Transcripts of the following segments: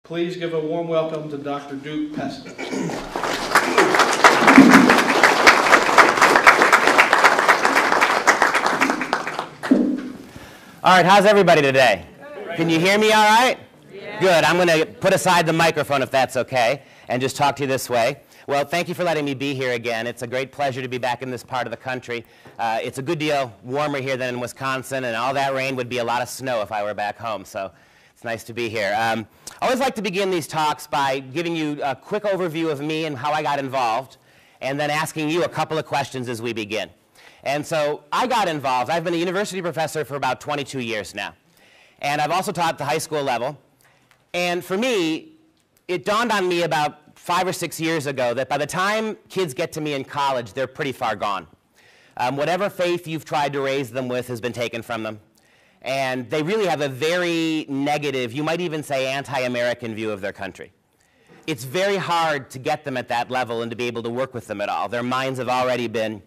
Please give a warm welcome to Dr. Duke Pesta. All right, how's everybody today? Can you hear me all right? Yeah. Good. I'm going to put aside the microphone if that's okay and just talk to you this way. Well, thank you for letting me be here again. It's a great pleasure to be back in this part of the country. It's a good deal warmer here than in Wisconsin, and all that rain would be a lot of snow if I were back home, so it's nice to be here. I always like to begin these talks by giving you a quick overview of me and how I got involved, and then asking you a couple of questions as we begin. And so I got involved. I've been a university professor for about 22 years now, and I've also taught at the high school level. And for me, it dawned on me about 5 or 6 years ago that by the time kids get to me in college, they're pretty far gone. Whatever faith you've tried to raise them with has been taken from them. And they really have a very negative, you might even say anti-American view of their country. It's very hard to get them at that level and to be able to work with them at all. Their minds have already been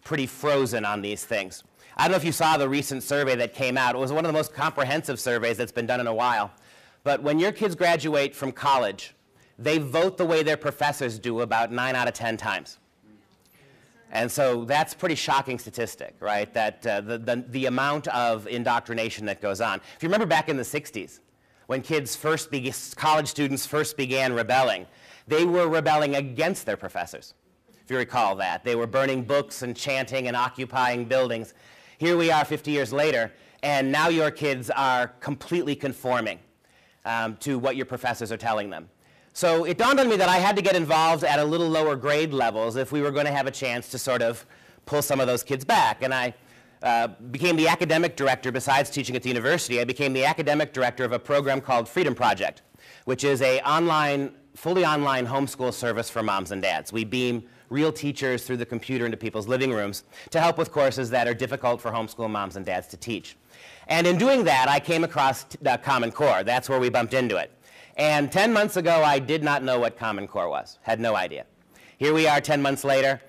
pretty frozen on these things. I don't know if you saw the recent survey that came out. It was one of the most comprehensive surveys that's been done in a while. But when your kids graduate from college, they vote the way their professors do about 9 out of 10 times. And so that's a pretty shocking statistic, right? That the amount of indoctrination that goes on. If you remember back in the 60s, when college students first began rebelling, they were rebelling against their professors. If you recall that. They were burning books and chanting and occupying buildings. Here we are 50 years later, and now your kids are completely conforming to what your professors are telling them. So it dawned on me that I had to get involved at a little lower grade levels if we were going to have a chance to sort of pull some of those kids back. And I became the academic director, besides teaching at the university. I became the academic director of a program called Freedom Project, which is a fully online homeschool service for moms and dads. We beam real teachers through the computer into people's living rooms to help with courses that are difficult for homeschool moms and dads to teach. And in doing that, I came across Common Core. That's where we bumped into it. And 10 months ago, I did not know what Common Core was. Had no idea. Here we are 10 months later.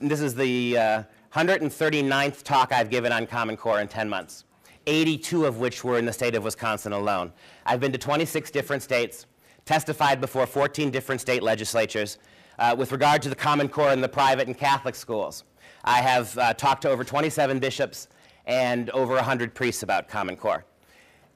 This is the 139th talk I've given on Common Core in 10 months, 82 of which were in the state of Wisconsin alone. I've been to 26 different states, testified before 14 different state legislatures. With regard to the Common Core in the private and Catholic schools, I have talked to over 27 bishops and over 100 priests about Common Core.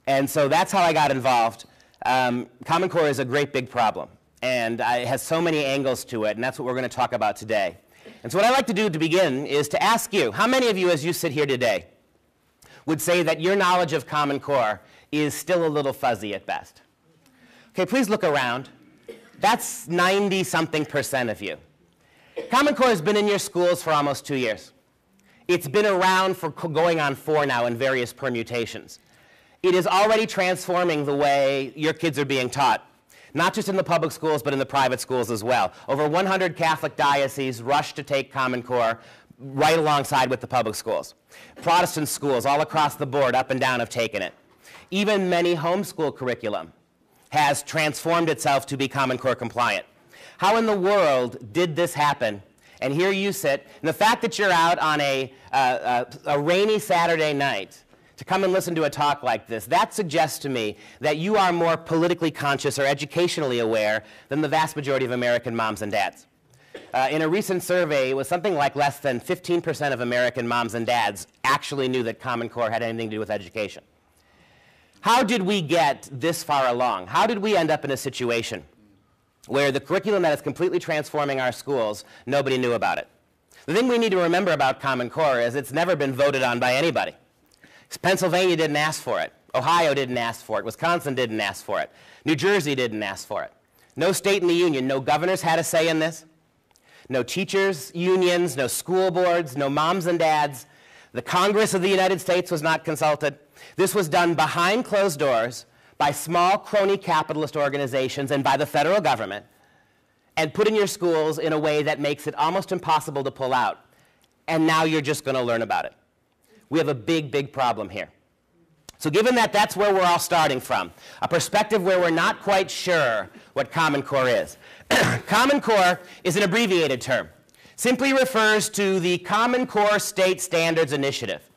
And so that's how I got involved. Common Core is a great big problem, and it has so many angles to it, and that's what we're going to talk about today. And so what I'd like to do to begin is to ask you, how many of you, as you sit here today, would say that your knowledge of Common Core is still a little fuzzy at best? Okay, please look around. That's 90-something% of you. Common Core has been in your schools for almost 2 years. It's been around for going on 4 now in various permutations. It is already transforming the way your kids are being taught, not just in the public schools, but in the private schools as well. Over 100 Catholic dioceses rushed to take Common Core right alongside with the public schools. Protestant schools all across the board, up and down, have taken it. Even many homeschool curriculum has transformed itself to be Common Core compliant. How in the world did this happen? And here you sit, and the fact that you're out on a rainy Saturday night to come and listen to a talk like this, that suggests to me that you are more politically conscious or educationally aware than the vast majority of American moms and dads. In a recent survey, it was something like less than 15% of American moms and dads actually knew that Common Core had anything to do with education. How did we get this far along? How did we end up in a situation where the curriculum that is completely transforming our schools, nobody knew about it? The thing we need to remember about Common Core is it's never been voted on by anybody. Pennsylvania didn't ask for it. Ohio didn't ask for it. Wisconsin didn't ask for it. New Jersey didn't ask for it. No state in the union, no governors had a say in this. No teachers' unions, no school boards, no moms and dads. The Congress of the United States was not consulted. This was done behind closed doors by small crony capitalist organizations and by the federal government, and put in your schools in a way that makes it almost impossible to pull out. And now you're just going to learn about it. We have a big, big problem here. So given that that's where we're all starting from, a perspective where we're not quite sure what Common Core is. Common Core is an abbreviated term. Simply refers to the Common Core State Standards Initiative,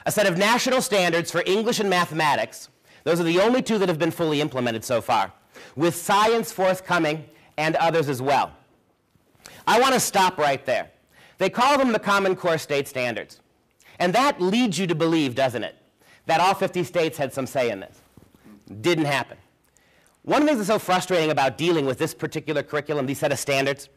a set of national standards for English and mathematics. Those are the only two that have been fully implemented so far, with science forthcoming and others as well. I want to stop right there. They call them the Common Core state standards. And that leads you to believe, doesn't it, that all 50 states had some say in this. Didn't happen. One of the things that's so frustrating about dealing with this particular curriculum, these set of standards,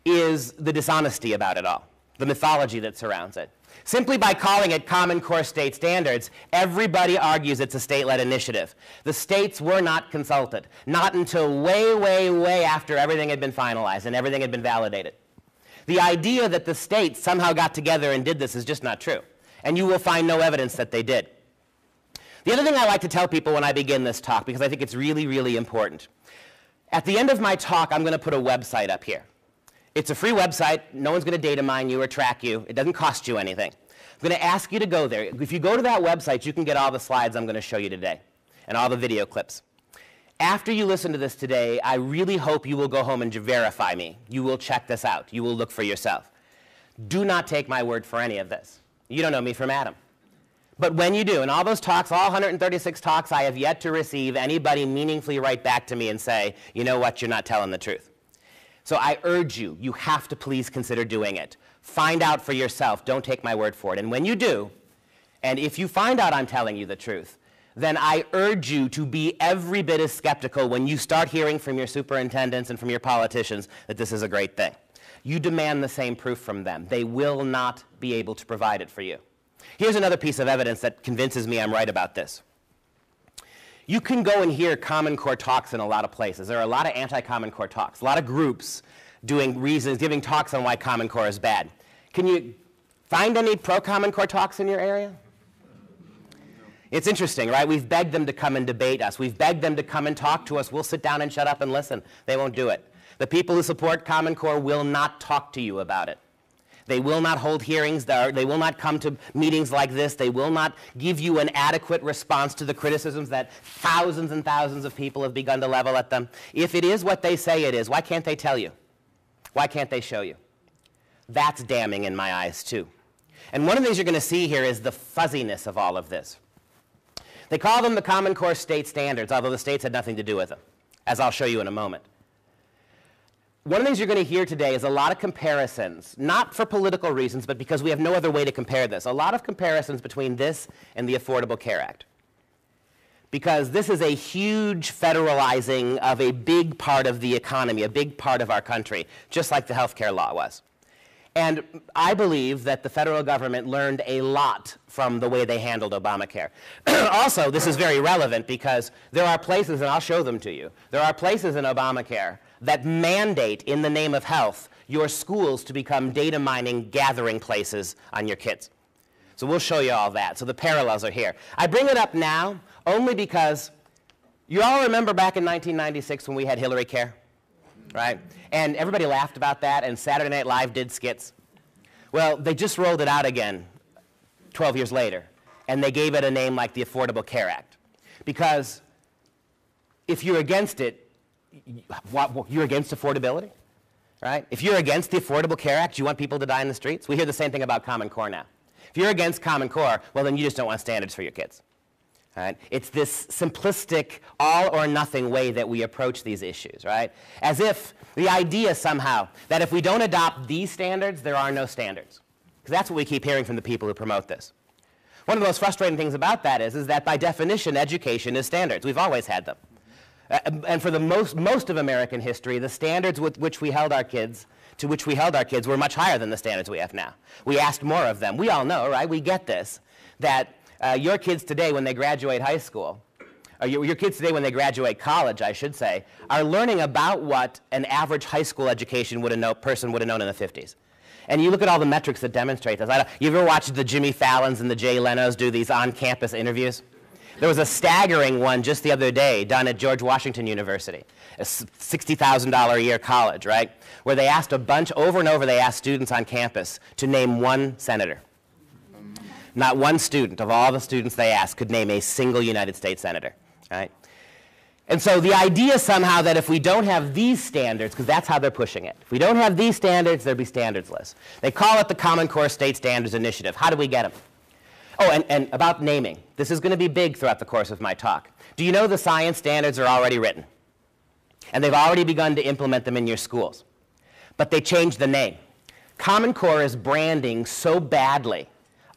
is the dishonesty about it all, the mythology that surrounds it. Simply by calling it Common Core state standards, everybody argues it's a state-led initiative. The states were not consulted, not until way, way, way after everything had been finalized and everything had been validated. The idea that the states somehow got together and did this is just not true, and you will find no evidence that they did. The other thing I like to tell people when I begin this talk, because I think it's really, really important, at the end of my talk, I'm going to put a website up here. It's a free website. No one's going to data mine you or track you. It doesn't cost you anything. I'm going to ask you to go there. If you go to that website, you can get all the slides I'm going to show you today and all the video clips. After you listen to this today, I really hope you will go home and verify me. You will check this out. You will look for yourself. Do not take my word for any of this. You don't know me from Adam. But when you do, in all those talks, all 136 talks, I have yet to receive anybody meaningfully write back to me and say, you know what, you're not telling the truth. So I urge you, you have to please consider doing it. Find out for yourself. Don't take my word for it. And when you do, and if you find out I'm telling you the truth, then I urge you to be every bit as skeptical when you start hearing from your superintendents and from your politicians that this is a great thing. You demand the same proof from them. They will not be able to provide it for you. Here's another piece of evidence that convinces me I'm right about this. You can go and hear Common Core talks in a lot of places. There are a lot of anti-Common Core talks, a lot of groups doing reasons, giving talks on why Common Core is bad. Can you find any pro-Common Core talks in your area? It's interesting, right? We've begged them to come and debate us. We've begged them to come and talk to us. We'll sit down and shut up and listen. They won't do it. The people who support Common Core will not talk to you about it. They will not hold hearings. They will not come to meetings like this. They will not give you an adequate response to the criticisms that thousands and thousands of people have begun to level at them. If it is what they say it is, why can't they tell you? Why can't they show you? That's damning in my eyes, too. And one of the things you're going to see here is the fuzziness of all of this. They call them the Common Core state standards, although the states had nothing to do with them, as I'll show you in a moment. One of the things you're going to hear today is a lot of comparisons, not for political reasons, but because we have no other way to compare this. A lot of comparisons between this and the Affordable Care Act. Because this is a huge federalizing of a big part of the economy, a big part of our country, just like the health care law was. And I believe that the federal government learned a lot from the way they handled Obamacare. Also, this is very relevant because there are places, and I'll show them to you, there are places in Obamacare that mandate, in the name of health, your schools to become data mining gathering places on your kids. So we'll show you all that. So the parallels are here. I bring it up now only because you all remember back in 1996 when we had Hillary Care, right? And everybody laughed about that, and Saturday Night Live did skits. Well, they just rolled it out again 12 years later, and they gave it a name like the Affordable Care Act. Because if you're against it, you're against affordability, right? If you're against the Affordable Care Act, you want people to die in the streets? We hear the same thing about Common Core now. If you're against Common Core, well, then you just don't want standards for your kids. Right? It's this simplistic, all-or-nothing way that we approach these issues, right? As if the idea somehow that if we don't adopt these standards, there are no standards. Because that's what we keep hearing from the people who promote this. One of the most frustrating things about that is that by definition, education is standards. We've always had them. And for the most of American history, the standards with which we held our kids, to which we held our kids, were much higher than the standards we have now. We asked more of them. We all know, right? We get this, that your kids today when they graduate high school, or your kids today when they graduate college, I should say, are learning about what an average high school education person would have known in the 50s. And you look at all the metrics that demonstrate this. You ever watched the Jimmy Fallons and the Jay Lenos do these on-campus interviews? There was a staggering one just the other day done at George Washington University, a $60,000 a year college, right? Where they asked over and over, they asked students on campus to name one senator. Not one student of all the students they asked could name a single United States senator, right? And so the idea somehow that if we don't have these standards, because that's how they're pushing it, if we don't have these standards, there'll be standardless. They call it the Common Core State Standards Initiative. How do we get them? Oh, and about naming. This is going to be big throughout the course of my talk. Do you know the science standards are already written? And they've already begun to implement them in your schools. But they changed the name. Common Core is branding so badly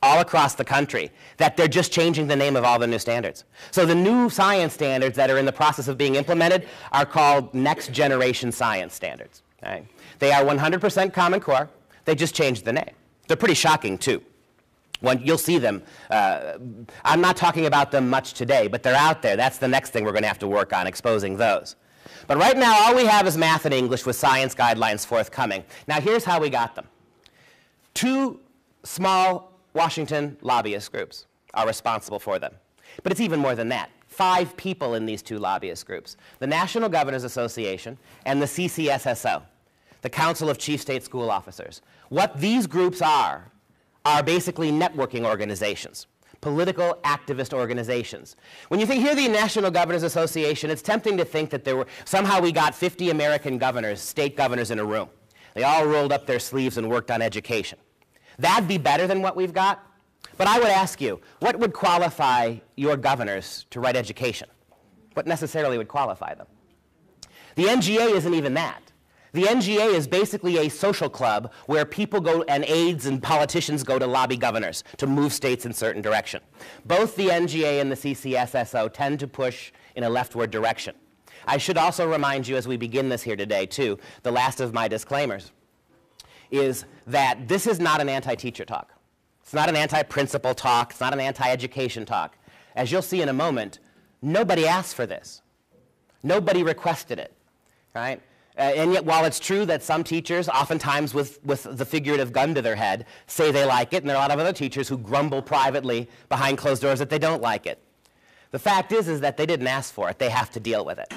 all across the country that they're just changing the name of all the new standards. So the new science standards that are in the process of being implemented are called Next Generation Science Standards. Right? They are 100% Common Core. They just changed the name. They're pretty shocking, too. You'll see them. I'm not talking about them much today, but they're out there. That's the next thing we're going to have to work on, exposing those. But right now, all we have is math and English with science guidelines forthcoming. Now, here's how we got them. 2 small Washington lobbyist groups are responsible for them. But it's even more than that. 5 people in these 2 lobbyist groups. The National Governors Association and the CCSSO, the Council of Chief State School Officers. What these groups are basically networking organizations, political activist organizations. When you hear the National Governors Association, it's tempting to think that somehow we got 50 American governors, state governors in a room. They all rolled up their sleeves and worked on education. That'd be better than what we've got. But I would ask you, what would qualify your governors to write education? What necessarily would qualify them? The NGA isn't even that. The NGA is basically a social club where people go and aides and politicians go to lobby governors to move states in a certain direction. Both the NGA and the CCSSO tend to push in a leftward direction. I should also remind you as we begin this here today, too, the last of my disclaimers, is that this is not an anti-teacher talk. It's not an anti-principal talk. It's not an anti-education talk. As you'll see in a moment, nobody asked for this. Nobody requested it, right? And yet, while it's true that some teachers, oftentimes with the figurative gun to their head, say they like it, and there are a lot of other teachers who grumble privately behind closed doors that they don't like it. The fact is that they didn't ask for it. They have to deal with it.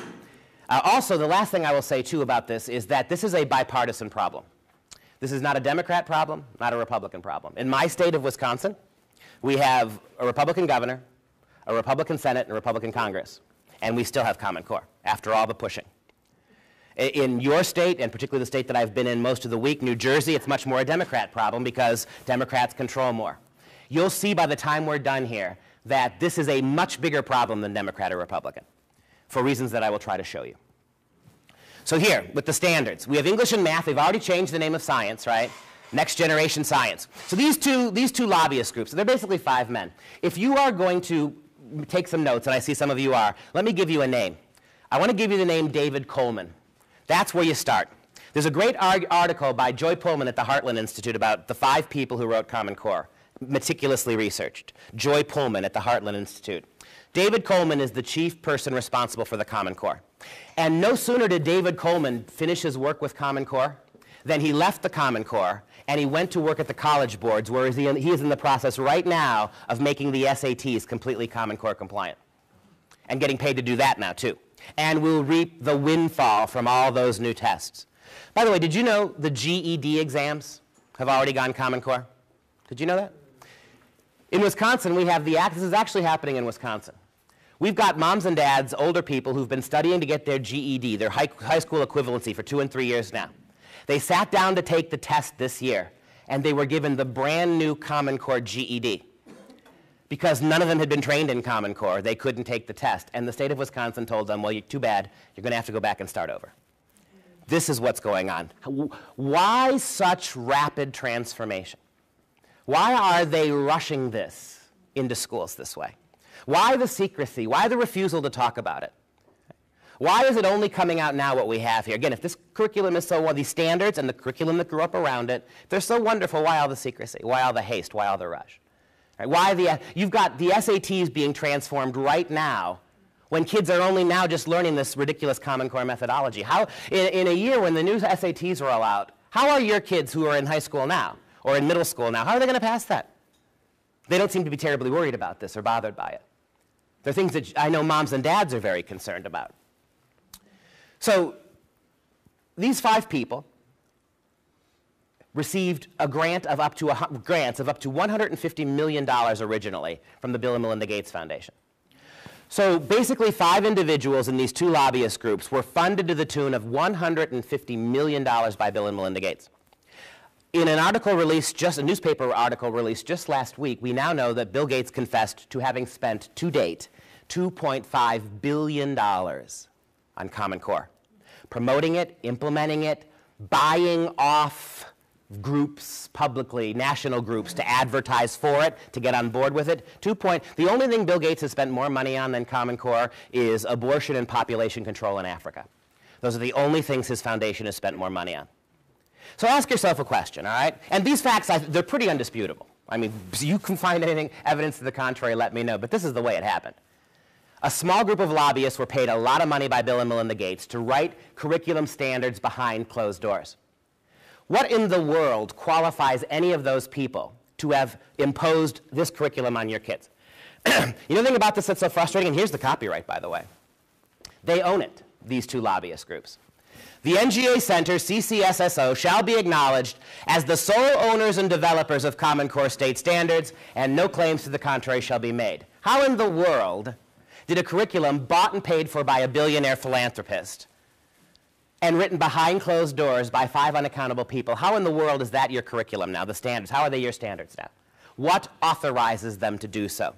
Also, the last thing I will say, too, about this is that this is a bipartisan problem. This is not a Democrat problem, not a Republican problem. In my state of Wisconsin, we have a Republican governor, a Republican Senate, and a Republican Congress. And we still have Common Core, after all the pushing. In your state, and particularly the state that I've been in most of the week, New Jersey, it's much more a Democrat problem because Democrats control more. You'll see by the time we're done here that this is a much bigger problem than Democrat or Republican, for reasons that I will try to show you. So here, with the standards, we have English and math. They've already changed the name of science, right? Next Generation Science. So these two lobbyist groups, they're basically 5 men. If you are going to take some notes, and I see some of you are, let me give you a name. I want to give you the name David Coleman. That's where you start. There's a great article by Joy Pullman at the Heartland Institute about the 5 people who wrote Common Core, meticulously researched. Joy Pullman at the Heartland Institute. David Coleman is the chief person responsible for the Common Core. And no sooner did David Coleman finish his work with Common Core than he left the Common Core and he went to work at the college boards, where he is in the process right now of making the SATs completely Common Core compliant. And getting paid to do that now, too. And we'll reap the windfall from all those new tests. By the way, did you know the GED exams have already gone Common Core? Did you know that? In Wisconsin, we have this is actually happening in Wisconsin. We've got moms and dads, older people, who've been studying to get their GED, their high school equivalency, for 2 and 3 years now. They sat down to take the test this year, and they were given the brand new Common Core GED. Because none of them had been trained in Common Core, they couldn't take the test. And the state of Wisconsin told them, well, too bad, you're going to have to go back and start over. This is what's going on. Why such rapid transformation? Why are they rushing this into schools this way? Why the secrecy? Why the refusal to talk about it? Why is it only coming out now what we have here? Again, if this curriculum is so, these standards and the curriculum that grew up around it, they're so wonderful, why all the secrecy? Why all the haste? Why all the rush? Right? You've got the SATs being transformed right now when kids are only now just learning this ridiculous Common Core methodology. How, in a year when the new SATs roll out, how are your kids who are in high school now or in middle school now, how are they going to pass that? They don't seem to be terribly worried about this or bothered by it. They're things that I know moms and dads are very concerned about. So these 5 people received a grant of grants of up to $150 million originally from the Bill and Melinda Gates Foundation. So basically 5 individuals in these 2 lobbyist groups were funded to the tune of $150 million by Bill and Melinda Gates. In an article released, a newspaper article released just last week, we now know that Bill Gates confessed to having spent, to date, $2.5 billion on Common Core. promoting it, implementing it, buying off groups publicly, national groups, to advertise for it, to get on board with it. The only thing Bill Gates has spent more money on than Common Core is abortion and population control in Africa. Those are the only things his foundation has spent more money on. So ask yourself a question, all right? And these facts, they're pretty undisputable. I mean, you can find evidence to the contrary, let me know, but this is the way it happened. A small group of lobbyists were paid a lot of money by Bill and Melinda Gates to write curriculum standards behind closed doors. What in the world qualifies any of those people to have imposed this curriculum on your kids? You know the thing about this that's so frustrating? And here's the copyright, by the way. They own it, these two lobbyist groups. The NGA Center, CCSSO, shall be acknowledged as the sole owners and developers of Common Core state standards, and no claims to the contrary shall be made. How in the world did a curriculum bought and paid for by a billionaire philanthropist and written behind closed doors by 5 unaccountable people, how in the world is that your curriculum now, the standards? How are they your standards now? What authorizes them to do so?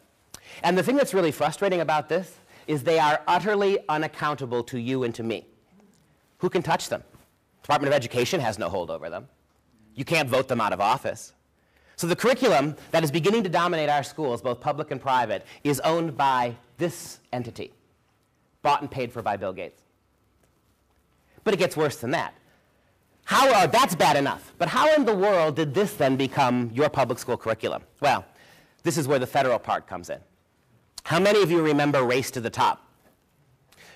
And the thing that's really frustrating about this is they are utterly unaccountable to you and to me. Who can touch them? The Department of Education has no hold over them. You can't vote them out of office. So the curriculum that is beginning to dominate our schools, both public and private, is owned by this entity, bought and paid for by Bill Gates. But it gets worse than that. That's bad enough. But how in the world did this then become your public school curriculum? Well, this is where the federal part comes in. How many of you remember Race to the Top?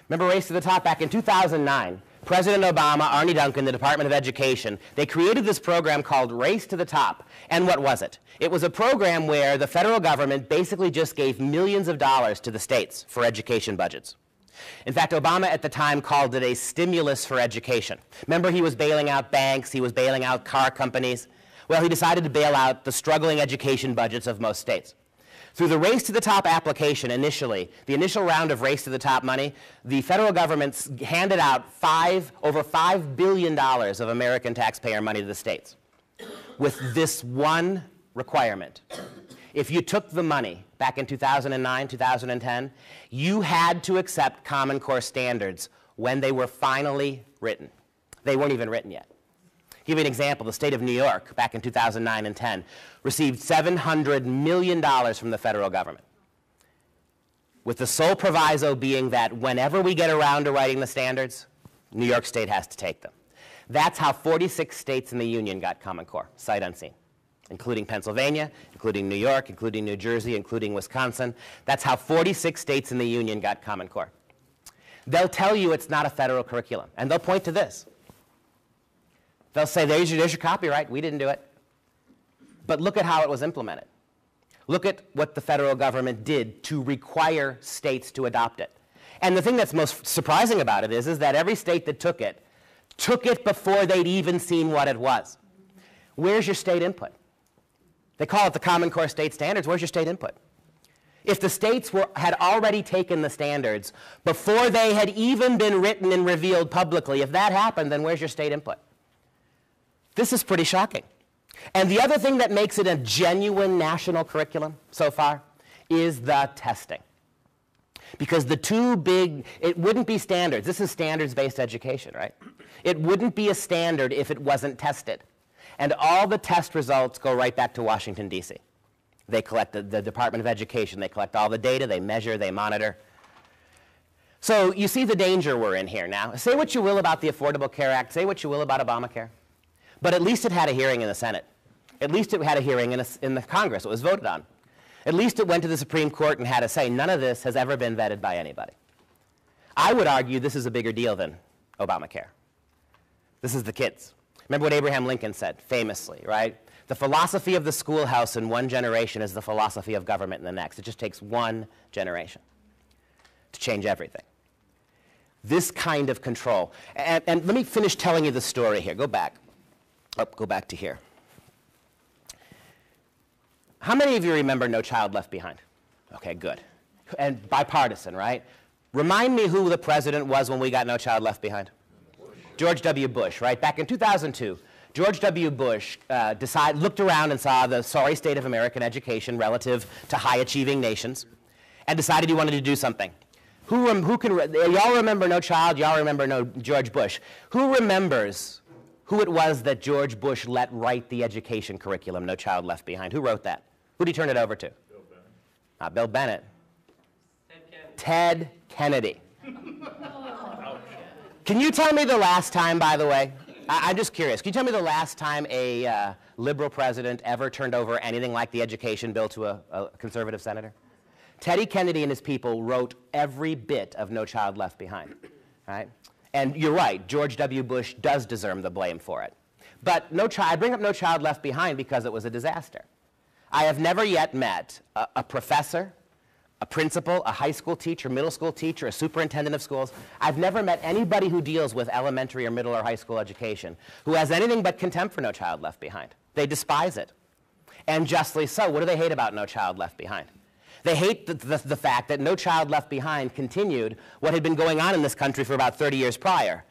Remember Race to the Top? Back in 2009, President Obama, Arne Duncan, the Department of Education, they created this program called Race to the Top. And what was it? It was a program where the federal government basically just gave millions of dollars to the states for education budgets. In fact, Obama at the time called it a stimulus for education. Remember, he was bailing out banks, he was bailing out car companies. Well, he decided to bail out the struggling education budgets of most states. Through the Race to the Top application initially, the initial round of Race to the Top money, the federal government handed out over $5 billion of American taxpayer money to the states with this one requirement. If you took the money back in 2009, 2010, you had to accept Common Core standards when they were finally written. They weren't even written yet. I'll give you an example. The state of New York, back in 2009 and 10, received $700 million from the federal government, with the sole proviso being that whenever we get around to writing the standards, New York State has to take them. That's how 46 states in the Union got Common Core, sight unseen, including Pennsylvania, including New York, including New Jersey, including Wisconsin. That's how 46 states in the Union got Common Core. They'll tell you it's not a federal curriculum, and they'll point to this. They'll say, there's your copyright, we didn't do it. But look at how it was implemented. Look at what the federal government did to require states to adopt it. And the thing that's most surprising about it is that every state that took it before they'd even seen what it was. Where's your state input? They call it the Common Core state standards. Where's your state input? If the states had already taken the standards before they had even been written and revealed publicly, if that happened, then where's your state input? This is pretty shocking. And the other thing that makes it a genuine national curriculum so far is the testing. Because the two big, it wouldn't be standards. This is standards-based education, right? It wouldn't be a standard if it wasn't tested. And all the test results go right back to Washington, D.C. They collect the Department of Education. They collect all the data. They measure. They monitor. So you see the danger we're in here now. Say what you will about the Affordable Care Act. Say what you will about Obamacare. But at least it had a hearing in the Senate. At least it had a hearing in the Congress. It was voted on. At least it went to the Supreme Court and had a say. None of this has ever been vetted by anybody. I would argue this is a bigger deal than Obamacare. This is the kids. Remember what Abraham Lincoln said, famously, right? The philosophy of the schoolhouse in one generation is the philosophy of government in the next. It just takes one generation to change everything. This kind of control. And let me finish telling you the story here. Go back. Go back to here. How many of you remember No Child Left Behind? Okay, good. And bipartisan, right? Remind me who the president was when we got No Child Left Behind. George W. Bush, right? Back in 2002, George W. Bush looked around and saw the sorry state of American education relative to high-achieving nations and decided he wanted to do something. Y'all remember No Child, y'all remember No George Bush. Who remembers who it was that George Bush let write the education curriculum, No Child Left Behind? Who wrote that? Who did he turn it over to? Bill Bennett. Not Bill Bennett. Ted Kennedy. Can you tell me the last time, by the way? I'm just curious. Can you tell me the last time a liberal president ever turned over anything like the education bill to a conservative senator? Teddy Kennedy and his people wrote every bit of No Child Left Behind, right? And you're right, George W. Bush does deserve the blame for it. But I bring up No Child Left Behind because it was a disaster. I have never yet met a professor, a principal, a high school teacher, middle school teacher, a superintendent of schools. I've never met anybody who deals with elementary or middle or high school education who has anything but contempt for No Child Left Behind. They despise it. And justly so. What do they hate about No Child Left Behind? They hate the fact that No Child Left Behind continued what had been going on in this country for about 30 years prior.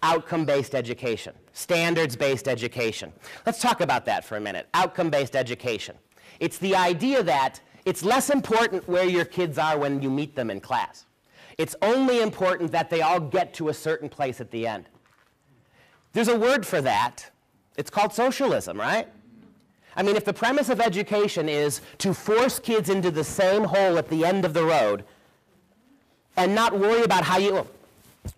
Outcome-based education, standards-based education. Let's talk about that for a minute. Outcome-based education. It's the idea that it's less important where your kids are when you meet them in class. It's only important that they all get to a certain place at the end. There's a word for that. It's called socialism, right? I mean, if the premise of education is to force kids into the same hole at the end of the road and not worry about how you,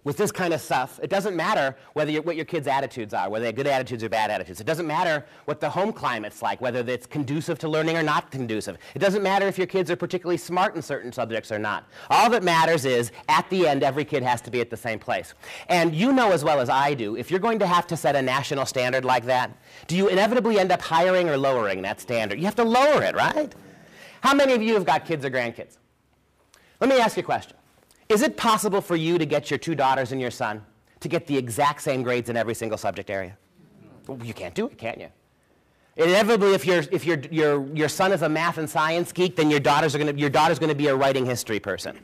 with this kind of stuff, it doesn't matter what your kids' attitudes are, whether they're good attitudes or bad attitudes. It doesn't matter what the home climate's like, whether it's conducive to learning or not conducive. It doesn't matter if your kids are particularly smart in certain subjects or not. All that matters is, at the end, every kid has to be at the same place. And you know as well as I do, if you're going to have to set a national standard like that, do you inevitably end up hiring or lowering that standard? You have to lower it, right? How many of you have got kids or grandkids? Let me ask you a question. Is it possible for you to get your 2 daughters and your son to get the exact same grades in every single subject area? Well, you can't do it, can you? Inevitably, if your son is a math and science geek, then your daughter's going to be a writing history person.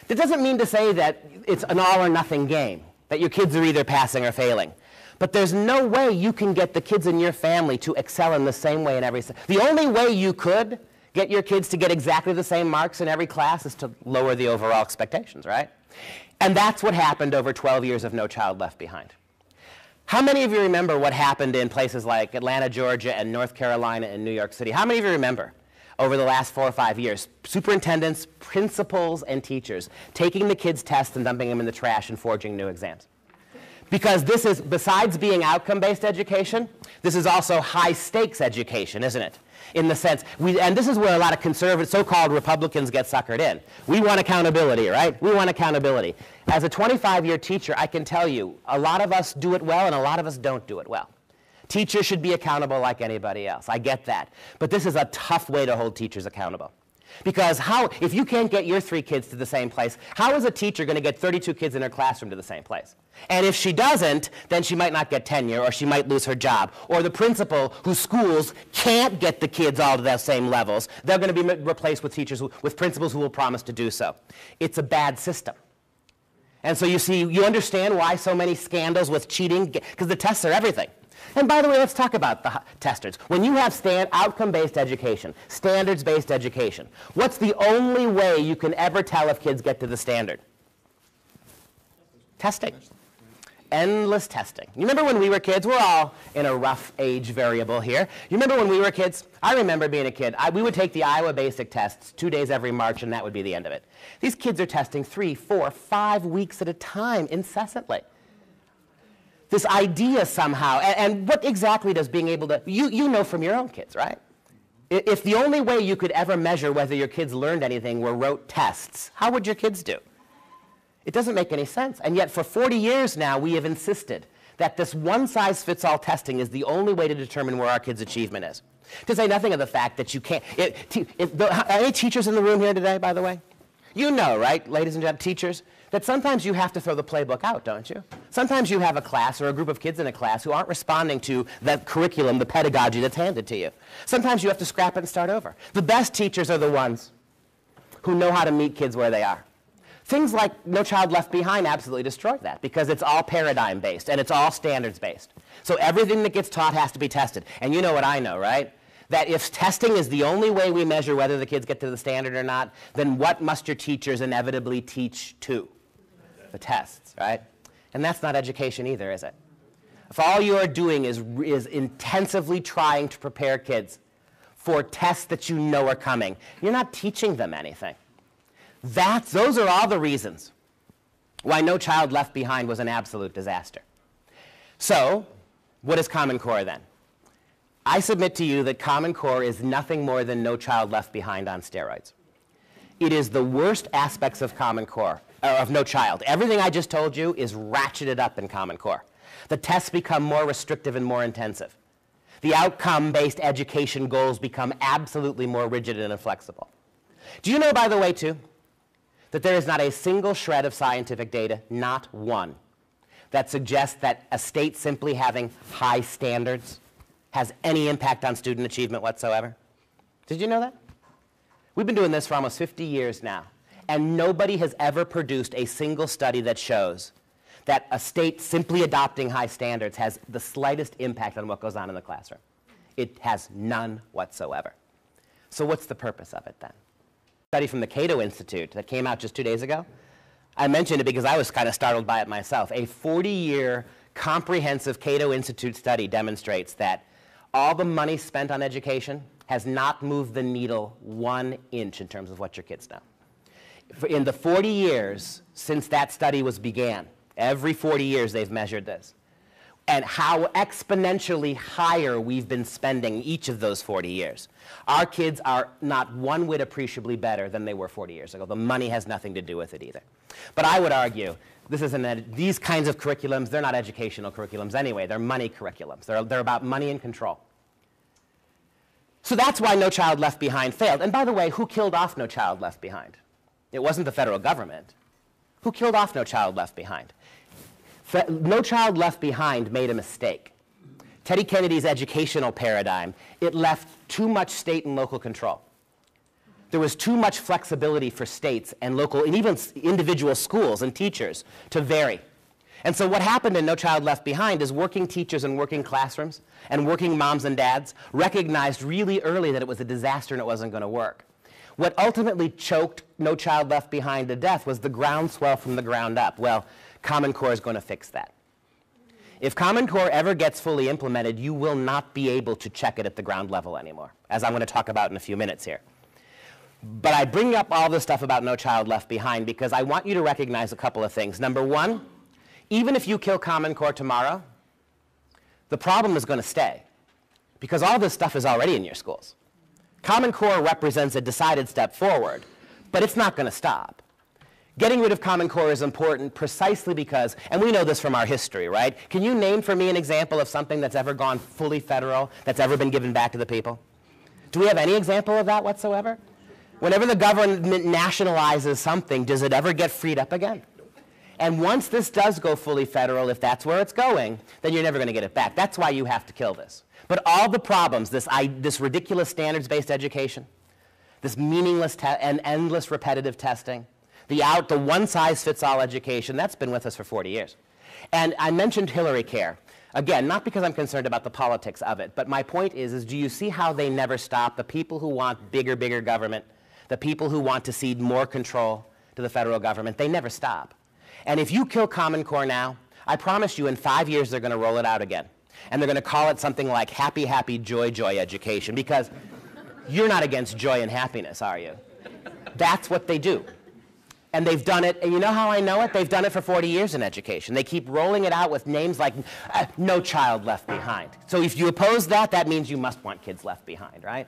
That doesn't mean to say that it's an all or nothing game, that your kids are either passing or failing. But there's no way you can get the kids in your family to excel in the same way in every. The only way you could get your kids to get exactly the same marks in every class is to lower the overall expectations, right? And that's what happened over 12 years of No Child Left Behind. How many of you remember what happened in places like Atlanta, Georgia, and North Carolina and New York City? How many of you remember over the last 4 or 5 years, superintendents, principals, and teachers taking the kids' tests and dumping them in the trash and forging new exams? Because this is, besides being outcome-based education, this is also high-stakes education, isn't it? In the sense, and this is where a lot of conservative, so-called Republicans get suckered in. We want accountability, right? We want accountability. As a 25-year teacher, I can tell you, a lot of us do it well and a lot of us don't do it well. Teachers should be accountable like anybody else. I get that. But this is a tough way to hold teachers accountable. Because if you can't get your 3 kids to the same place, how is a teacher going to get 32 kids in her classroom to the same place? And if she doesn't, then she might not get tenure, or she might lose her job. Or the principal whose schools can't get the kids all to the same levels, they're going to be replaced with with principals who will promise to do so. It's a bad system. And so you understand why so many scandals with cheating, because the tests are everything. And by the way, let's talk about the testers. When you have outcome-based education, standards-based education, what's the only way you can ever tell if kids get to the standard? Testing. Endless testing. You remember when we were kids? We're all in a rough age variable here. You remember when we were kids? I remember being a kid. We would take the Iowa basic tests 2 days every March, and that would be the end of it. These kids are testing 3, 4, 5 weeks at a time, incessantly. This idea somehow, and what exactly does being able to, you know from your own kids, right? If the only way you could ever measure whether your kids learned anything were rote tests, how would your kids do? It doesn't make any sense. And yet for 40 years now, we have insisted that this one-size-fits-all testing is the only way to determine where our kids' achievement is. To say nothing of the fact that you can't, any teachers in the room here today, by the way? You know, right, ladies and gentlemen, teachers, that sometimes you have to throw the playbook out, don't you? Sometimes you have a class or a group of kids in a class who aren't responding to that curriculum, the pedagogy that's handed to you. Sometimes you have to scrap it and start over. The best teachers are the ones who know how to meet kids where they are. Things like No Child Left Behind absolutely destroy that because it's all paradigm-based and it's all standards-based. So everything that gets taught has to be tested. And you know what I know, right? that if testing is the only way we measure whether the kids get to the standard or not, then what must your teachers inevitably teach to? The tests, right? And that's not education either, is it? If all you are doing is intensively trying to prepare kids for tests that you know are coming, you're not teaching them anything. Those are all the reasons why No Child Left Behind was an absolute disaster. So, what is Common Core then? I submit to you that Common Core is nothing more than No Child Left Behind on steroids. It is the worst aspects of Common Core, of No Child. Everything I just told you is ratcheted up in Common Core. The tests become more restrictive and more intensive. The outcome-based education goals become absolutely more rigid and inflexible. Do you know, by the way, too, that there is not a single shred of scientific data, not one, that suggests that a state simply having high standards has any impact on student achievement whatsoever? Did you know that? We've been doing this for almost 50 years now, and nobody has ever produced a single study that shows that a state simply adopting high standards has the slightest impact on what goes on in the classroom. It has none whatsoever. So what's the purpose of it then? A study from the Cato Institute that came out just 2 days ago. I mentioned it because I was kind of startled by it myself. A 40-year comprehensive Cato Institute study demonstrates that all the money spent on education has not moved the needle 1 inch in terms of what your kids know. In the 40 years since that study began, every 40 years they've measured this, and how exponentially higher we've been spending each of those 40 years. Our kids are not one whit appreciably better than they were 40 years ago. The money has nothing to do with it either. But I would argue these kinds of curriculums, they're not educational curriculums anyway. They're money curriculums. They're about money and control. So that's why No Child Left Behind failed. And by the way, who killed off No Child Left Behind? It wasn't the federal government. Who killed off No Child Left Behind? No Child Left Behind made a mistake. Teddy Kennedy's educational paradigm, it left too much state and local control. There was too much flexibility for states and local and even individual schools and teachers to vary. And so what happened in No Child Left Behind is working teachers and working classrooms and working moms and dads recognized really early that it was a disaster and it wasn't going to work. What ultimately choked No Child Left Behind to death was the groundswell from the ground up. Well, Common Core is going to fix that. If Common Core ever gets fully implemented, you will not be able to check it at the ground level anymore, as I'm going to talk about in a few minutes here. But I bring up all this stuff about No Child Left Behind because I want you to recognize a couple of things. Number one, even if you kill Common Core tomorrow, the problem is going to stay because all this stuff is already in your schools. Common Core represents a decided step forward, but it's not going to stop. Getting rid of Common Core is important precisely because, and we know this from our history, right? Can you name for me an example of something that's ever gone fully federal, that's ever been given back to the people? Do we have any example of that whatsoever? Whenever the government nationalizes something, does it ever get freed up again? And once this does go fully federal, if that's where it's going, then you're never going to get it back. That's why you have to kill this. But all the problems, this ridiculous standards-based education, this meaningless and endless repetitive testing, the one-size-fits-all education, that's been with us for 40 years. And I mentioned Hillary Care. Again, not because I'm concerned about the politics of it, but my point is do you see how they never stop? The people who want bigger government, the people who want to cede more control to the federal government, they never stop. And if you kill Common Core now, I promise you in 5 years they're going to roll it out again. And they're going to call it something like happy, happy, joy, joy education, because you're not against joy and happiness, are you? That's what they do. And they've done it, and you know how I know it? They've done it for 40 years in education. They keep rolling it out with names like No Child Left Behind. So if you oppose that, that means you must want kids left behind, right?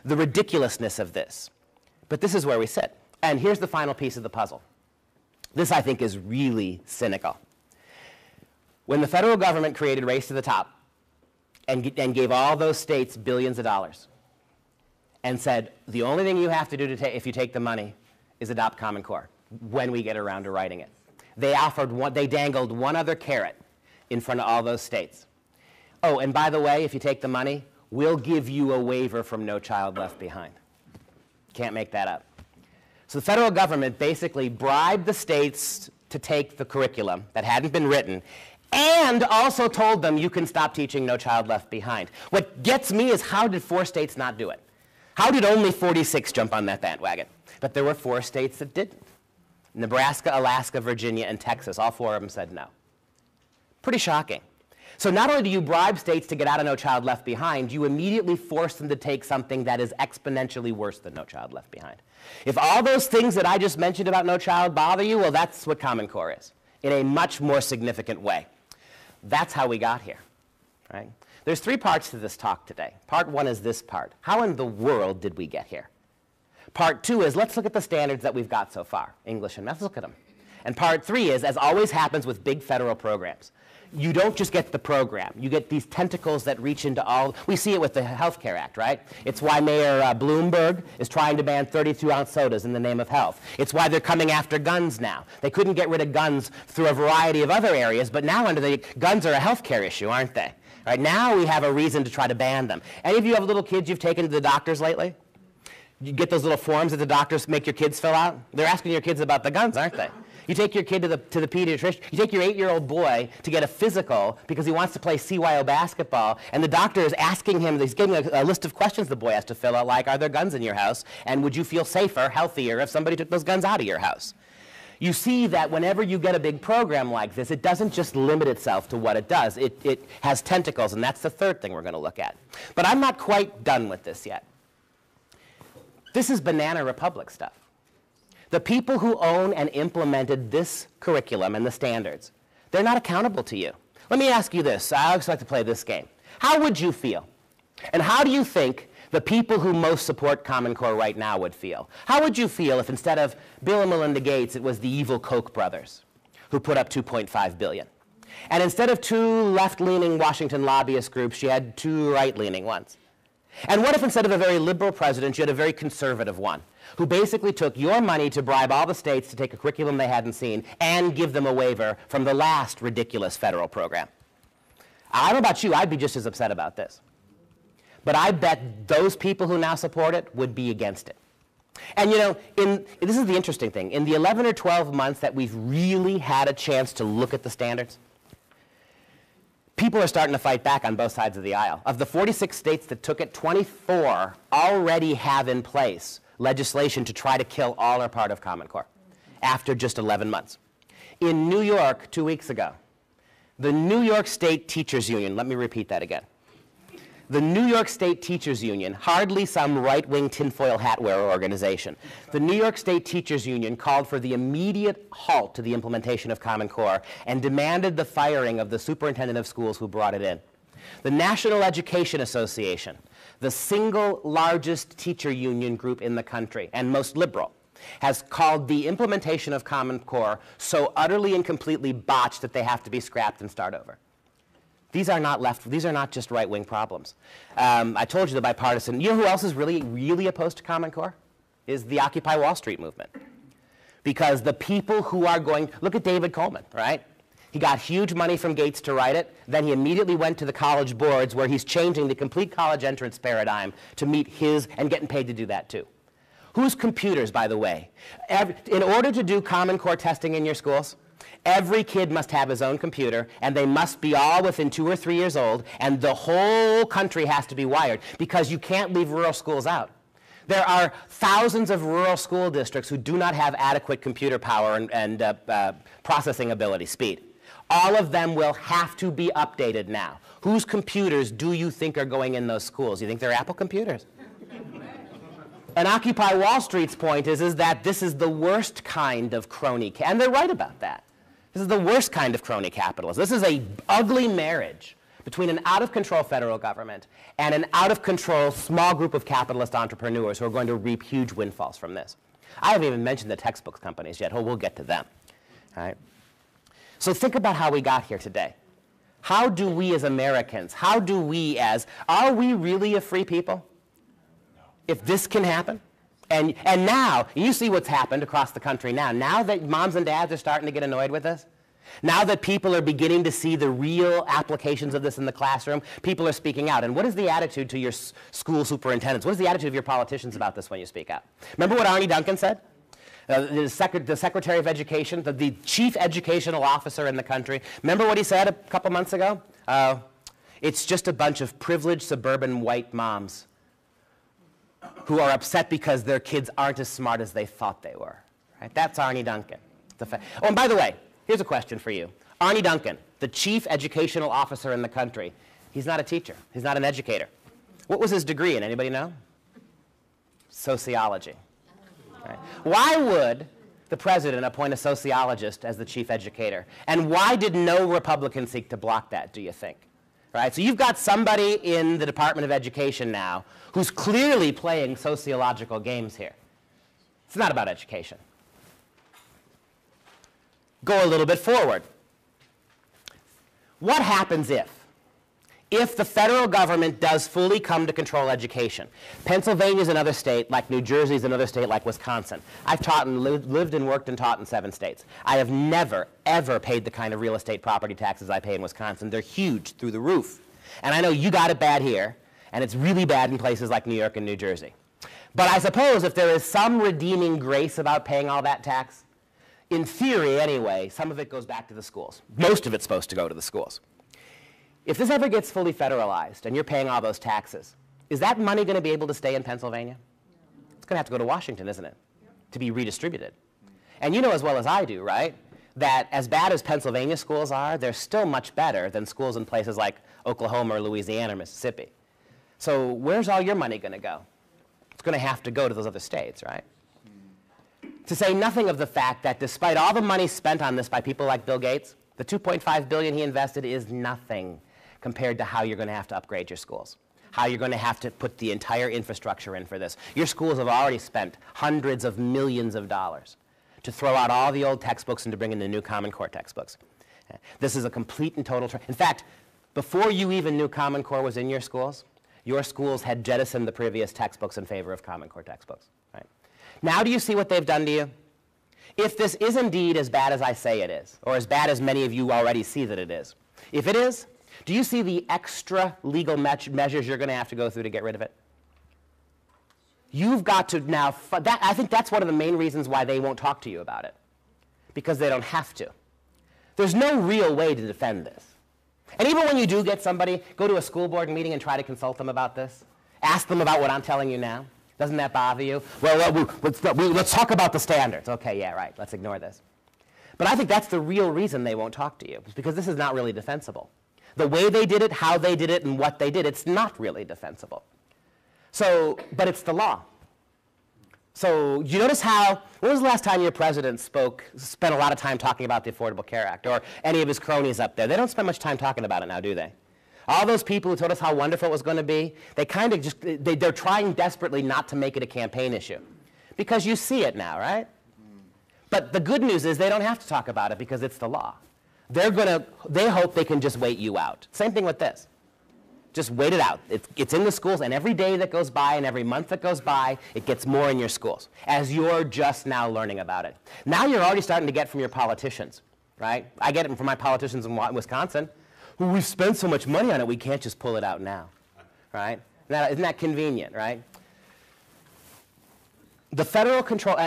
The ridiculousness of this. But this is where we sit. And here's the final piece of the puzzle. This, I think, is really cynical. When the federal government created Race to the Top and gave all those states billions of dollars and said, the only thing you have to do if you take the money is adopt Common Core when we get around to writing it. They dangled one other carrot in front of all those states. Oh, and by the way, if you take the money, we'll give you a waiver from No Child Left Behind. Can't make that up. So the federal government basically bribed the states to take the curriculum that hadn't been written and also told them you can stop teaching No Child Left Behind. What gets me is how did 4 states not do it? How did only 46 jump on that bandwagon? But there were 4 states that didn't. Nebraska, Alaska, Virginia, and Texas. All 4 of them said no. Pretty shocking. So not only do you bribe states to get out of No Child Left Behind, you immediately force them to take something that is exponentially worse than No Child Left Behind. If all those things that I just mentioned about No Child bother you, well, that's what Common Core is, in a much more significant way. That's how we got here, right? There's 3 parts to this talk today. Part 1 is this part. How in the world did we get here? Part 2 is let's look at the standards that we've got so far. English and math, let's look at them. And part 3 is, as always happens with big federal programs, you don't just get the program. You get these tentacles that reach into all. We see it with the Health Care Act, right? It's why Mayor Bloomberg is trying to ban 32-ounce sodas in the name of health. It's why they're coming after guns now. They couldn't get rid of guns through a variety of other areas, but now guns are a health care issue, aren't they? Right now we have a reason to try to ban them. Any of you have little kids you've taken to the doctors lately? You get those little forms that the doctors make your kids fill out? They're asking your kids about the guns, aren't they? You take your kid to the pediatrician, you take your 8-year-old boy to get a physical because he wants to play CYO basketball, and the doctor is asking him, he's giving a list of questions the boy has to fill out, like, are there guns in your house, and would you feel safer, healthier, if somebody took those guns out of your house? You see that whenever you get a big program like this, it doesn't just limit itself to what it does. It has tentacles, and that's the 3rd thing we're going to look at. But I'm not quite done with this yet. This is Banana Republic stuff. The people who own and implemented this curriculum and the standards, they're not accountable to you. Let me ask you this. I always like to play this game. How would you feel? And how do you think the people who most support Common Core right now would feel? How would you feel if instead of Bill and Melinda Gates, it was the evil Koch brothers who put up $2.5 billion? And instead of 2 left-leaning Washington lobbyist groups, you had 2 right-leaning ones? And what if instead of a very liberal president, you had a very conservative one, who basically took your money to bribe all the states to take a curriculum they hadn't seen and give them a waiver from the last ridiculous federal program? I don't know about you, I'd be just as upset about this. But I bet those people who now support it would be against it. And you know, this is the interesting thing. In the 11 or 12 months that we've really had a chance to look at the standards, people are starting to fight back on both sides of the aisle. Of the 46 states that took it, 24 already have in place legislation to try to kill all or part of Common Core after just 11 months. In New York 2 weeks ago, the New York State Teachers Union, let me repeat that again. The New York State Teachers Union, hardly some right-wing tinfoil hat wearer organization, the New York State Teachers Union called for the immediate halt to the implementation of Common Core and demanded the firing of the superintendent of schools who brought it in. The National Education Association, the single largest teacher union group in the country and most liberal, has called the implementation of Common Core so utterly and completely botched that they have to be scrapped and start over. These are not just right-wing problems. I told you the bipartisan. You know who else is really, really opposed to Common Core? Is the Occupy Wall Street movement. Because the people who are going, look at David Coleman, right? He got huge money from Gates to write it. Then he immediately went to the college boards where he's changing the complete college entrance paradigm to meet his, and getting paid to do that too. Whose computers, by the way? In order to do Common Core testing in your schools, every kid must have his own computer, and they must be all within 2 or 3 years old, and the whole country has to be wired, because you can't leave rural schools out. There are thousands of rural school districts who do not have adequate computer power and processing ability, speed. All of them will have to be updated now. Whose computers do you think are going in those schools? You think they're Apple computers? And Occupy Wall Street's point is that this is the worst kind of crony, and they're right about that. This is the worst kind of crony capitalism. This is an ugly marriage between an out-of-control federal government and an out-of-control small group of capitalist entrepreneurs who are going to reap huge windfalls from this. I haven't even mentioned the textbook companies yet. Oh, we'll get to them. All right? So think about how we got here today. How do we as Americans, are we really a free people? If this can happen? And now, you see what's happened across the country now. Now that moms and dads are starting to get annoyed with this, now that people are beginning to see the real applications of this in the classroom, people are speaking out. And what is the attitude to your school superintendents? What is the attitude of your politicians about this when you speak out? Remember what Arnie Duncan said? The Secretary of Education, the chief educational officer in the country, remember what he said a couple months ago? It's just a bunch of privileged suburban white moms who are upset because their kids aren't as smart as they thought they were. Right? That's Arne Duncan. Oh, and by the way, here's a question for you. Arne Duncan, the chief educational officer in the country, he's not a teacher. He's not an educator. What was his degree in? Anybody know? Sociology. Right. Why would the president appoint a sociologist as the chief educator? And why did no Republican seek to block that, do you think? Right? So you've got somebody in the Department of Education now who's clearly playing sociological games here. It's not about education. Go a little bit forward. What happens if the federal government does fully come to control education? Pennsylvania is another state, like New Jersey is another state, like Wisconsin. I've taught and lived and worked and taught in 7 states. I have never, ever paid the kind of real estate property taxes I pay in Wisconsin. They're huge, through the roof. And I know you got it bad here, and it's really bad in places like New York and New Jersey. But I suppose if there is some redeeming grace about paying all that tax, in theory anyway, some of it goes back to the schools. Most of it's supposed to go to the schools. If this ever gets fully federalized and you're paying all those taxes, is that money going to be able to stay in Pennsylvania? It's going to have to go to Washington, isn't it, to be redistributed? And you know as well as I do, right, that as bad as Pennsylvania schools are, they're still much better than schools in places like Oklahoma or Louisiana or Mississippi. So where's all your money going to go? It's going to have to go to those other states, right? To say nothing of the fact that despite all the money spent on this by people like Bill Gates, the $2.5 billion he invested is nothing compared to how you're going to have to upgrade your schools, how you're going to have to put the entire infrastructure in for this. Your schools have already spent hundreds of millions of dollars to throw out all the old textbooks and to bring in the new Common Core textbooks. This is a complete and total in fact, before you even knew Common Core was in your schools had jettisoned the previous textbooks in favor of Common Core textbooks. Right? Now do you see what they've done to you? If this is indeed as bad as I say it is, or as bad as many of you already see that it is, if it is, do you see the extra legal measures you're going to have to go through to get rid of it? You've got to now, I think that's one of the main reasons why they won't talk to you about it, because they don't have to. There's no real way to defend this. And even when you do get somebody, go to a school board meeting and try to consult them about this. Ask them about what I'm telling you now. Doesn't that bother you? Well, let's talk about the standards. Okay, yeah, right. Let's ignore this. But I think that's the real reason they won't talk to you, is because this is not really defensible. The way they did it, how they did it, and what they did, it's not really defensible. So, but it's the law. So you notice how, when was the last time your president spent a lot of time talking about the Affordable Care Act, or any of his cronies up there? They don't spend much time talking about it now, do they? All those people who told us how wonderful it was going to be, they kind of just, they're trying desperately not to make it a campaign issue. Because you see it now, right? But the good news is they don't have to talk about it because it's the law. They hope they can just wait you out. Same thing with this. Just wait it out. It's in the schools, and every day that goes by and every month that goes by, it gets more in your schools, as you're just now learning about it. Now you're already starting to get from your politicians, right? I get it from my politicians in Wisconsin. Well, we've spent so much money on it, we can't just pull it out now, right? Now, isn't that convenient, right? The federal control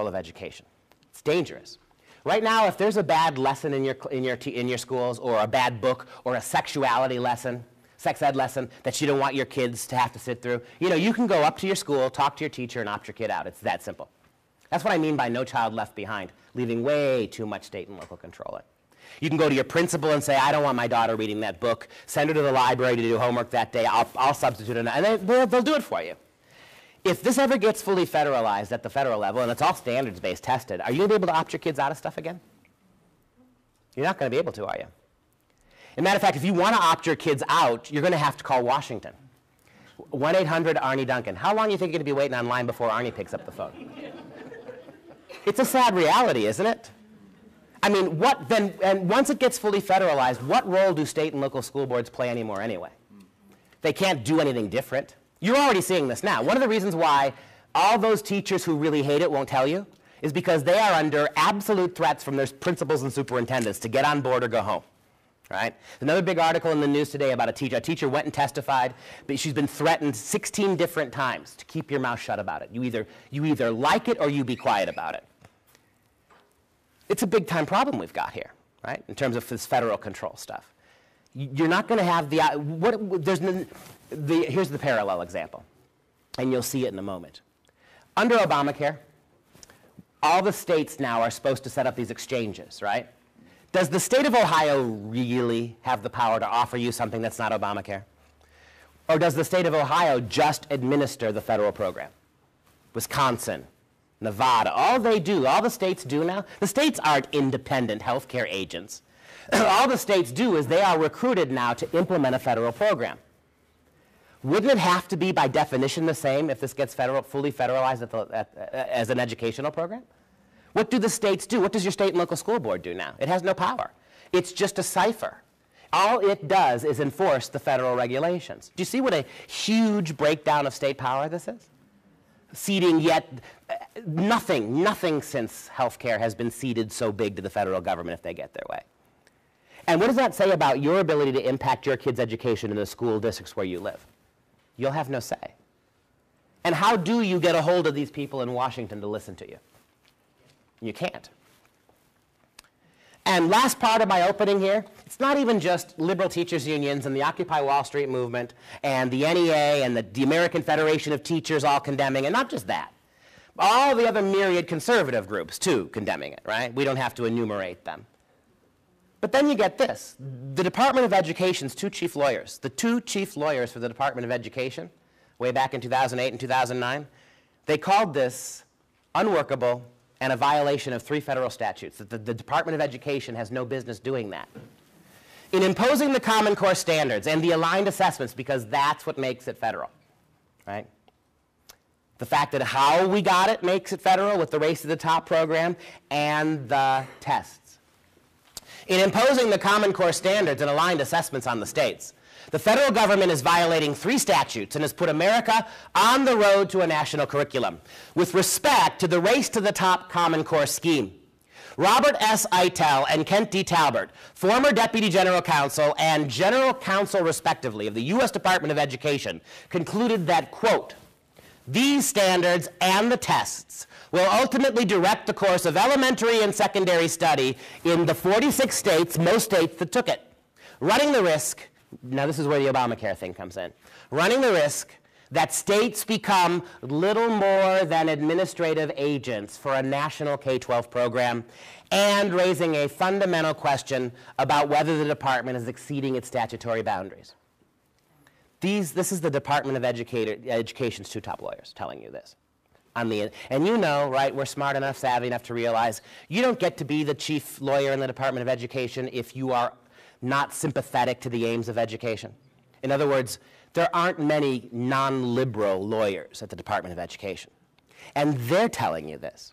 of education, it's dangerous. Right now, if there's a bad lesson in your schools, or a bad book, or a sexuality lesson, sex ed lesson that you don't want your kids to have to sit through, you can go up to your school, talk to your teacher, and opt your kid out. It's that simple. That's what I mean by no child left behind, leaving way too much state and local control in. You can go to your principal and say, I don't want my daughter reading that book. Send her to the library to do homework that day. I'll substitute it, and they'll do it for you. If this ever gets fully federalized at the federal level, and it's all standards-based tested, are you going to be able to opt your kids out of stuff again? You're not going to be able to, are you? As a matter of fact, if you want to opt your kids out, you're going to have to call Washington. 1-800-ARNE-DUNCAN. How long do you think you're going to be waiting online before Arnie picks up the phone? It's a sad reality, isn't it? I mean, and once it gets fully federalized, what role do state and local school boards play anymore anyway? They can't do anything different. You're already seeing this now. One of the reasons why all those teachers who really hate it won't tell you is because they are under absolute threats from their principals and superintendents to get on board or go home. right? Another big article in the news today about a teacher. A teacher went and testified, but she's been threatened 16 different times to keep your mouth shut about it. You either like it or you be quiet about it. It's a big time problem we've got here, right? In terms of this federal control stuff. You're not going to have here's the parallel example, and you'll see it in a moment. Under Obamacare, all the states now are supposed to set up these exchanges, right? Does the state of Ohio really have the power to offer you something that's not Obamacare? Or does the state of Ohio just administer the federal program? Wisconsin, Nevada, all the states do now, the states aren't independent healthcare agents. All the states do is they are recruited now to implement a federal program. Wouldn't it have to be by definition the same if this gets fully federalized as an educational program? What do the states do? What does your state and local school board do now? It has no power. It's just a cipher. All it does is enforce the federal regulations. Do you see what a huge breakdown of state power this is? Ceding yet nothing since healthcare has been ceded so big to the federal government if they get their way. And what does that say about your ability to impact your kids' education in the school districts where you live? You'll have no say. And how do you get a hold of these people in Washington to listen to you? You can't. And last part of my opening here, it's not even just liberal teachers unions and the Occupy Wall Street movement and the NEA and the American Federation of Teachers all condemning, and not just that. All the other myriad conservative groups, too, condemning it, right? We don't have to enumerate them. But then you get this. The Department of Education's two chief lawyers, the two chief lawyers for the Department of Education, way back in 2008 and 2009, they called this unworkable and a violation of 3 federal statutes, that the Department of Education has no business doing that. In imposing the Common Core standards and the aligned assessments, because that's what makes it federal, right? The fact that how we got it makes it federal with the Race to the Top program and the tests. In imposing the Common Core standards and aligned assessments on the states, the federal government is violating 3 statutes and has put America on the road to a national curriculum with respect to the Race to the Top Common Core scheme. Robert S. Eitel and Kent D. Talbert, former Deputy General Counsel and General Counsel, respectively, of the U.S. Department of Education, concluded that, quote, these standards and the tests will ultimately direct the course of elementary and secondary study in the 46 states, most states that took it, running the risk, now this is where the Obamacare thing comes in, running the risk that states become little more than administrative agents for a national K-12 program and raising a fundamental question about whether the department is exceeding its statutory boundaries. This is the Department of Education's 2 top lawyers telling you this. And you know, right, we're smart enough, savvy enough to realize you don't get to be the chief lawyer in the Department of Education if you are not sympathetic to the aims of education. In other words, there aren't many non-liberal lawyers at the Department of Education. And they're telling you this.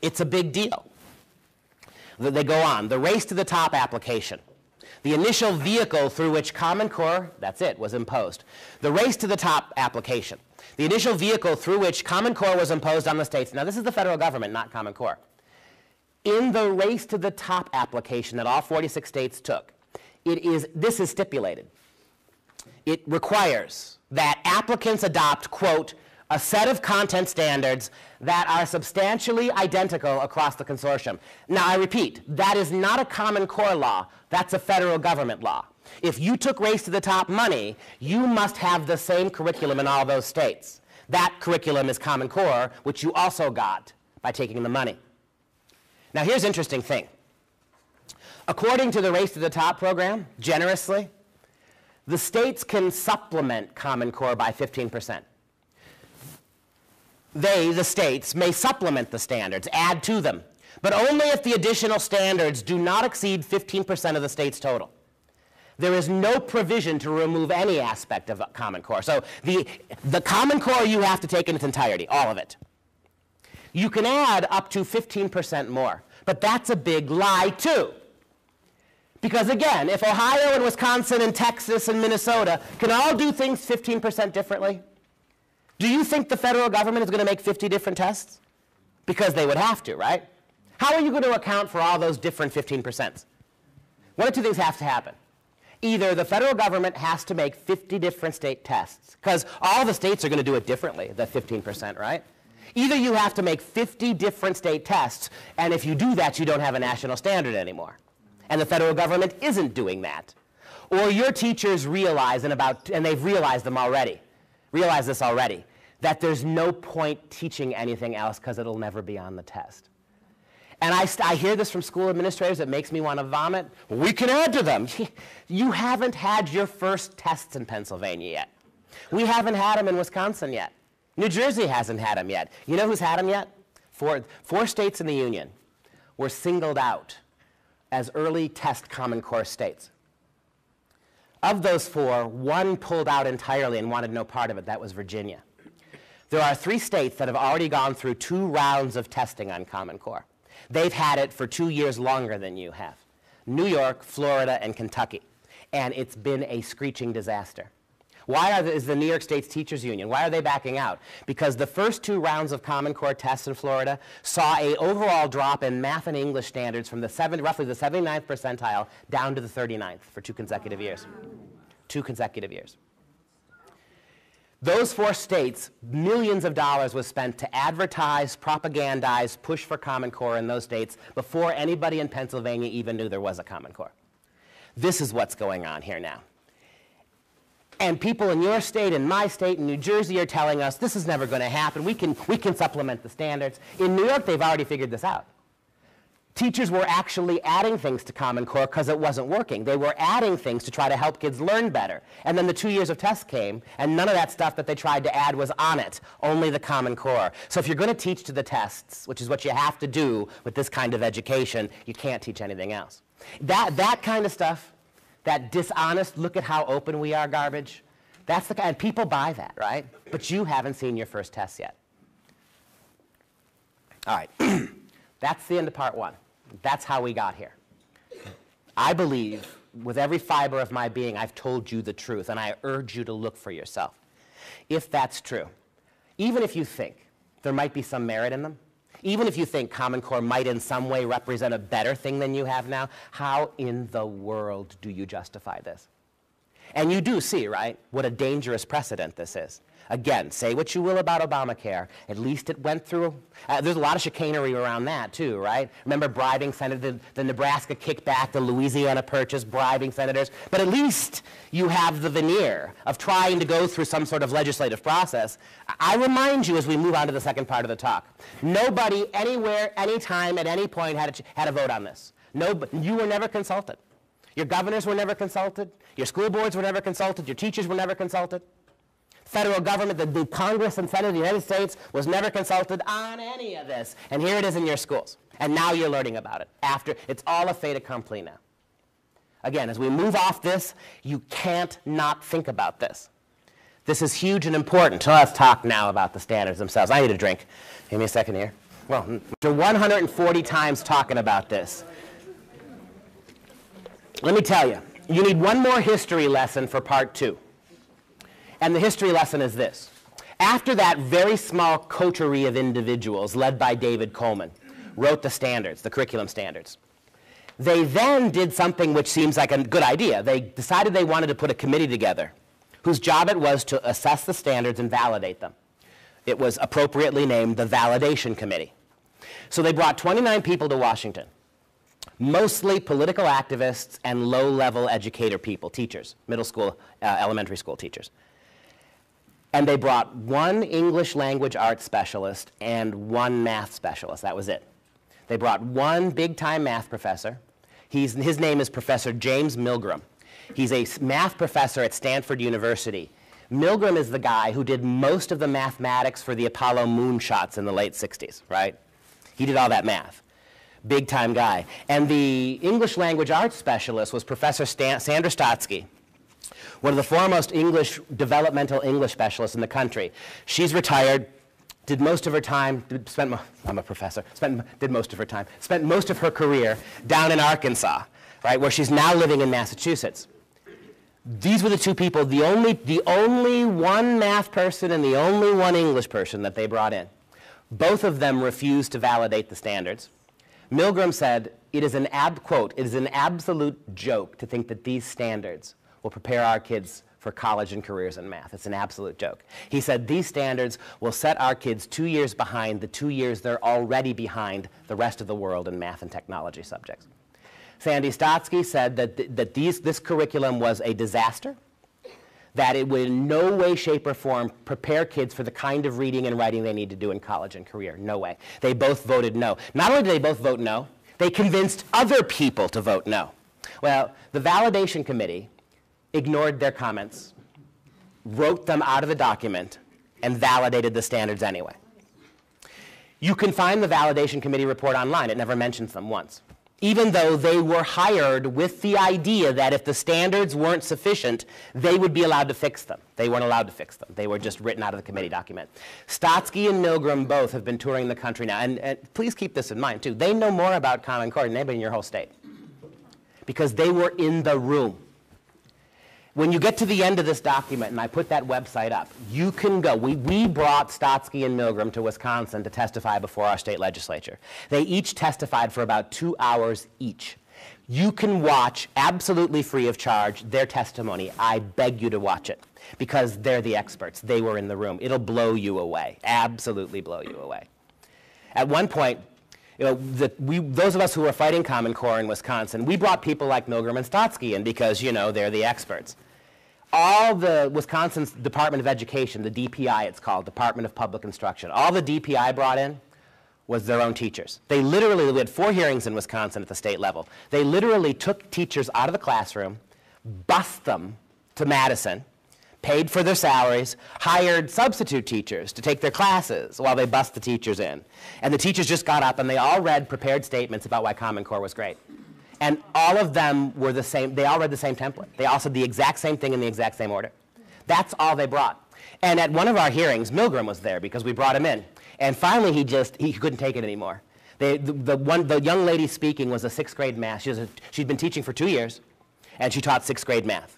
It's a big deal. They go on. The Race to the Top application. The initial vehicle through which Common Core, that's it, was imposed. The Race to the Top application. The initial vehicle through which Common Core was imposed on the states. Now, this is the federal government, not Common Core. In the Race to the Top application that all 46 states took, this is stipulated. It requires that applicants adopt, quote, a set of content standards that are substantially identical across the consortium. Now, I repeat, that is not a Common Core law. That's a federal government law. If you took Race to the Top money, you must have the same curriculum in all those states. That curriculum is Common Core, which you also got by taking the money. Now, here's an interesting thing. According to the Race to the Top program, generously, the states can supplement Common Core by 15%. The states, may supplement the standards, add to them, but only if the additional standards do not exceed 15% of the state's total. There is no provision to remove any aspect of Common Core. So the Common Core you have to take in its entirety, all of it. You can add up to 15% more, but that's a big lie too. Because again, if Ohio and Wisconsin and Texas and Minnesota can all do things 15% differently, do you think the federal government is going to make 50 different tests? Because they would have to, right? How are you going to account for all those different 15%? one of two things has to happen. Either the federal government has to make 50 different state tests, because all the states are going to do it differently, the 15%, right? Either you have to make 50 different state tests, and if you do that, you don't have a national standard anymore. And the federal government isn't doing that. Or your teachers realize, and they've realized this already, that there's no point teaching anything else because it'll never be on the test. And I hear this from school administrators. It makes me want to vomit. We can add to them. You haven't had your first tests in Pennsylvania yet. We haven't had them in Wisconsin yet. New Jersey hasn't had them yet. You know who's had them yet? Four states in the Union were singled out as early test Common Core states. Of those four, one pulled out entirely and wanted no part of it. That was Virginia. There are 3 states that have already gone through 2 rounds of testing on Common Core. They've had it for 2 years longer than you have. New York, Florida, and Kentucky. And it's been a screeching disaster. Why is the New York State's Teachers Union, why are they backing out? Because the first 2 rounds of Common Core tests in Florida saw an overall drop in math and English standards from roughly the 79th percentile down to the 39th for 2 consecutive years. 2 consecutive years. Those 4 states, millions of dollars was spent to advertise, propagandize, push for Common Core in those states before anybody in Pennsylvania even knew there was a Common Core. This is what's going on here now. And people in your state and my state and New Jersey are telling us this is never going to happen. We can supplement the standards. In New York, they've already figured this out. Teachers were actually adding things to Common Core because it wasn't working. They were adding things to try to help kids learn better. And then the 2 years of tests came, and none of that stuff that they tried to add was on it, only the Common Core. So if you're going to teach to the tests, which is what you have to do with this kind of education, you can't teach anything else. That kind of stuff, that dishonest, look at how open we are garbage, that's the kind, and people buy that, right? But you haven't seen your first test yet. All right, that's the end of part 1. That's how we got here. I believe, with every fiber of my being, I've told you the truth, and I urge you to look for yourself. If that's true, even if you think there might be some merit in them, even if you think Common Core might in some way represent a better thing than you have now, how in the world do you justify this? And you do see, right, what a dangerous precedent this is. Again, say what you will about Obamacare. At least it went through. There's a lot of chicanery around that, too, right? Remember bribing senators, the Nebraska kickback, the Louisiana purchase, bribing senators. But at least you have the veneer of trying to go through some sort of legislative process. I remind you as we move on to the second part of the talk, nobody, anywhere, anytime, at any point had a vote on this. You were never consulted. Your governors were never consulted. Your school boards were never consulted. Your teachers were never consulted. Federal government, the Congress and Senate of the United States was never consulted on any of this. And here it is in your schools. And now you're learning about it. It's all a fait accompli now. Again, as we move off this, you can't not think about this. This is huge and important. So let's talk now about the standards themselves. I need a drink. Give me a second here. Well, after 140 times talking about this, let me tell you, you need one more history lesson for part 2. And the history lesson is this. After that very small coterie of individuals, led by David Coleman, wrote the standards, the curriculum standards, they then did something which seems like a good idea. They decided they wanted to put a committee together whose job it was to assess the standards and validate them. It was appropriately named the Validation Committee. So they brought 29 people to Washington, mostly political activists and low-level educator people, teachers, middle school, elementary school teachers. And they brought 1 English language arts specialist and 1 math specialist. That was it. They brought 1 big-time math professor. His name is Professor James Milgram. He's a math professor at Stanford University. Milgram is the guy who did most of the mathematics for the Apollo moonshots in the late 60s, right? He did all that math. Big-time guy. And the English language arts specialist was Professor Sandra Stotsky, one of the foremost developmental English specialists in the country. She's retired, did most of her time, I'm a professor, did most of her time, spent most of her career down in Arkansas, right, where she's now living in Massachusetts. These were the 2 people, the only 1 math person and the only 1 English person that they brought in. Both of them refused to validate the standards. Milgram said, it is an quote, it is an absolute joke to think that these standards will prepare our kids for college and careers in math. It's an absolute joke. He said these standards will set our kids 2 years behind the 2 years they're already behind the rest of the world in math and technology subjects. Sandy Stotsky said that this curriculum was a disaster, that it would in no way, shape, or form prepare kids for the kind of reading and writing they need to do in college and career. No way. They both voted no. Not only did they both vote no, they convinced other people to vote no. Well, the validation committee ignored their comments, wrote them out of the document, and validated the standards anyway. You can find the validation committee report online. It never mentions them once. Even though they were hired with the idea that if the standards weren't sufficient, they would be allowed to fix them. They weren't allowed to fix them. They were just written out of the committee document. Stotsky and Milgram both have been touring the country now. And please keep this in mind, too. They know more about Common Core than anybody in your whole state because they were in the room. When you get to the end of this document, and I put that website up, you can go. We brought Stotsky and Milgram to Wisconsin to testify before our state legislature. They each testified for about 2 hours each. You can watch, absolutely free of charge, their testimony. I beg you to watch it, because they're the experts. They were in the room. It'll blow you away, absolutely blow you away. At one point, those of us who were fighting Common Core in Wisconsin, we brought people like Milgram and Stotsky in because, they're the experts. All the Wisconsin's Department of Education, the DPI it's called, Department of Public Instruction, all the DPI brought in was their own teachers. They literally, we had 4 hearings in Wisconsin at the state level. They literally took teachers out of the classroom, bused them to Madison, paid for their salaries, hired substitute teachers to take their classes while they bussed the teachers in. And the teachers just got up and they all read prepared statements about why Common Core was great. And all of them were the same. They all read the same template. They all said the exact same thing in the exact same order. That's all they brought. And at one of our hearings, Milgram was there because we brought him in. And finally, he couldn't take it anymore. The young lady speaking was a 6th grade math. She'd been teaching for 2 years, and she taught 6th grade math.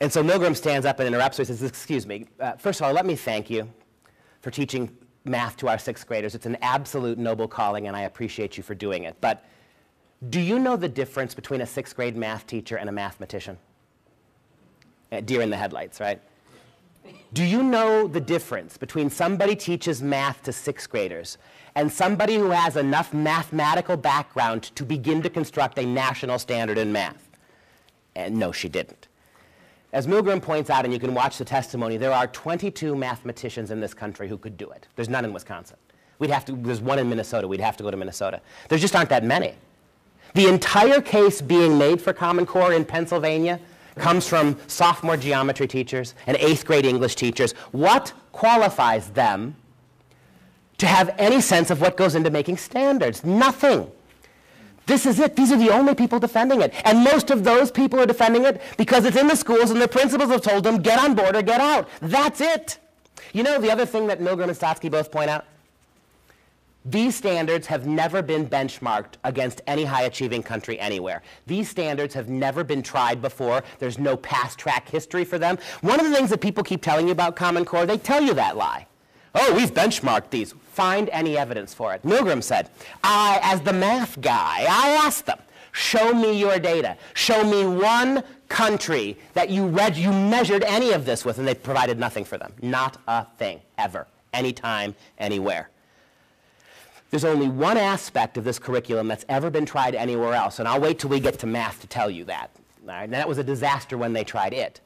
And so Milgram stands up and interrupts her and says, excuse me, first of all, let me thank you for teaching math to our 6th graders. It's an absolute noble calling, and I appreciate you for doing it. But do you know the difference between a 6th grade math teacher and a mathematician? Deer in the headlights, right? Do you know the difference between somebody teaches math to 6th graders and somebody who has enough mathematical background to begin to construct a national standard in math? And no, she didn't. As Milgram points out, and you can watch the testimony, there are 22 mathematicians in this country who could do it. There's none in Wisconsin. There's one in Minnesota. We'd have to go to Minnesota. There just aren't that many. The entire case being made for Common Core in Pennsylvania comes from sophomore geometry teachers and 8th grade English teachers. What qualifies them to have any sense of what goes into making standards? Nothing. This is it. These are the only people defending it. And most of those people are defending it because it's in the schools and the principals have told them, get on board or get out. That's it. You know the other thing that Milgram and Stotsky both point out? These standards have never been benchmarked against any high-achieving country anywhere. These standards have never been tried before. There's no past-track history for them. One of the things that people keep telling you about Common Core, they tell you that lie. Oh, we've benchmarked these. Find any evidence for it. Milgram said, as the math guy, I asked them, show me your data. Show me one country that you measured any of this with, and they provided nothing for them. Not a thing, ever, anytime, anywhere. There's only one aspect of this curriculum that's ever been tried anywhere else, and I'll wait till we get to math to tell you that. All right? And that was a disaster when they tried it.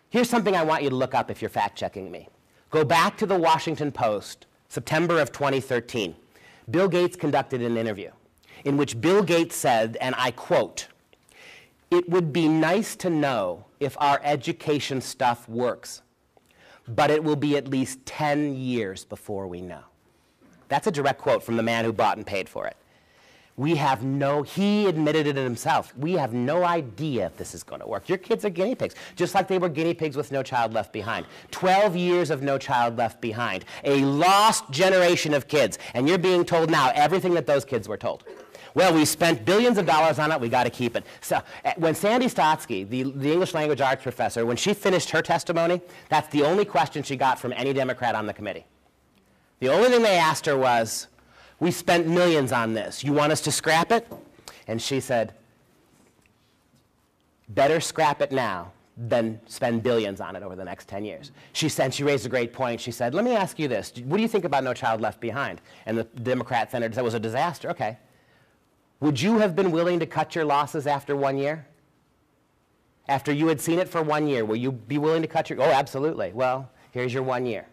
Here's something I want you to look up if you're fact-checking me. Go back to the Washington Post, September of 2013. Bill Gates conducted an interview in which Bill Gates said, and I quote, "It would be nice to know if our education stuff works, but it will be at least 10 years before we know." That's a direct quote from the man who bought and paid for it. He admitted it himself. We have no idea if this is going to work. Your kids are guinea pigs, just like they were guinea pigs with No Child Left Behind. 12 years of No Child Left Behind. A lost generation of kids. And you're being told now everything that those kids were told. Well, we spent billions of dollars on it, we got to keep it. So when Sandy Stotsky, the English language arts professor, when she finished her testimony, that's the only question she got from any Democrat on the committee. The only thing they asked her was, We spent millions on this. You want us to scrap it? And she said, better scrap it now than spend billions on it over the next 10 years. She raised a great point. She said, let me ask you this. What do you think about No Child Left Behind? And the Democrat senator said it was a disaster. Okay. Would you have been willing to cut your losses after 1 year? After you had seen it for 1 year, will you be willing to cut your, oh, absolutely. Well, here's your 1 year.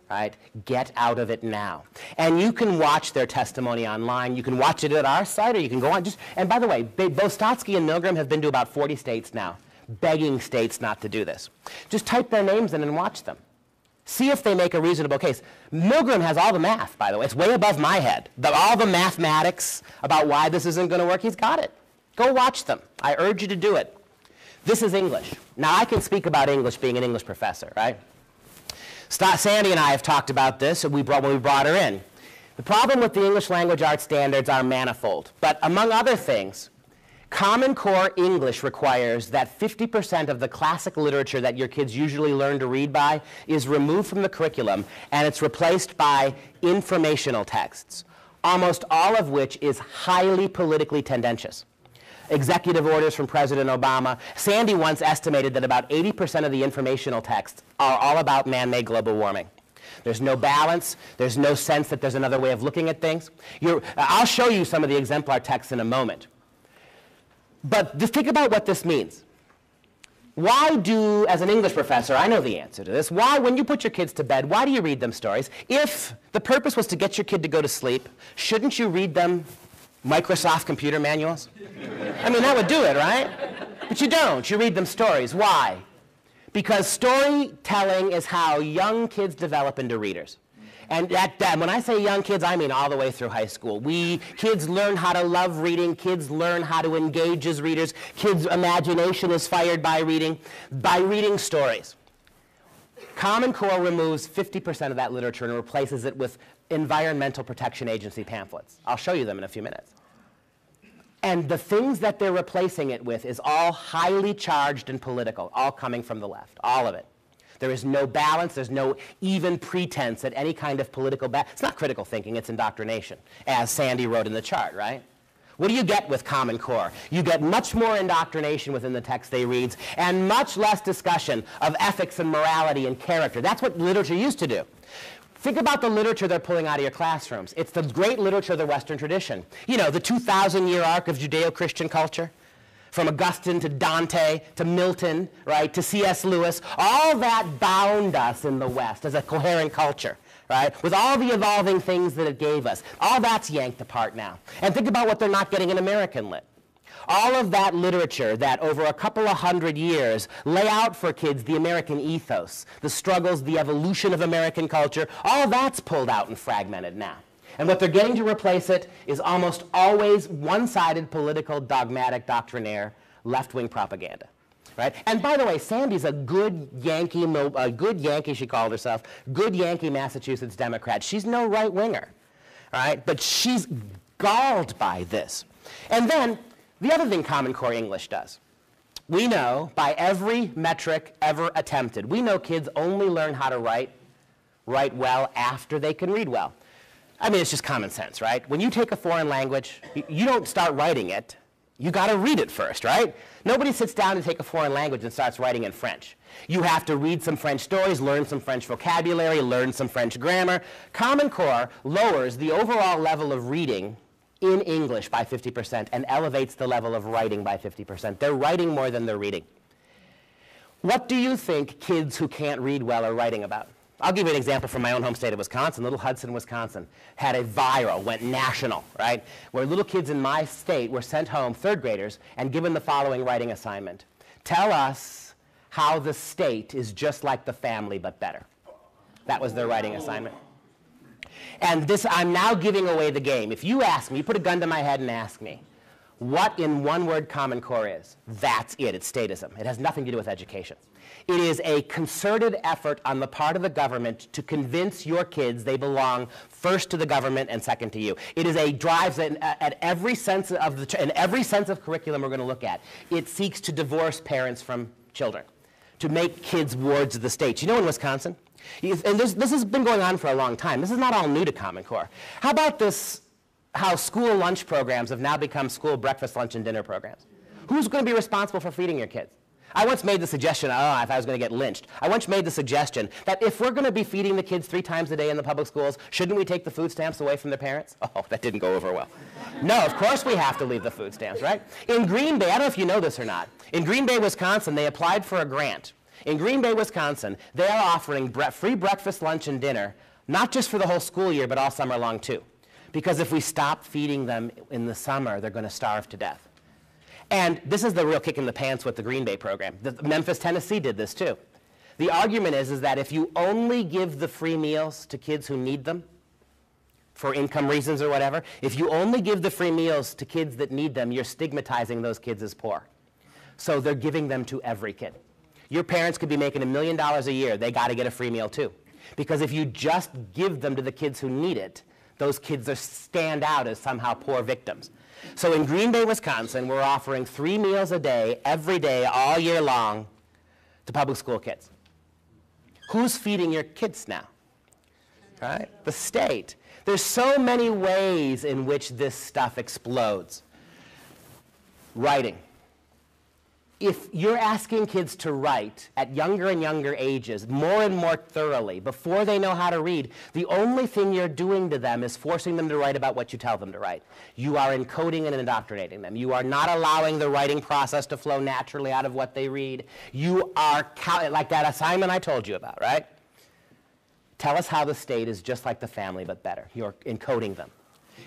Right? Get out of it now. And you can watch their testimony online. You can watch it at our site, or you can go on. And by the way, both Stotsky and Milgram have been to about 40 states now, begging states not to do this. Just type their names in and watch them. See if they make a reasonable case. Milgram has all the math, by the way. It's way above my head. All the mathematics about why this isn't going to work, he's got it. Go watch them. I urge you to do it. This is English. Now, I can speak about English being an English professor, right? Sandy and I have talked about this when we brought her in. The problem with the English language arts standards are manifold. But among other things, Common Core English requires that 50% of the classic literature that your kids usually learn to read by is removed from the curriculum, and it's replaced by informational texts, almost all of which is highly politically tendentious. Executive orders from President Obama. Sandy once estimated that about 80% of the informational texts are all about man-made global warming. There's no balance. There's no sense that there's another way of looking at things. I'll show you some of the exemplar texts in a moment. But just think about what this means. Why do, as an English professor, I know the answer to this, why, when you put your kids to bed, why do you read them stories? If the purpose was to get your kid to go to sleep, shouldn't you read them Microsoft computer manuals? I mean, that would do it, right? But you don't. You read them stories. Why? Because storytelling is how young kids develop into readers. And when I say young kids, I mean all the way through high school. Kids learn how to love reading. Kids learn how to engage as readers. Kids' imagination is fired by reading stories. Common Core removes 50% of that literature and replaces it with Environmental Protection Agency pamphlets. I'll show you them in a few minutes. And the things that they're replacing it with is all highly charged and political, all coming from the left, all of it. There is no balance. There's no even pretense at any kind of political balance. It's not critical thinking. It's indoctrination, as Sandy wrote in the chart, right? What do you get with Common Core? You get much more indoctrination within the text they read and much less discussion of ethics and morality and character. That's what literature used to do. Think about the literature they're pulling out of your classrooms. It's the great literature of the Western tradition. You know, the 2,000-year arc of Judeo-Christian culture, from Augustine to Dante to Milton, right, to C.S. Lewis. All that bound us in the West as a coherent culture, right, with all the evolving things that it gave us. All that's yanked apart now. And think about what they're not getting in American lit. All of that literature that over a couple of hundred years lay out for kids the American ethos, the struggles, the evolution of American culture, all that's pulled out and fragmented now. And what they're getting to replace it is almost always one-sided political, dogmatic, doctrinaire, left-wing propaganda. Right? And by the way, Sandy's a good Yankee, she called herself, good Yankee Massachusetts Democrat. She's no right-winger, right? But she's galled by this. And then, the other thing Common Core English does, we know by every metric ever attempted, we know kids only learn how to write well after they can read well. I mean, it's just common sense, right? When you take a foreign language, you don't start writing it. You got to read it first, right? Nobody sits down to take a foreign language and starts writing in French. You have to read some French stories, learn some French vocabulary, learn some French grammar. Common Core lowers the overall level of reading in English by 50% and elevates the level of writing by 50%. They're writing more than they're reading. What do you think kids who can't read well are writing about? I'll give you an example from my own home state of Wisconsin. Little Hudson, Wisconsin, had a viral, went national, right? Where little kids in my state were sent home, third graders, and given the following writing assignment. Tell us how the state is just like the family, but better. That was their writing assignment. And this, I'm now giving away the game. If you ask me, you put a gun to my head and ask me, what in one word Common Core is, that's it. It's statism. It has nothing to do with education. It is a concerted effort on the part of the government to convince your kids they belong first to the government and second to you. It is a drive that at every sense of in every sense of curriculum we're going to look at, it seeks to divorce parents from children, to make kids wards of the state. You know, in Wisconsin, and this has been going on for a long time. This is not all new to Common Core. How about this how school lunch programs have now become school breakfast, lunch, and dinner programs. Who's going to be responsible for feeding your kids? I once made the suggestion, if I was going to get lynched, I once made the suggestion that if we're going to be feeding the kids 3 times a day in the public schools, shouldn't we take the food stamps away from their parents? Oh, that didn't go over well. No, of course we have to leave the food stamps, right? In Green Bay, I don't know if you know this or not, in Green Bay, Wisconsin, they applied for a grant. In Green Bay, Wisconsin, they are offering free breakfast, lunch, and dinner, not just for the whole school year, but all summer long too. Because if we stop feeding them in the summer, they're going to starve to death. And this is the real kick in the pants with the Green Bay program. Memphis, Tennessee did this too. The argument is that if you only give the free meals to kids who need them, for income reasons or whatever, if you only give the free meals to kids that need them, you're stigmatizing those kids as poor. So they're giving them to every kid. Your parents could be making $1 million a year. They got to get a free meal too. Because if you just give them to the kids who need it, those kids stand out as somehow poor victims. So in Green Bay, Wisconsin, we're offering 3 meals a day, every day, all year long, to public school kids. Who's feeding your kids now? Right? The state. There's so many ways in which this stuff explodes. Writing. If you're asking kids to write at younger and younger ages, more and more thoroughly, before they know how to read, the only thing you're doing to them is forcing them to write about what you tell them to write. You are encoding and indoctrinating them. You are not allowing the writing process to flow naturally out of what they read. You are, like that assignment I told you about, right? Tell us how the state is just like the family, but better. You're encoding them.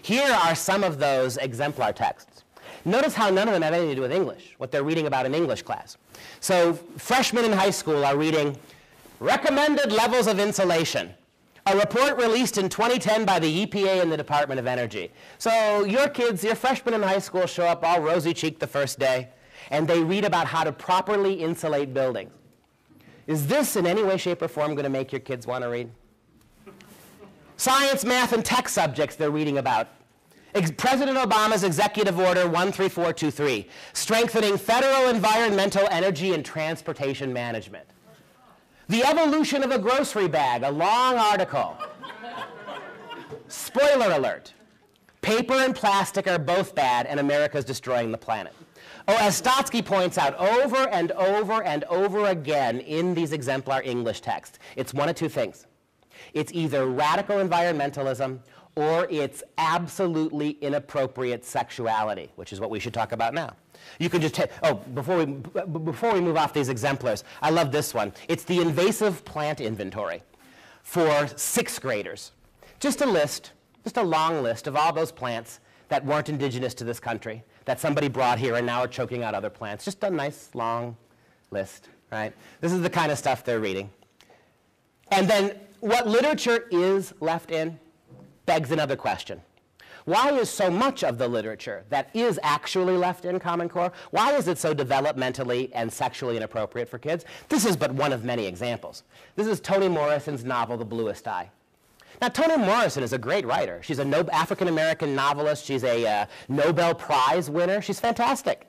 Here are some of those exemplar texts. Notice how none of them have anything to do with English, what they're reading about in English class. So freshmen in high school are reading Recommended Levels of Insulation, a report released in 2010 by the EPA and the Department of Energy. So your kids, your freshmen in high school show up all rosy-cheeked the first day, and they read about how to properly insulate buildings. Is this in any way, shape, or form going to make your kids want to read? Science, math, and tech subjects they're reading about. President Obama's Executive Order 13423, strengthening federal environmental, energy, and transportation management. The evolution of a grocery bag, a long article. Spoiler alert, paper and plastic are both bad, and America's destroying the planet. Oh, as Stotsky points out over and over and over again in these exemplar English texts, it's one of 2 things. It's either radical environmentalism or it's absolutely inappropriate sexuality, which is what we should talk about now. You can just before we move off these exemplars, I love this one. It's the invasive plant inventory for 6th graders. Just a list, just a long list of all those plants that weren't indigenous to this country, that somebody brought here and now are choking out other plants. Just a nice long list, right? This is the kind of stuff they're reading. And then what literature is left in begs another question. Why is so much of the literature that is actually left in Common Core, why is it so developmentally and sexually inappropriate for kids? This is but one of many examples. This is Toni Morrison's novel, The Bluest Eye. Now, Toni Morrison is a great writer. She's an African-American novelist. She's a Nobel Prize winner. She's fantastic.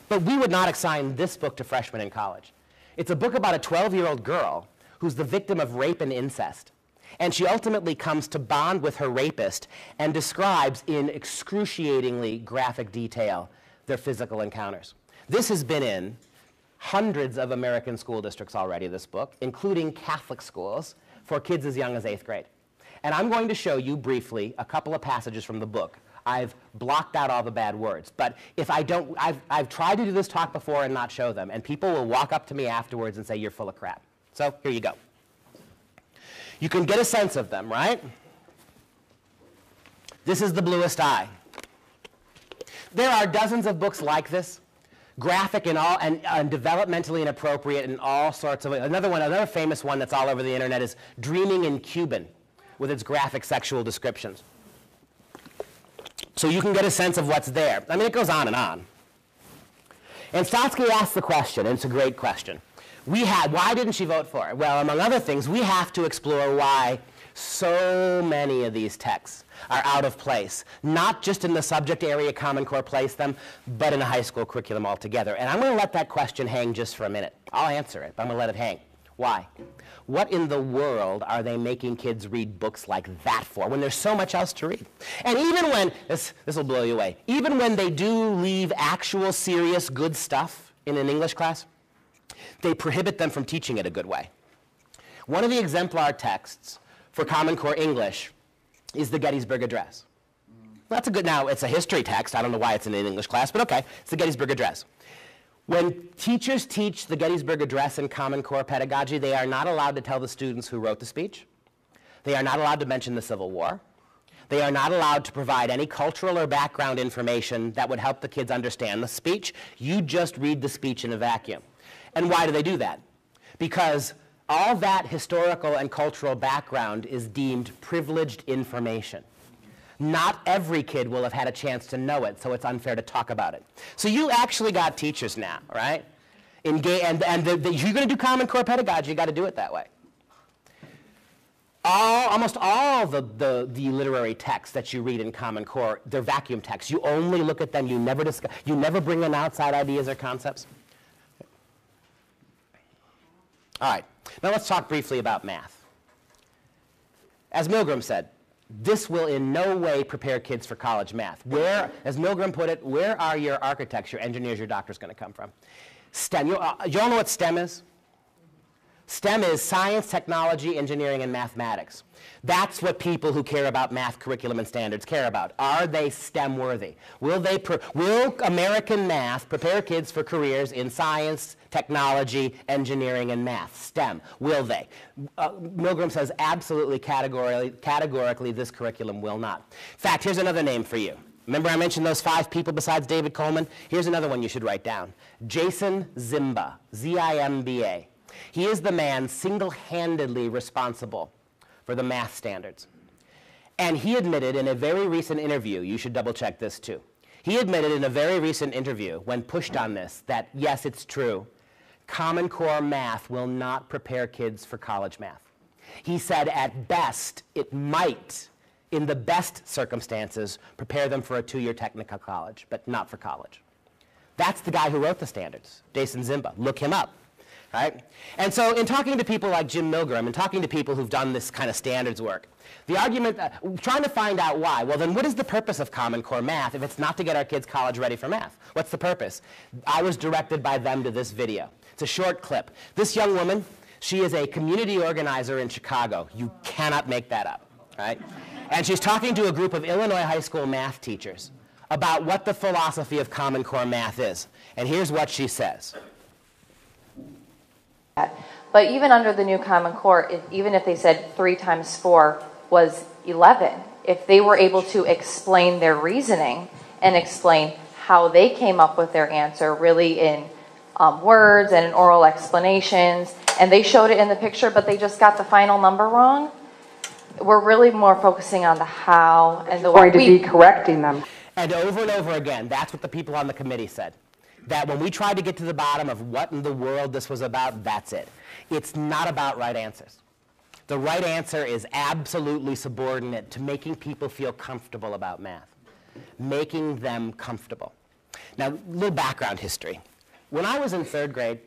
But we would not assign this book to freshmen in college. It's a book about a 12-year-old girl who's the victim of rape and incest. And she ultimately comes to bond with her rapist and describes in excruciatingly graphic detail their physical encounters. This has been in hundreds of American school districts already, this book, including Catholic schools for kids as young as 8th grade. And I'm going to show you briefly a couple of passages from the book. I've blocked out all the bad words, but if I don't, I've tried to do this talk before and not show them, and people will walk up to me afterwards and say, you're full of crap. So here you go. You can get a sense of them, right? This is The Bluest Eye. There are dozens of books like this, graphic and all, and developmentally inappropriate and all sorts of. Another famous one that's all over the internet is Dreaming in Cuban, with its graphic sexual descriptions. So you can get a sense of what's there. I mean, it goes on and on. And Stotsky asks the question, and it's a great question. Why didn't she vote for it? Well, among other things, we have to explore why so many of these texts are out of place, not just in the subject area Common Core placed them, but in a high school curriculum altogether. And I'm going to let that question hang just for a minute. I'll answer it, but I'm going to let it hang. Why? What in the world are they making kids read books like that for when there's so much else to read? And even when, this will blow you away, even when they do leave actual serious good stuff in an English class, they prohibit them from teaching it a good way. One of the exemplar texts for Common Core English is the Gettysburg Address. That's a good, now it's a history text. I don't know why it's in an English class, but okay, it's the Gettysburg Address. When teachers teach the Gettysburg Address in Common Core pedagogy, they are not allowed to tell the students who wrote the speech. They are not allowed to mention the Civil War. They are not allowed to provide any cultural or background information that would help the kids understand the speech. You just read the speech in a vacuum. And why do they do that? Because all that historical and cultural background is deemed privileged information. Not every kid will have had a chance to know it, so it's unfair to talk about it. So you actually got teachers now, right? If you're going to do Common Core pedagogy, you got to do it that way. Almost all the literary texts that you read in Common Core, they're vacuum texts. You only look at them. You never discuss. You never bring in outside ideas or concepts. All right. Now let's talk briefly about math. As Milgram said, this will in no way prepare kids for college math. Where, as Milgram put it, where are your architects, your engineers, your doctors going to come from? STEM. You all know what STEM is? STEM is science, technology, engineering, and mathematics. That's what people who care about math curriculum and standards care about. Are they STEM worthy? Will American math prepare kids for careers in science, technology, engineering, and math? STEM. Will they? Milgram says absolutely categorically this curriculum will not. In fact, here's another name for you. Remember I mentioned those 5 people besides David Coleman? Here's another one you should write down. Jason Zimba, Z-I-M-B-A. He is the man single-handedly responsible for the math standards. And he admitted in a very recent interview, you should double-check this too, he admitted in a very recent interview when pushed on this that, yes, it's true, Common Core math will not prepare kids for college math. He said at best, it might, in the best circumstances, prepare them for a 2-year technical college, but not for college. That's the guy who wrote the standards, Jason Zimba. Look him up. Right? And so in talking to people like Jim Milgram and talking to people who've done this kind of standards work, the argument, trying to find out why, well then what is the purpose of Common Core math if it's not to get our kids college ready for math? What's the purpose? I was directed by them to this video. It's a short clip. This young woman, she is a community organizer in Chicago. You cannot make that up, right? And she's talking to a group of Illinois high school math teachers about what the philosophy of Common Core math is. And here's what she says. But even under the new Common Core, even if they said 3 times 4 was 11, if they were able to explain their reasoning and explain how they came up with their answer really in words and in oral explanations, and they showed it in the picture, but they just got the final number wrong, we're really more focusing on the how and the way. Going to be correcting them. And over again, that's what the people on the committee said. That when we tried to get to the bottom of what in the world this was about, that's it. It's not about right answers. The right answer is absolutely subordinate to making people feel comfortable about math. Making them comfortable. Now, a little background history. When I was in 3rd grade,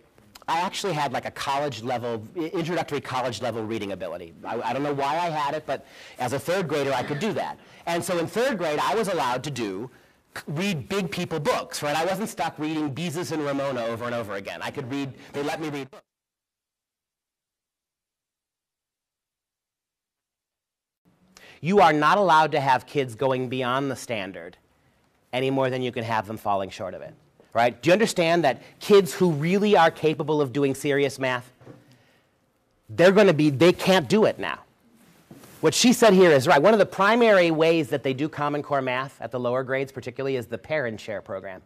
I actually had like a college level, introductory college level reading ability. I don't know why I had it, but as a 3rd grader, I could do that. And so in 3rd grade, I was allowed to read big people books, right? I wasn't stuck reading Beezus and Ramona over and over again. I could read, they let me read books. You are not allowed to have kids going beyond the standard any more than you can have them falling short of it, right? Do you understand that kids who really are capable of doing serious math, they can't do it now. What she said here is right. One of the primary ways that they do Common Core math at the lower grades particularly is the parent share program,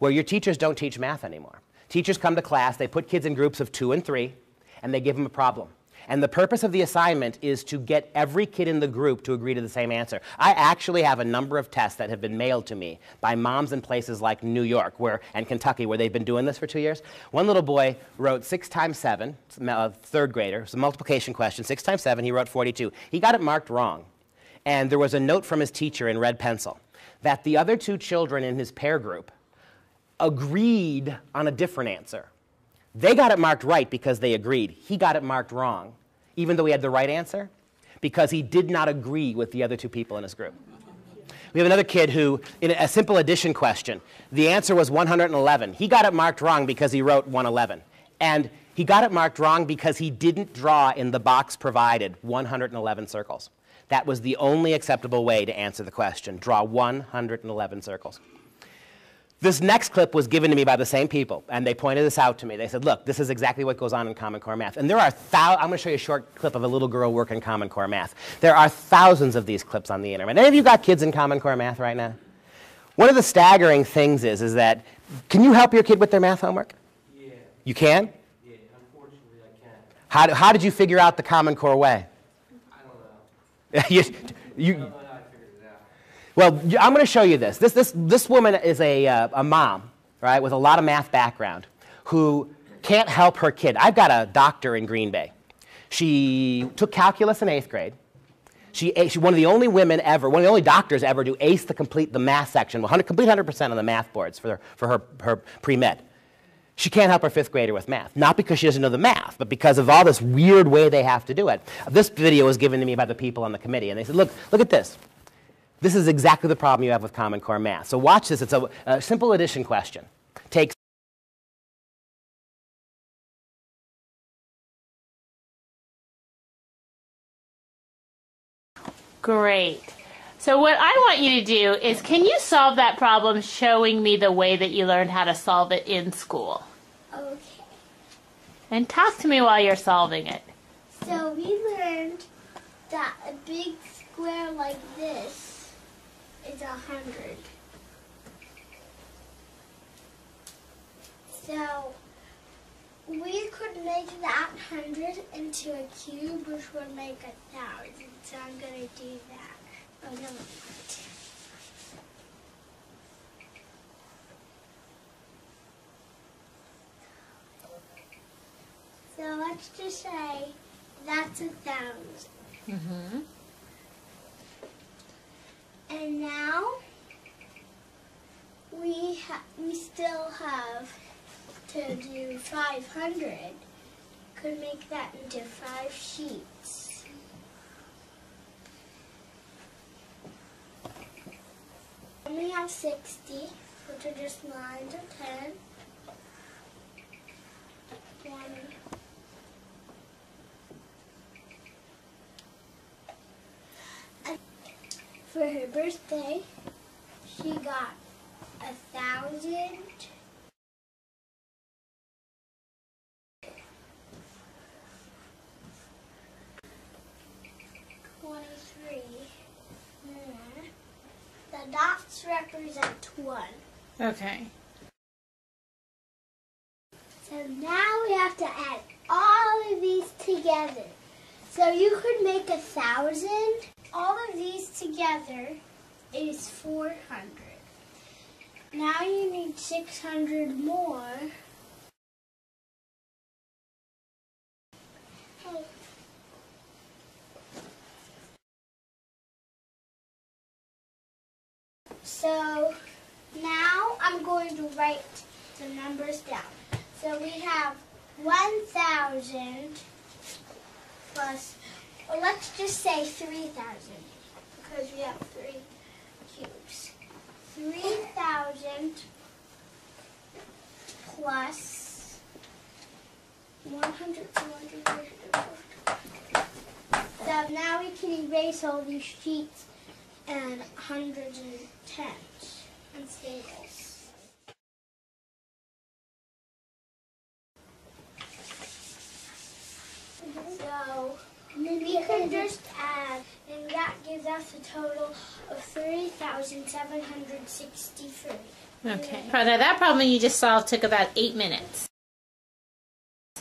where your teachers don't teach math anymore. Teachers come to class, they put kids in groups of 2 and 3, and they give them a problem. And the purpose of the assignment is to get every kid in the group to agree to the same answer. I actually have a number of tests that have been mailed to me by moms in places like New York and Kentucky where they've been doing this for 2 years. One little boy wrote 6 times 7, 3rd grader, it's a multiplication question, 6 times 7, he wrote 42. He got it marked wrong. And there was a note from his teacher in red pencil that the other 2 children in his pair group agreed on a different answer. They got it marked right because they agreed. He got it marked wrong, even though he had the right answer, because he did not agree with the other two people in his group. We have another kid who, in a simple addition question, the answer was 111. He got it marked wrong because he wrote 111. And he got it marked wrong because he didn't draw in the box provided 111 circles. That was the only acceptable way to answer the question, draw 111 circles. This next clip was given to me by the same people, and they pointed this out to me. They said, look, this is exactly what goes on in Common Core math. And there are I'm going to show you a short clip of a little girl working Common Core math. There are thousands of these clips on the internet. Any of you got kids in Common Core math right now? One of the staggering things is that, can you help your kid with their math homework? Yeah. You can? Yeah, unfortunately I can't. How did you figure out the Common Core way? I don't know. I don't know how I figured it out. Well, I'm going to show you this. This woman is a mom, right, with a lot of math background, who can't help her kid. I've got a doctor in Green Bay. She took calculus in 8th grade. She's one of the only women ever, one of the only doctors ever to ace to complete the math section, complete 100% on the math boards for her pre-med. She can't help her 5th grader with math, not because she doesn't know the math, but because of all this weird way they have to do it. This video was given to me by the people on the committee, and they said, look at this. This is exactly the problem you have with Common Core math. So watch this. It's a simple addition question. Takes Great. So what I want you to do is, can you solve that problem showing me the way that you learned how to solve it in school? Okay. And talk to me while you're solving it. So we learned that a big square like this is 100. So we could make that 100 into a cube, which would make 1,000. So I'm going to do that. Oh, no. So let's just say that's 1,000. Mm-hmm. And now we still have to do 500. Could make that into 5 sheets. And we have 60, which are just lines of 10, 20. And for her birthday, she got 1,000. 23. The dots represent 1. Okay. So now we have to add all of these together. So you could make 1,000. All of these together is 400. Now you need 600 more. Hey. So now I'm going to write the numbers down. So we have 1,000 plus, or let's just say 3,000 because we have 3 cubes. 3,000 plus 100, 200, 300, 400. So now we can erase all these sheets and hundreds and tens and singles. So we can just add, and that gives us a total of 3,763. Okay. Now that problem you just solved took about 8 minutes.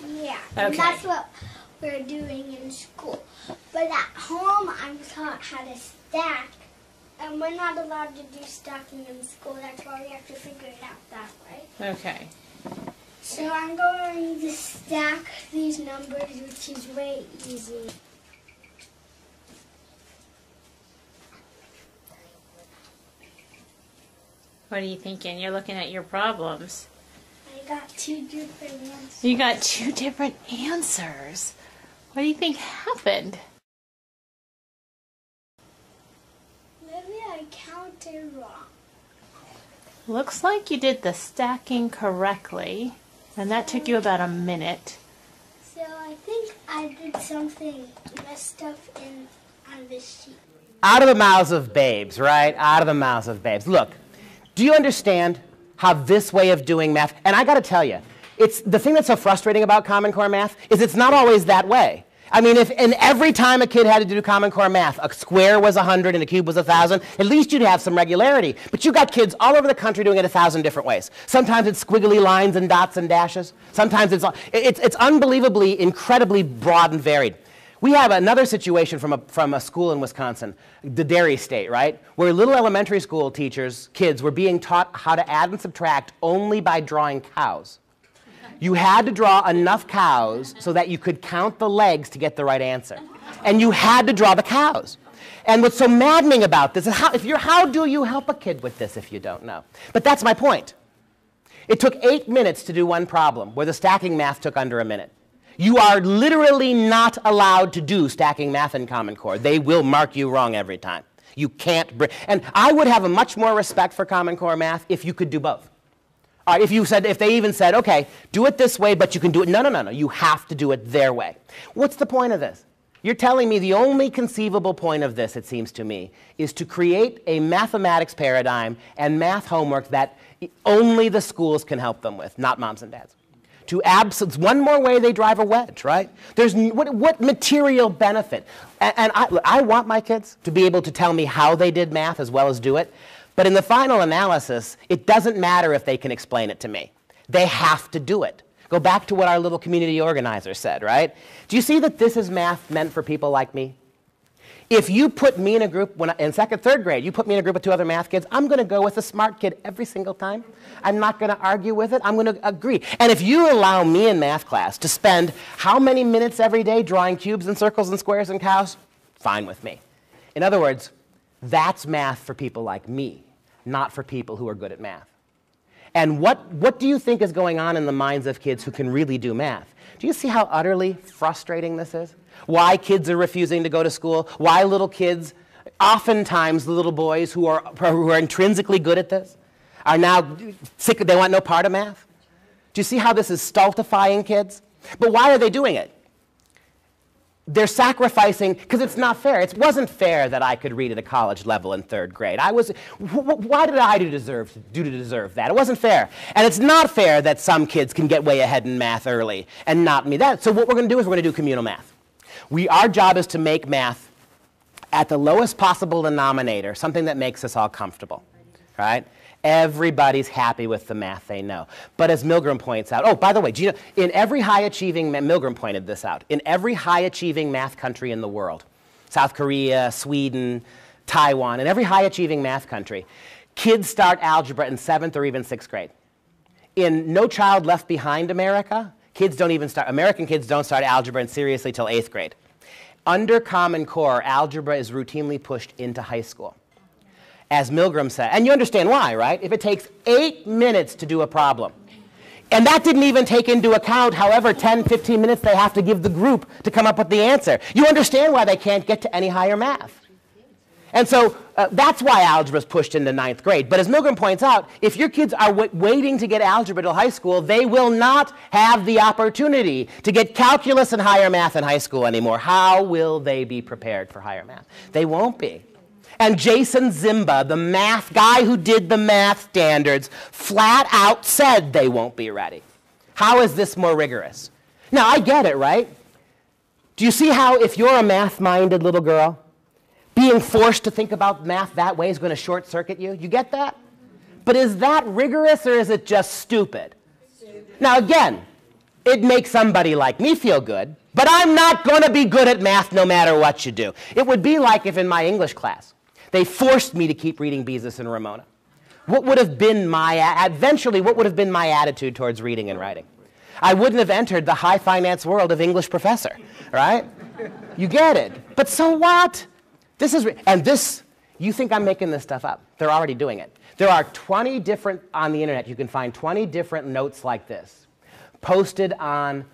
Yeah, Okay. and that's what we're doing in school. But at home, I'm taught how to stack, and we're not allowed to do stacking in school. That's why we have to figure it out that way. Okay. So I'm going to stack these numbers, which is way easy. What are you thinking? You're looking at your problems. I got two different answers. You got two different answers. What do you think happened? Maybe I counted wrong. Looks like you did the stacking correctly, and that took you about a minute. So I think I did something messed up on this sheet. Out of the mouths of babes, right? Out of the mouths of babes. Look, do you understand how this way of doing math, and I got to tell you, it's the thing that's so frustrating about Common Core math is it's not always that way. I mean, and every time a kid had to do Common Core math, a square was 100 and a cube was 1,000, at least you'd have some regularity. But you got kids all over the country doing it 1,000 different ways. Sometimes it's squiggly lines and dots and dashes. Sometimes it's unbelievably, incredibly broad and varied. We have another situation from a school in Wisconsin, the dairy state, right? Where little elementary school teachers, kids, were being taught how to add and subtract only by drawing cows. You had to draw enough cows so that you could count the legs to get the right answer. And you had to draw the cows. And what's so maddening about this is how do you help a kid with this if you don't know? But that's my point. It took 8 minutes to do one problem, where the stacking math took under a minute. You are literally not allowed to do stacking math in Common Core. They will mark you wrong every time. You can't and I would have a much more respect for Common Core math if you could do both. All right, if they even said, okay, do it this way, but you can do it. No, no, no, no. You have to do it their way. What's the point of this? You're telling me the only conceivable point of this, it seems to me, is to create a mathematics paradigm and math homework that only the schools can help them with, not moms and dads. It's one more way they drive a wedge, right? What material benefit? And I want my kids to be able to tell me how they did math as well as do it. But in the final analysis, it doesn't matter if they can explain it to me. They have to do it. Go back to what our little community organizer said, right? Do you see that this is math meant for people like me? If you put me in a group, in second, third grade, you put me in a group of 2 other math kids, I'm going to go with a smart kid every single time. I'm not going to argue with it. I'm going to agree. And if you allow me in math class to spend how many minutes every day drawing cubes and circles and squares and cows, fine with me. In other words, that's math for people like me, not for people who are good at math. And what do you think is going on in the minds of kids who can really do math? Do you see how utterly frustrating this is? Why kids are refusing to go to school? Why little kids, oftentimes the little boys who are intrinsically good at this, are now sick, they want no part of math? Do you see how this is stultifying kids? But why are they doing it? They're sacrificing, because it's not fair. It wasn't fair that I could read at a college level in 3rd grade. Why did I do to deserve that? It wasn't fair. And it's not fair that some kids can get way ahead in math early and not me. So what we're going to do is we're going to do communal math. Our job is to make math at the lowest possible denominator, something that makes us all comfortable, right? Everybody's happy with the math they know. But as Milgram points out, oh, by the way, do you know, in every high-achieving, Milgram pointed this out, in every high-achieving math country in the world, South Korea, Sweden, Taiwan, in every high-achieving math country, kids start algebra in 7th or even 6th grade. In No Child Left Behind America, American kids don't start algebra seriously till 8th grade. Under Common Core, algebra is routinely pushed into high school. As Milgram said, and you understand why, right? If it takes 8 minutes to do a problem, and that didn't even take into account however 10, 15 minutes they have to give the group to come up with the answer, you understand why they can't get to any higher math. And so that's why algebra is pushed into 9th grade. But as Milgram points out, if your kids are waiting to get algebra till high school, they will not have the opportunity to get calculus and higher math in high school anymore. How will they be prepared for higher math? They won't be. And Jason Zimba, the math guy who did the math standards, flat out said they won't be ready. How is this more rigorous? Now, I get it, right? Do you see how if you're a math-minded little girl, being forced to think about math that way is going to short-circuit you? You get that? But is that rigorous or is it just stupid? Now, again, it makes somebody like me feel good, but I'm not going to be good at math no matter what you do. It would be like if in my English class, they forced me to keep reading Beezus and Ramona. What would have been eventually, what would have been my attitude towards reading and writing? I wouldn't have entered the high finance world of English professor, right? You get it. But so what? You think I'm making this stuff up. They're already doing it. There are 20 different, on the internet, you can find 20 different notes like this, posted on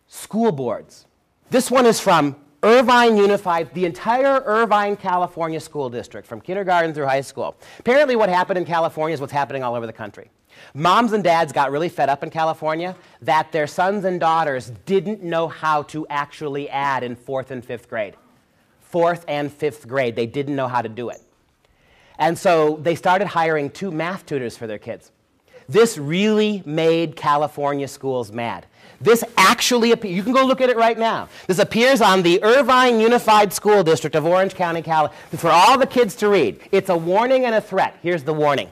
school boards. This one is from Irvine Unified, the entire Irvine, California school district, from kindergarten through high school. Apparently what happened in California is what's happening all over the country. Moms and dads got really fed up in California that their sons and daughters didn't know how to actually add in 4th and 5th grade. 4th and 5th grade, they didn't know how to do it. And so they started hiring 2 math tutors for their kids. This really made California schools mad. This actually, you can go look at it right now. This appears on the Irvine Unified School District of Orange County, California. It's for all the kids to read. It's a warning and a threat. Here's the warning.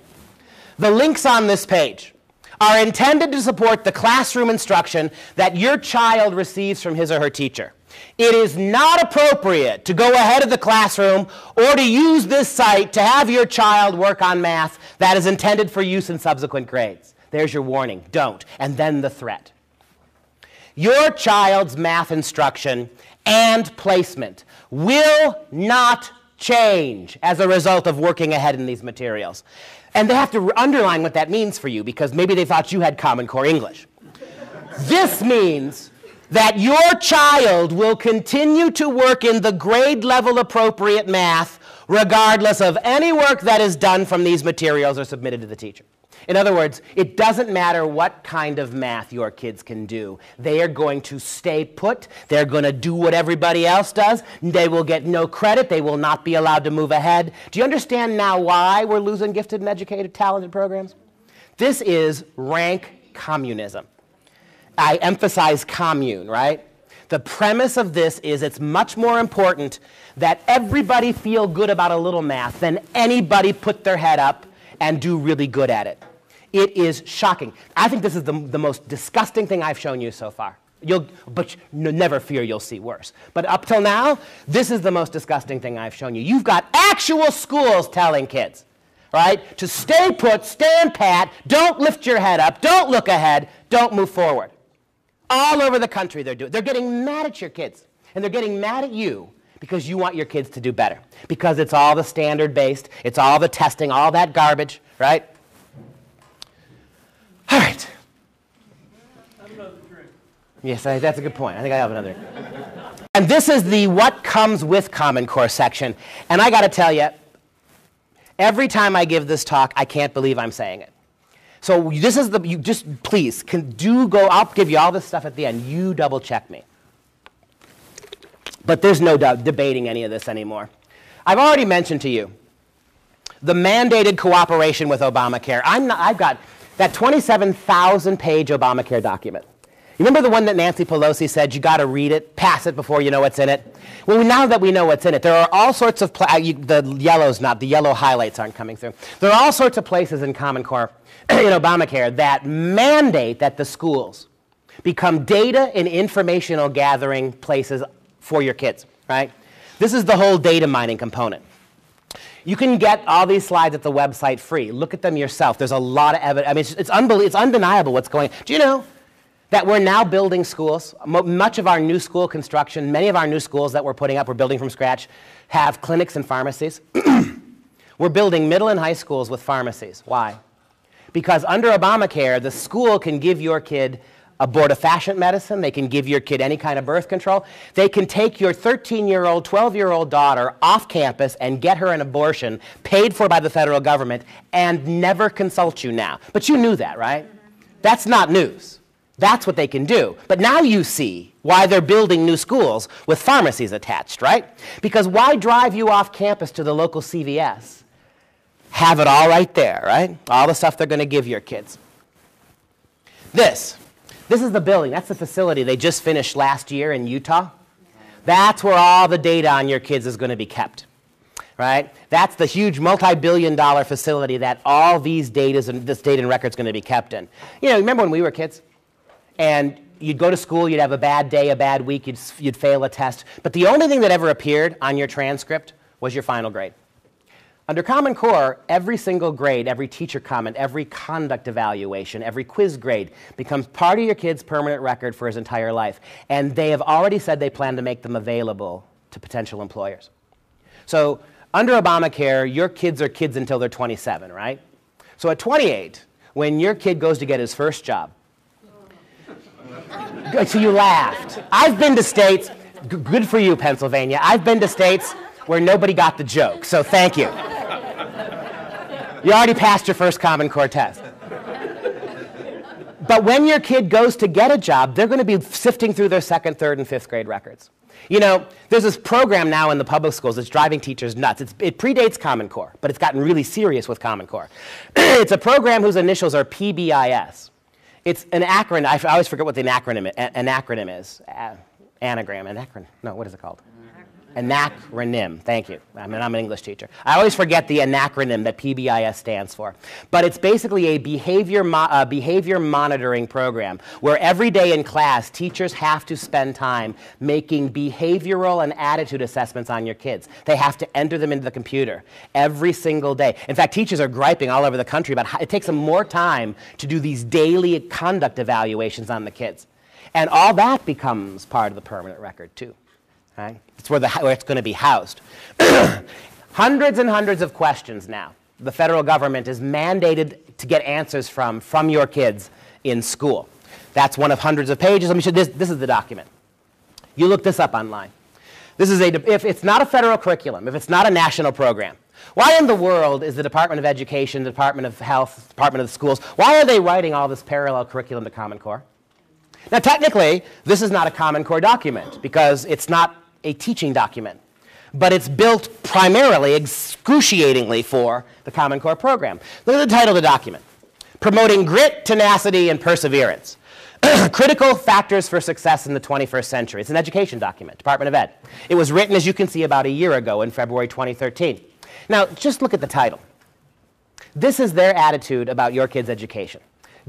The links on this page are intended to support the classroom instruction that your child receives from his or her teacher. It is not appropriate to go ahead of the classroom or to use this site to have your child work on math that is intended for use in subsequent grades. There's your warning. Don't. And then the threat. Your child's math instruction and placement will not change as a result of working ahead in these materials. And they have to underline what that means for you, because maybe they thought you had Common Core English. This means that your child will continue to work in the grade level appropriate math regardless of any work that is done from these materials or submitted to the teacher. In other words, it doesn't matter what kind of math your kids can do. They are going to stay put. They're going to do what everybody else does. They will get no credit. They will not be allowed to move ahead. Do you understand now why we're losing gifted and educated, talented programs? This is rank communism. I emphasize commune, right? The premise of this is it's much more important that everybody feel good about a little math than anybody put their head up and do really good at it. It is shocking. I think this is the most disgusting thing I've shown you so far. But never fear, you'll see worse. But up till now, this is the most disgusting thing I've shown you. You've got actual schools telling kids, right, to stay put, stand pat, don't lift your head up, don't look ahead, don't move forward. All over the country they're doing. They're getting mad at your kids, and they're getting mad at you because you want your kids to do better. Because it's all the standard-based, it's all the testing, all that garbage, right? All right. Have another drink. Yes, that's a good point. I think I have another. And this is the what comes with Common Core section. And I got to tell you, every time I give this talk, I can't believe I'm saying it. So this is you just please I'll give you all this stuff at the end. You double check me. But there's no debating any of this anymore. I've already mentioned to you the mandated cooperation with Obamacare. I've got that 27,000-page Obamacare document. You remember the one that Nancy Pelosi said you got to read it, pass it before you know what's in it? Well, now that we know what's in it, there are all sorts of the yellow highlights aren't coming through. There are all sorts of places in Common Core in Obamacare that mandate that the schools become data and informational gathering places for your kids, right? This is the whole data mining component. You can get all these slides at the website free. Look at them yourself. There's a lot of evidence. I mean, it's undeniable what's going on. Do you know that we're now building schools? Much of our new school construction, many of our new schools that we're putting up, we're building from scratch, have clinics and pharmacies. We're building middle and high schools with pharmacies. Why? Because under Obamacare, the school can give your kid abortifacient medicine. They can give your kid any kind of birth control. They can take your 13-year-old, 12-year-old daughter off campus and get her an abortion paid for by the federal government and never consult you now. But you knew that, right? That's not news. That's what they can do. But now you see why they're building new schools with pharmacies attached, right? Because why drive you off campus to the local CVS? Have it all right there, right? All the stuff they're going to give your kids. This is the building. That's the facility they just finished last year in Utah. That's where all the data on your kids is going to be kept, right? That's the huge multi-billion-dollar facility that all these this data and records going to be kept in. You know, remember when we were kids? And you'd go to school, you'd have a bad day, a bad week, you'd fail a test. But the only thing that ever appeared on your transcript was your final grade. Under Common Core, every single grade, every teacher comment, every conduct evaluation, every quiz grade becomes part of your kid's permanent record for his entire life. And they have already said they plan to make them available to potential employers. So under Obamacare, your kids are kids until they're 27, right? So at 28, when your kid goes to get his first job, so you laughed. I've been to states, good for you, Pennsylvania. I've been to states where nobody got the joke, so thank you. You already passed your first Common Core test. But when your kid goes to get a job, they're going to be sifting through their second, third, and fifth grade records. You know, there's this program now in the public schools that's driving teachers nuts. It predates Common Core, but it's gotten really serious with Common Core. It's a program whose initials are PBIS. It's an acronym. I always forget what the acronym is. No, what is it called? Anacronym. Thank you. I'm an English teacher. I always forget the acronym that PBIS stands for. But it's basically a behavior monitoring program where every day in class, teachers have to spend time making behavioral and attitude assessments on your kids. They have to enter them into the computer every single day. In fact, teachers are griping all over the country about how it takes them more time to do these daily conduct evaluations on the kids. And all that becomes part of the permanent record, too. Right? It's where it's going to be housed. Hundreds and hundreds of questions now the federal government is mandated to get answers from your kids in school. That's one of hundreds of pages. Let me show you this is the document. You look this up online. This is if it's not a federal curriculum, if it's not a national program, why in the world is the Department of Education, the Department of Health, Department of Schools, why are they writing all this parallel curriculum to Common Core? Now, technically, this is not a Common Core document because it's not a teaching document, but it's built primarily, excruciatingly for the Common Core program. Look at the title of the document. Promoting Grit, Tenacity, and Perseverance. Critical Factors for Success in the 21st Century. It's an education document, Department of Ed. It was written, as you can see, about a year ago in February 2013. Now, just look at the title. This is their attitude about your kids' education.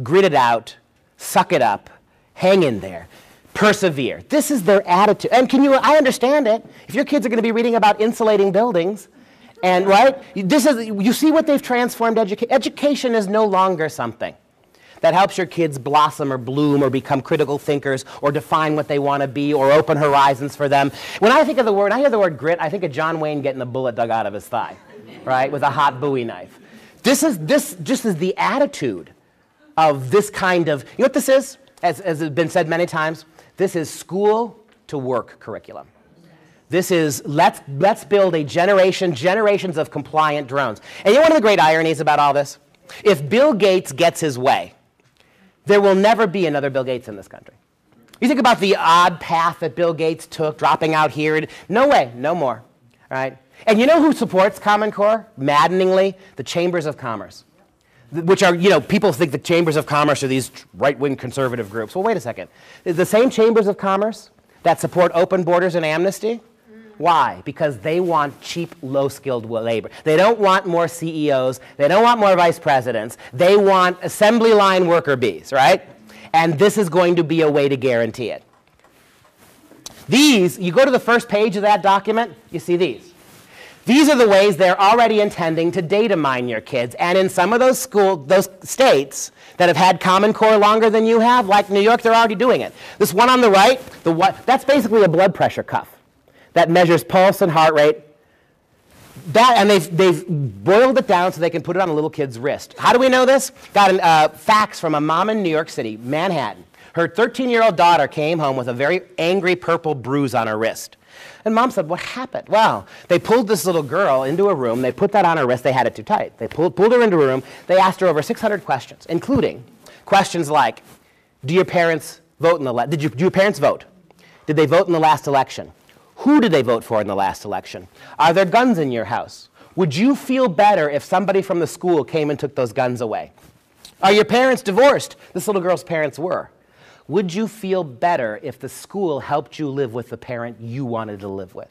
Grit it out, suck it up, hang in there. Persevere. This is their attitude. And I understand it. If your kids are going to be reading about insulating buildings, and right, you see what they've transformed education. Education is no longer something that helps your kids blossom or bloom or become critical thinkers or define what they want to be or open horizons for them. When I hear the word grit, I think of John Wayne getting the bullet dug out of his thigh, right, with a hot Bowie knife. This just is the attitude of this kind of, you know what this is? As has been said many times, this is school to work curriculum. This is let's build a generations of compliant drones. And you know one of the great ironies about all this? If Bill Gates gets his way, there will never be another Bill Gates in this country. You think about the odd path that Bill Gates took, dropping out here. No way, no more. All right? And you know who supports Common Core? Maddeningly, the chambers of commerce. Which are, people think the chambers of commerce are these right-wing conservative groups. Well, wait a second. The same chambers of commerce that support open borders and amnesty? Why? Because they want cheap, low-skilled labor. They don't want more CEOs. They don't want more vice presidents. They want assembly line worker bees, right? And this is going to be a way to guarantee it. You go to the first page of that document, you see these. These are the ways they're already intending to data mine your kids. And in some of those states that have had Common Core longer than you have, like New York, they're already doing it. This one on the right, that's basically a blood pressure cuff that measures pulse and heart rate. And they've boiled it down so they can put it on a little kid's wrist. How do we know this? Got a fax from a mom in New York City, Manhattan. Her 13-year-old daughter came home with a very angry purple bruise on her wrist. And mom said, what happened? Well, they pulled this little girl into a room. They put that on her wrist. They had it too tight. They pulled her into a room. They asked her over 600 questions, including questions like, do your parents vote in the do your parents vote? Did they vote in the last election? Who did they vote for in the last election? Are there guns in your house? Would you feel better if somebody from the school came and took those guns away? Are your parents divorced? This little girl's parents were. Would you feel better if the school helped you live with the parent you wanted to live with?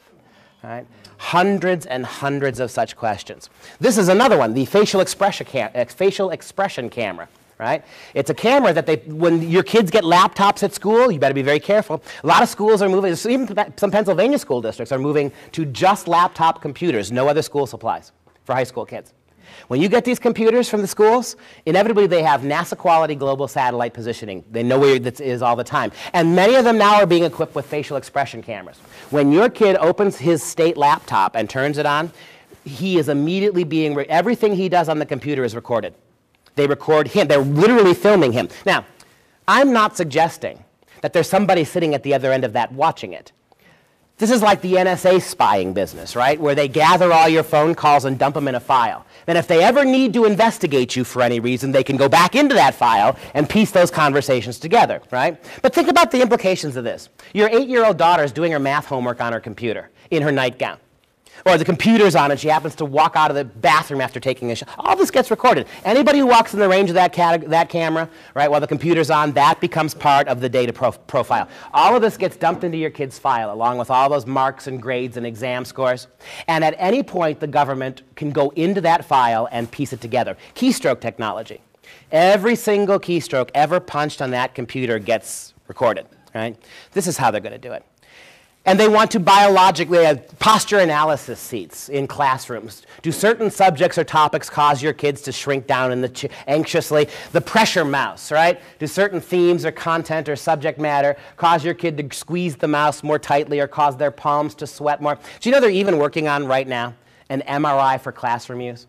All right? Hundreds and hundreds of such questions. This is another one, the facial expression camera. Right? It's a camera that when your kids get laptops at school, you better be very careful. A lot of schools are moving, even some Pennsylvania school districts are moving to just laptop computers, no other school supplies for high school kids. When you get these computers from the schools, inevitably they have NASA quality global satellite positioning. They know where it is all the time. And many of them now are being equipped with facial expression cameras. When your kid opens his state laptop and turns it on, he is immediately everything he does on the computer is recorded. They record him. They're literally filming him. Now, I'm not suggesting that there's somebody sitting at the other end of that watching it. This is like the NSA spying business, right? Where they gather all your phone calls and dump them in a file. Then if they ever need to investigate you for any reason, they can go back into that file and piece those conversations together, right? But think about the implications of this. Your 8-year-old daughter is doing her math homework on her computer in her nightgown. Or the computer's on and she happens to walk out of the bathroom after taking a shower. All this gets recorded. Anybody who walks in the range of that camera, right, while the computer's on, that becomes part of the data profile. All of this gets dumped into your kid's file, along with all those marks and grades and exam scores. And at any point, the government can go into that file and piece it together. Keystroke technology. Every single keystroke ever punched on that computer gets recorded, right? This is how they're going to do it. And they want to biologically have posture analysis seats in classrooms. Do certain subjects or topics cause your kids to shrink down in the anxiously? The pressure mouse, right? Do certain themes or content or subject matter cause your kid to squeeze the mouse more tightly or cause their palms to sweat more? Do you know they're even working on right now an MRI for classroom use?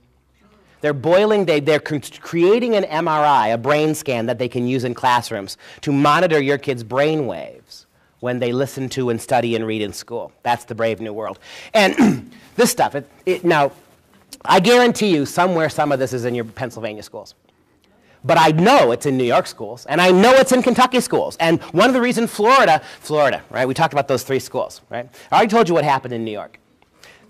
They're creating an MRI, a brain scan that they can use in classrooms to monitor your kids' brain waves when they listen to and study and read in school. That's the brave new world. And this stuff, now, I guarantee you somewhere some of this is in your Pennsylvania schools. But I know it's in New York schools, and I know it's in Kentucky schools. And one of the reasons Florida, right, we talked about those 3 schools, right? I already told you what happened in New York.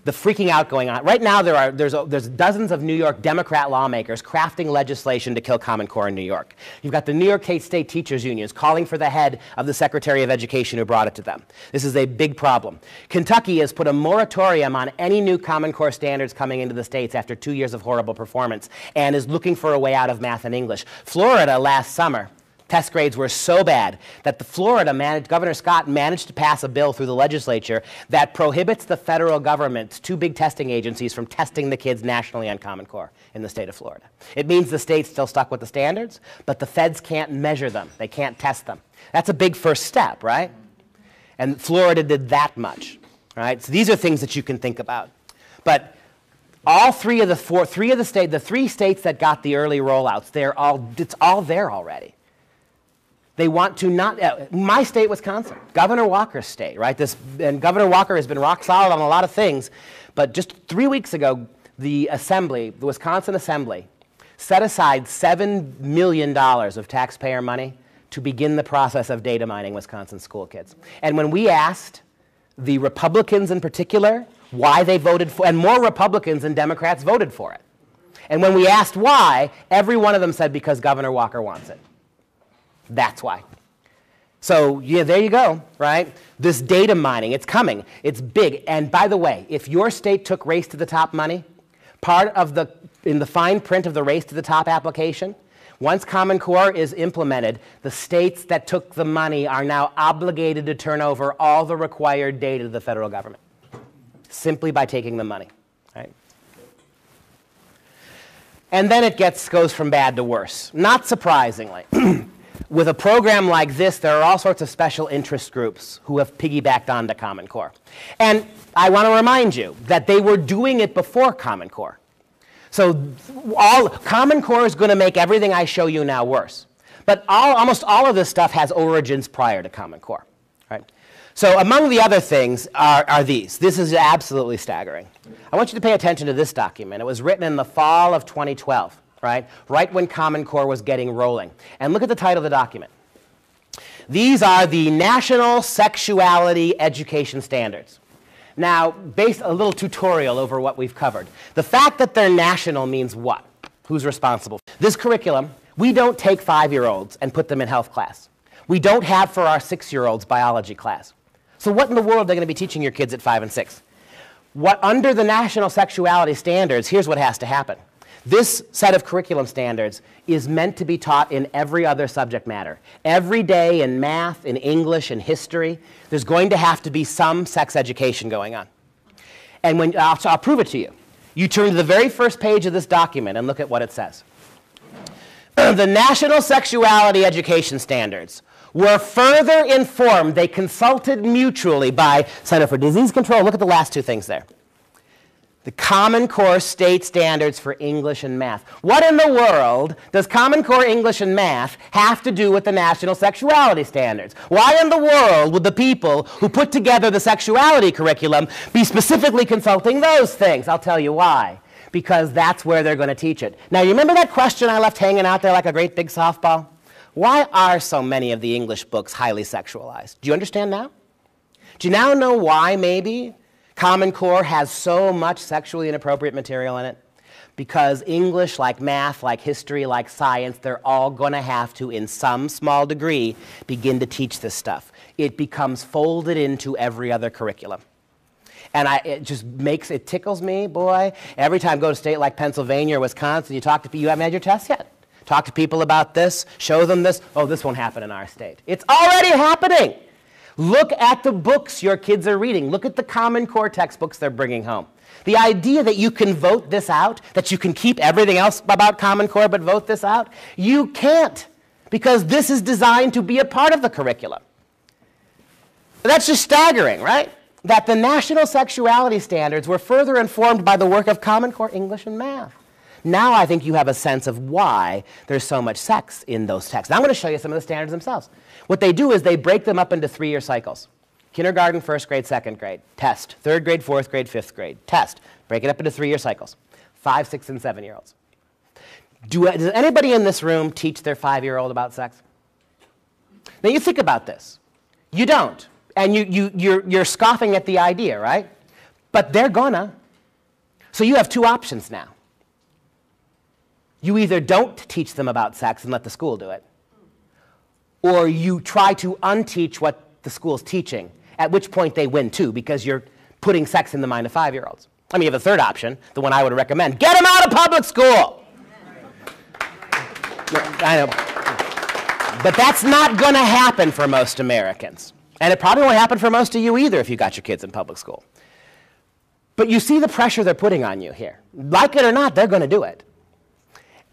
The freaking out going on. Right now, there's dozens of New York Democrat lawmakers crafting legislation to kill Common Core in New York. You've got the New York State Teachers Unions calling for the head of the Secretary of Education who brought it to them. This is a big problem. Kentucky has put a moratorium on any new Common Core standards coming into the states after 2 years of horrible performance and is looking for a way out of math and English. Florida last summer, test grades were so bad that Governor Scott managed to pass a bill through the legislature that prohibits the federal government, 2 big testing agencies, from testing the kids nationally on Common Core in the state of Florida. It means the state's still stuck with the standards, but the feds can't measure them. They can't test them. That's a big first step, right? And Florida did that much, right? So these are things that you can think about. But all three of the 3 states that got the early rollouts, it's all there already. They want to not, my state, Wisconsin, Governor Walker's state, right? And Governor Walker has been rock solid on a lot of things, but just 3 weeks ago, the Wisconsin Assembly, set aside $7 million of taxpayer money to begin the process of data mining Wisconsin school kids. And when we asked the Republicans in particular why they voted for, and more Republicans than Democrats voted for it. And when we asked why, every one of them said because Governor Walker wants it. That's why. So yeah, there you go, right? This data mining, it's coming. It's big. And by the way, if your state took Race to the Top money, in the fine print of the Race to the Top application, once Common Core is implemented, the states that took the money are now obligated to turn over all the required data to the federal government, simply by taking the money, right? And then it goes from bad to worse. Not surprisingly. With a program like this, there are all sorts of special interest groups who have piggybacked onto Common Core. And I want to remind you that they were doing it before Common Core. So Common Core is going to make everything I show you now worse. But almost all of this stuff has origins prior to Common Core. Right? So among the other things are these. This is absolutely staggering. I want you to pay attention to this document. It was written in the fall of 2012. Right when Common Core was getting rolling. And look at the title of the document. These are the National Sexuality Education Standards. Now, based a little tutorial over what we've covered. The fact that they're national means what? Who's responsible? This curriculum, we don't take 5-year-olds and put them in health class. We don't have for our 6-year-olds biology class. So what in the world are they going to be teaching your kids at 5 and 6? Under the National Sexuality Standards, here's what has to happen. This set of curriculum standards is meant to be taught in every other subject matter. Every day in math, in English, in history, there's going to have to be some sex education going on. And I'll prove it to you. You turn to the very first page of this document and look at what it says. The National Sexuality Education Standards were further informed, they consulted mutually by Center for Disease Control. Look at the last 2 things there. The Common Core state standards for English and math. What in the world does Common Core English and math have to do with the national sexuality standards? Why in the world would the people who put together the sexuality curriculum be specifically consulting those things? I'll tell you why. Because that's where they're going to teach it. Now, you remember that question I left hanging out there like a great big softball? Why are so many of the English books highly sexualized? Do you understand now? Do you now know why, maybe, Common Core has so much sexually inappropriate material in it? Because English, like math, like history, like science, they're all going to have to, in some small degree, begin to teach this stuff. It becomes folded into every other curriculum. And it tickles me, boy. Every time I go to a state like Pennsylvania or Wisconsin, you talk to people, you haven't had your test yet. Talk to people about this, show them this. Oh, this won't happen in our state. It's already happening. Look at the books your kids are reading. Look at the Common Core textbooks they're bringing home. The idea that you can vote this out, that you can keep everything else about Common Core but vote this out, you can't, because this is designed to be a part of the curriculum. That's just staggering, right? That the national sexuality standards were further informed by the work of Common Core English and math. Now I think you have a sense of why there's so much sex in those texts. Now I'm going to show you some of the standards themselves. What they do is they break them up into 3-year cycles. Kindergarten, first grade, second grade, test. Third grade, fourth grade, fifth grade, test. Break it up into 3-year cycles. 5, 6, and 7-year-olds. Does anybody in this room teach their 5-year-old about sex? Now you think about this. You don't. And you're scoffing at the idea, right? But they're gonna. So you have 2 options now. You either don't teach them about sex and let the school do it, or you try to unteach what the school's teaching, at which point they win too, because you're putting sex in the mind of 5-year-olds. I mean, you have a third option, the one I would recommend. Get them out of public school! I know. But that's not going to happen for most Americans. And it probably won't happen for most of you either if you got your kids in public school. But you see the pressure they're putting on you here. Like it or not, they're going to do it.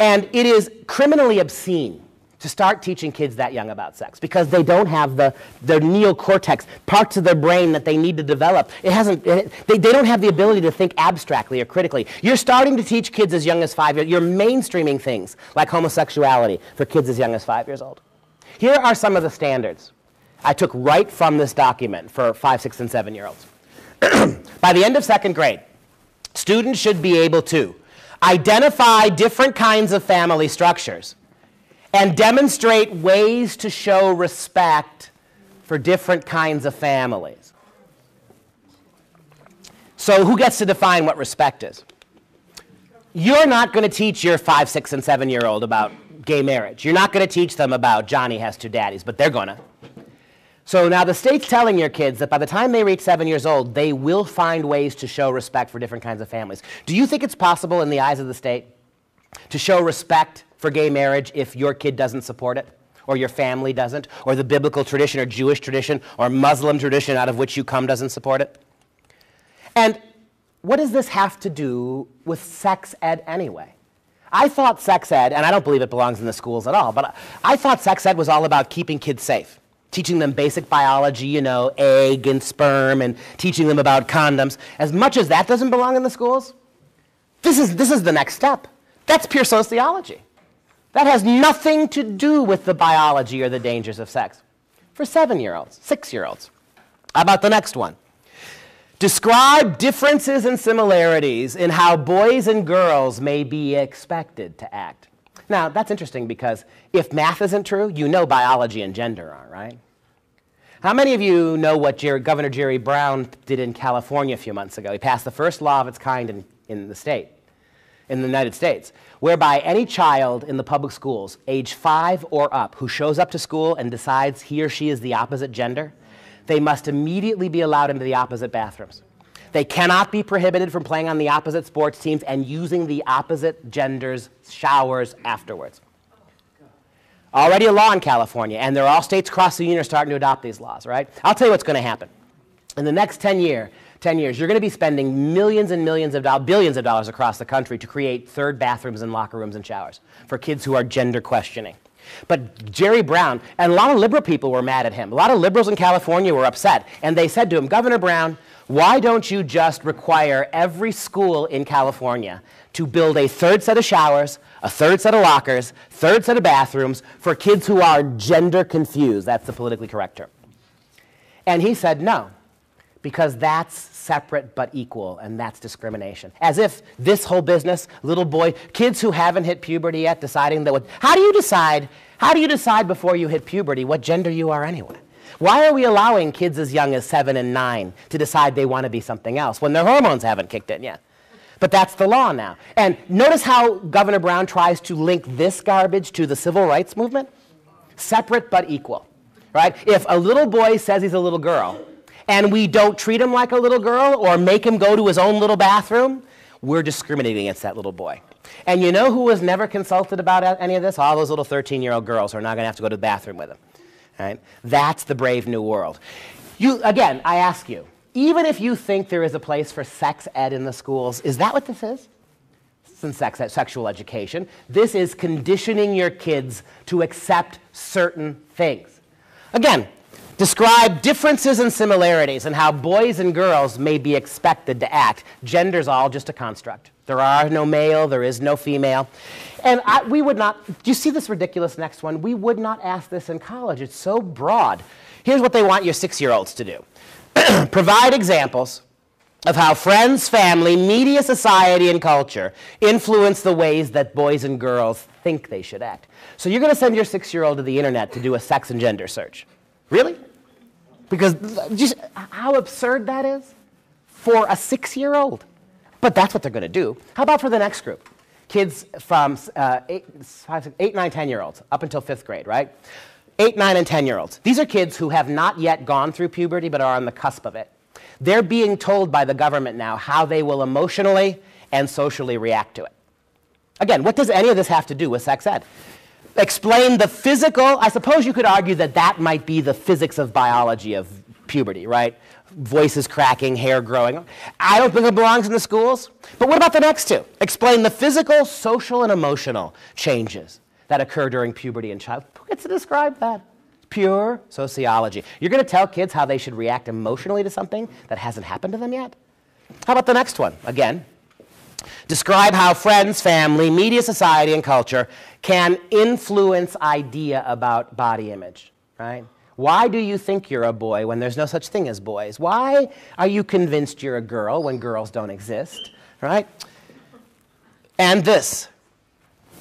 And it is criminally obscene to start teaching kids that young about sex because they don't have their neocortex, parts of their brain that they need to develop. They don't have the ability to think abstractly or critically. You're starting to teach kids as young as 5 years. You're mainstreaming things like homosexuality for kids as young as 5 years old. Here are some of the standards I took right from this document for 5, 6, and 7-year-olds. By the end of second grade, students should be able to identify different kinds of family structures and demonstrate ways to show respect for different kinds of families. So who gets to define what respect is? You're not going to teach your 5, 6, and 7-year-old about gay marriage. You're not going to teach them about Johnny has 2 daddies, but they're going to. So now the state's telling your kids that by the time they reach 7 years old, they will find ways to show respect for different kinds of families. Do you think it's possible in the eyes of the state to show respect for gay marriage if your kid doesn't support it, or your family doesn't, or the biblical tradition or Jewish tradition or Muslim tradition out of which you come doesn't support it? And what does this have to do with sex ed anyway? I thought sex ed, and I don't believe it belongs in the schools at all, but I thought sex ed was all about keeping kids safe. Teaching them basic biology, you know, egg and sperm, and teaching them about condoms. As much as that doesn't belong in the schools, this is the next step. That's pure sociology. That has nothing to do with the biology or the dangers of sex. For 7-year-olds, 6-year-olds. How about the next one? Describe differences and similarities in how boys and girls may be expected to act. Now, that's interesting because if math isn't true, you know biology and gender aren't, right? How many of you know what Governor Jerry Brown did in California a few months ago? He passed the first law of its kind in the United States, whereby any child in the public schools, age 5 or up, who shows up to school and decides he or she is the opposite gender, they must immediately be allowed into the opposite bathrooms. They cannot be prohibited from playing on the opposite sports teams and using the opposite gender's showers afterwards. Already a law in California, and there are all states across the union are starting to adopt these laws, right? I'll tell you what's going to happen. In the next 10 years, you're going to be spending millions and millions of dollars, billions of dollars across the country to create third bathrooms and locker rooms and showers for kids who are gender questioning. But Jerry Brown, and a lot of liberal people were mad at him. A lot of liberals in California were upset. And they said to him, Governor Brown, why don't you just require every school in California to build a third set of showers, a third set of lockers, third set of bathrooms for kids who are gender confused? That's the politically correct term. And he said no, because that's separate but equal, and that's discrimination. As if this whole business, little boy, kids who haven't hit puberty yet, deciding that how do you decide before you hit puberty what gender you are anyway? Why are we allowing kids as young as 7 and 9 to decide they want to be something else when their hormones haven't kicked in yet? But that's the law now. And notice how Governor Brown tries to link this garbage to the civil rights movement? Separate but equal, right? If a little boy says he's a little girl, and we don't treat him like a little girl or make him go to his own little bathroom, we're discriminating against that little boy. And you know who was never consulted about any of this? All those little 13-year-old girls who are not going to have to go to the bathroom with him. Right? That's the brave new world. Again, I ask you, even if you think there is a place for sex ed in the schools, is that what this is? This isn't sexual education. This is conditioning your kids to accept certain things. Again, describe differences and similarities and how boys and girls may be expected to act. Gender's all just a construct. There are no male, there is no female. And we would not, do you see this ridiculous next one? We would not ask this in college. It's so broad. Here's what they want your 6-year-olds to do. Provide examples of how friends, family, media, society, and culture influence the ways that boys and girls think they should act. So you're going to send your 6-year-old to the internet to do a sex and gender search. Really? Because just how absurd that is for a 6-year-old. But that's what they're going to do. How about for the next group? Kids from 8, 9, 10-year-olds up until 5th grade, right? 8, 9, and 10-year-olds. These are kids who have not yet gone through puberty but are on the cusp of it. They're being told by the government now how they will emotionally and socially react to it. Again, what does any of this have to do with sex ed? Explain the physical. I suppose you could argue that that might be the physics of biology of puberty, right? Voices cracking, hair growing. I don't think it belongs in the schools. But what about the next two? Explain the physical, social, and emotional changes that occur during puberty in childhood. Who gets to describe that? Pure sociology. You're going to tell kids how they should react emotionally to something that hasn't happened to them yet? How about the next one? Again, describe how friends, family, media, society, and culture can influence idea about body image, right? Why do you think you're a boy when there's no such thing as boys? Why are you convinced you're a girl when girls don't exist, right? And this.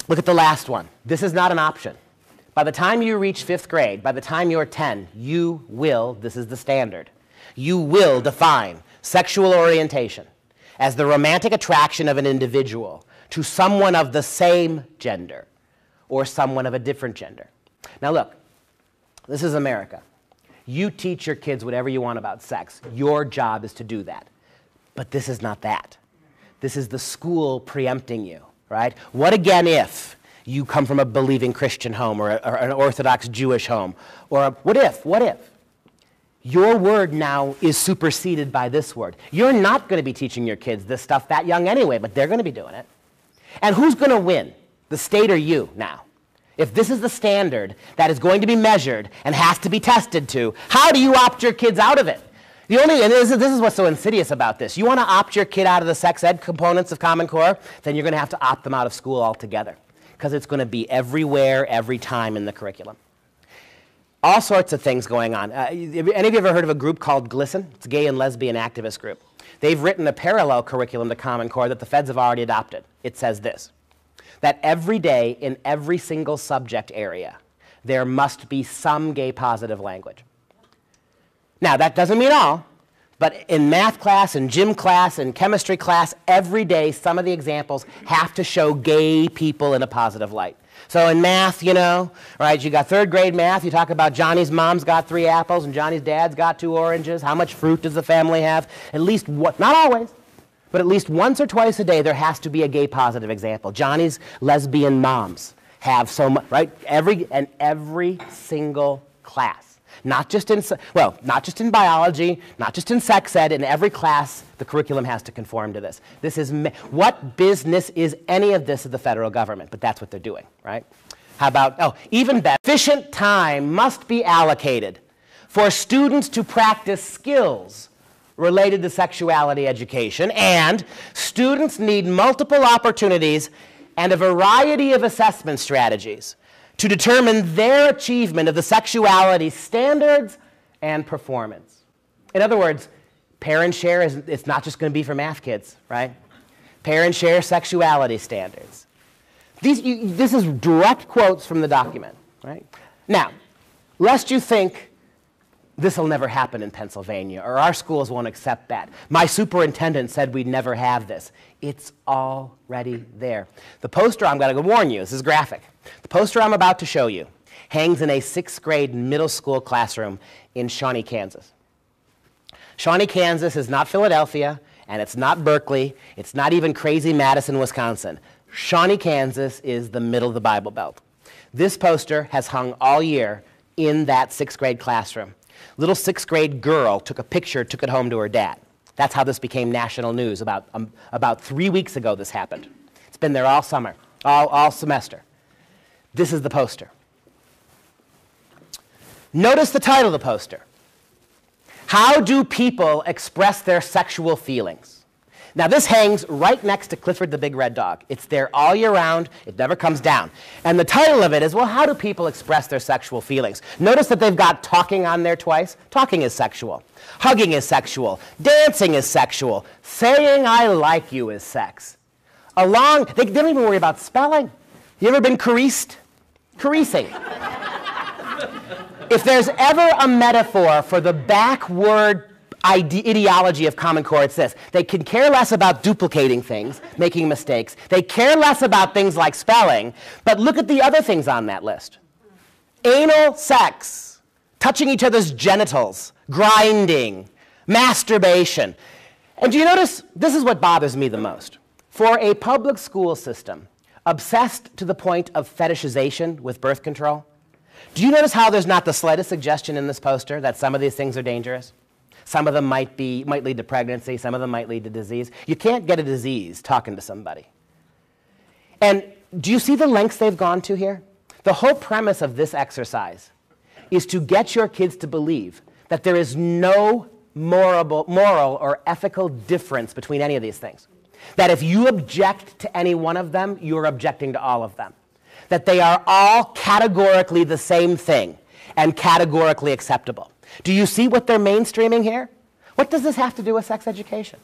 Look at the last one. This is not an option. By the time you reach 5th grade, by the time you're 10, you will, this is the standard, you will define sexual orientation as the romantic attraction of an individual to someone of the same gender or someone of a different gender. Now look, this is America. You teach your kids whatever you want about sex. Your job is to do that. But this is not that. This is the school preempting you, right? What again if you come from a believing Christian home or an Orthodox Jewish home? Or what if? Your word now is superseded by this word. You're not going to be teaching your kids this stuff that young anyway, but they're going to be doing it. And who's going to win, the state or you now? If this is the standard that is going to be measured and has to be tested to, how do you opt your kids out of it? And this is what's so insidious about this. You want to opt your kid out of the sex ed components of Common Core, then you're going to have to opt them out of school altogether, because it's going to be everywhere, every time in the curriculum. All sorts of things going on. Any of you ever heard of a group called GLSEN? It's a gay and lesbian activist group. They've written a parallel curriculum to Common Core that the feds have already adopted. It says this, that every day in every single subject area, there must be some gay positive language. Now, that doesn't mean all, but in math class, in gym class, in chemistry class, every day some of the examples have to show gay people in a positive light. So in math, you know, right, you got 3rd grade math, you talk about Johnny's mom's got 3 apples and Johnny's dad's got 2 oranges. How much fruit does the family have? At least, not always, but at least once or twice a day there has to be a gay positive example. Johnny's lesbian moms have so much, right? Every single class. Not just in biology, not just in sex ed, in every class, the curriculum has to conform to this. What business is any of this of the federal government? But that's what they're doing, right? How about, oh, even better, sufficient time must be allocated for students to practice skills related to sexuality education, and students need multiple opportunities and a variety of assessment strategies to determine their achievement of the sexuality standards and performance. In other words, parent share it's not just going to be for math kids, right? Parent share sexuality standards. This is direct quotes from the document, right? Now, lest you think this will never happen in Pennsylvania, or our schools won't accept that. My superintendent said we'd never have this. It's already there. The poster, I'm going to warn you, this is graphic. The poster I'm about to show you hangs in a 6th grade middle school classroom in Shawnee, Kansas. Shawnee, Kansas is not Philadelphia, and it's not Berkeley. It's not even crazy Madison, Wisconsin. Shawnee, Kansas is the middle of the Bible Belt. This poster has hung all year in that 6th grade classroom. Little 6th grade girl took a picture, took it home to her dad. That's how this became national news. About 3 weeks ago this happened. It's been there all summer, all semester. This is the poster. Notice the title of the poster. How do people express their sexual feelings? Now this hangs right next to Clifford the Big Red Dog. It's there all year round. It never comes down. And the title of it is, well, how do people express their sexual feelings? Notice that they've got talking on there twice. Talking is sexual. Hugging is sexual. Dancing is sexual. Saying I like you is sex. They don't even worry about spelling. You ever been caressed? Caressing. If there's ever a metaphor for the backward ideology of Common Core, it's this. They can care less about duplicating things, making mistakes. They care less about things like spelling, but look at the other things on that list. Anal sex, touching each other's genitals, grinding, masturbation. And do you notice, this is what bothers me the most. For a public school system obsessed to the point of fetishization with birth control, do you notice how there's not the slightest suggestion in this poster that some of these things are dangerous? Some of them might lead to pregnancy. Some of them might lead to disease. You can't get a disease talking to somebody. And do you see the lengths they've gone to here? The whole premise of this exercise is to get your kids to believe that there is no moral or ethical difference between any of these things. That if you object to any one of them, you're objecting to all of them. That they are all categorically the same thing and categorically acceptable. Do you see what they're mainstreaming here? What does this have to do with sex education?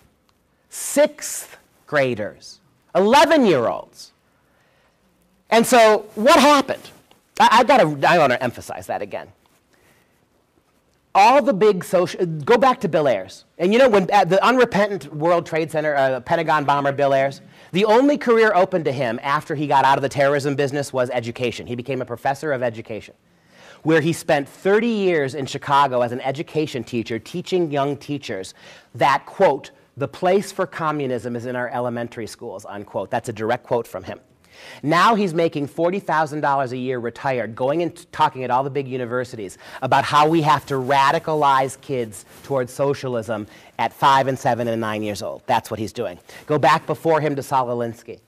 6th graders, 11-year-olds. And so what happened? I want to emphasize that again. All the big go back to Bill Ayers. And you know, when the unrepentant World Trade Center, Pentagon bomber Bill Ayers, the only career open to him after he got out of the terrorism business was education. He became a professor of education, where he spent 30 years in Chicago as an education teacher, teaching young teachers that, quote, the place for communism is in our elementary schools, unquote. That's a direct quote from him. Now he's making $40,000 a year retired, going and talking at all the big universities about how we have to radicalize kids towards socialism at 5 and 7 and 9 years old. That's what he's doing. Go back before him to Saul Alinsky.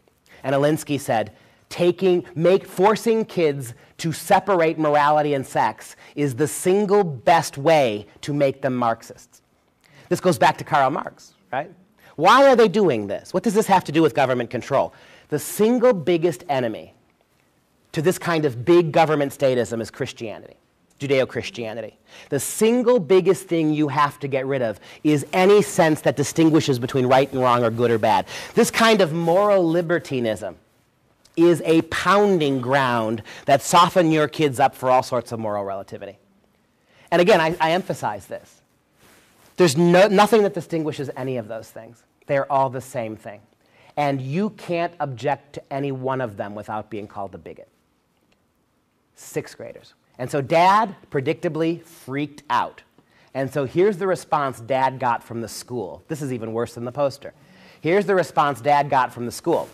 And Alinsky said, forcing kids to separate morality and sex is the single best way to make them Marxists. This goes back to Karl Marx, right? Why are they doing this? What does this have to do with government control? The single biggest enemy to this kind of big government statism is Christianity, Judeo-Christianity. The single biggest thing you have to get rid of is any sense that distinguishes between right and wrong or good or bad. This kind of moral libertinism is a pounding ground that soften your kids up for all sorts of moral relativity. And again, I emphasize this. There's nothing that distinguishes any of those things. They're all the same thing. And you can't object to any one of them without being called a bigot. 6th graders. And so Dad, predictably, freaked out. And so here's the response Dad got from the school. This is even worse than the poster. Here's the response Dad got from the school.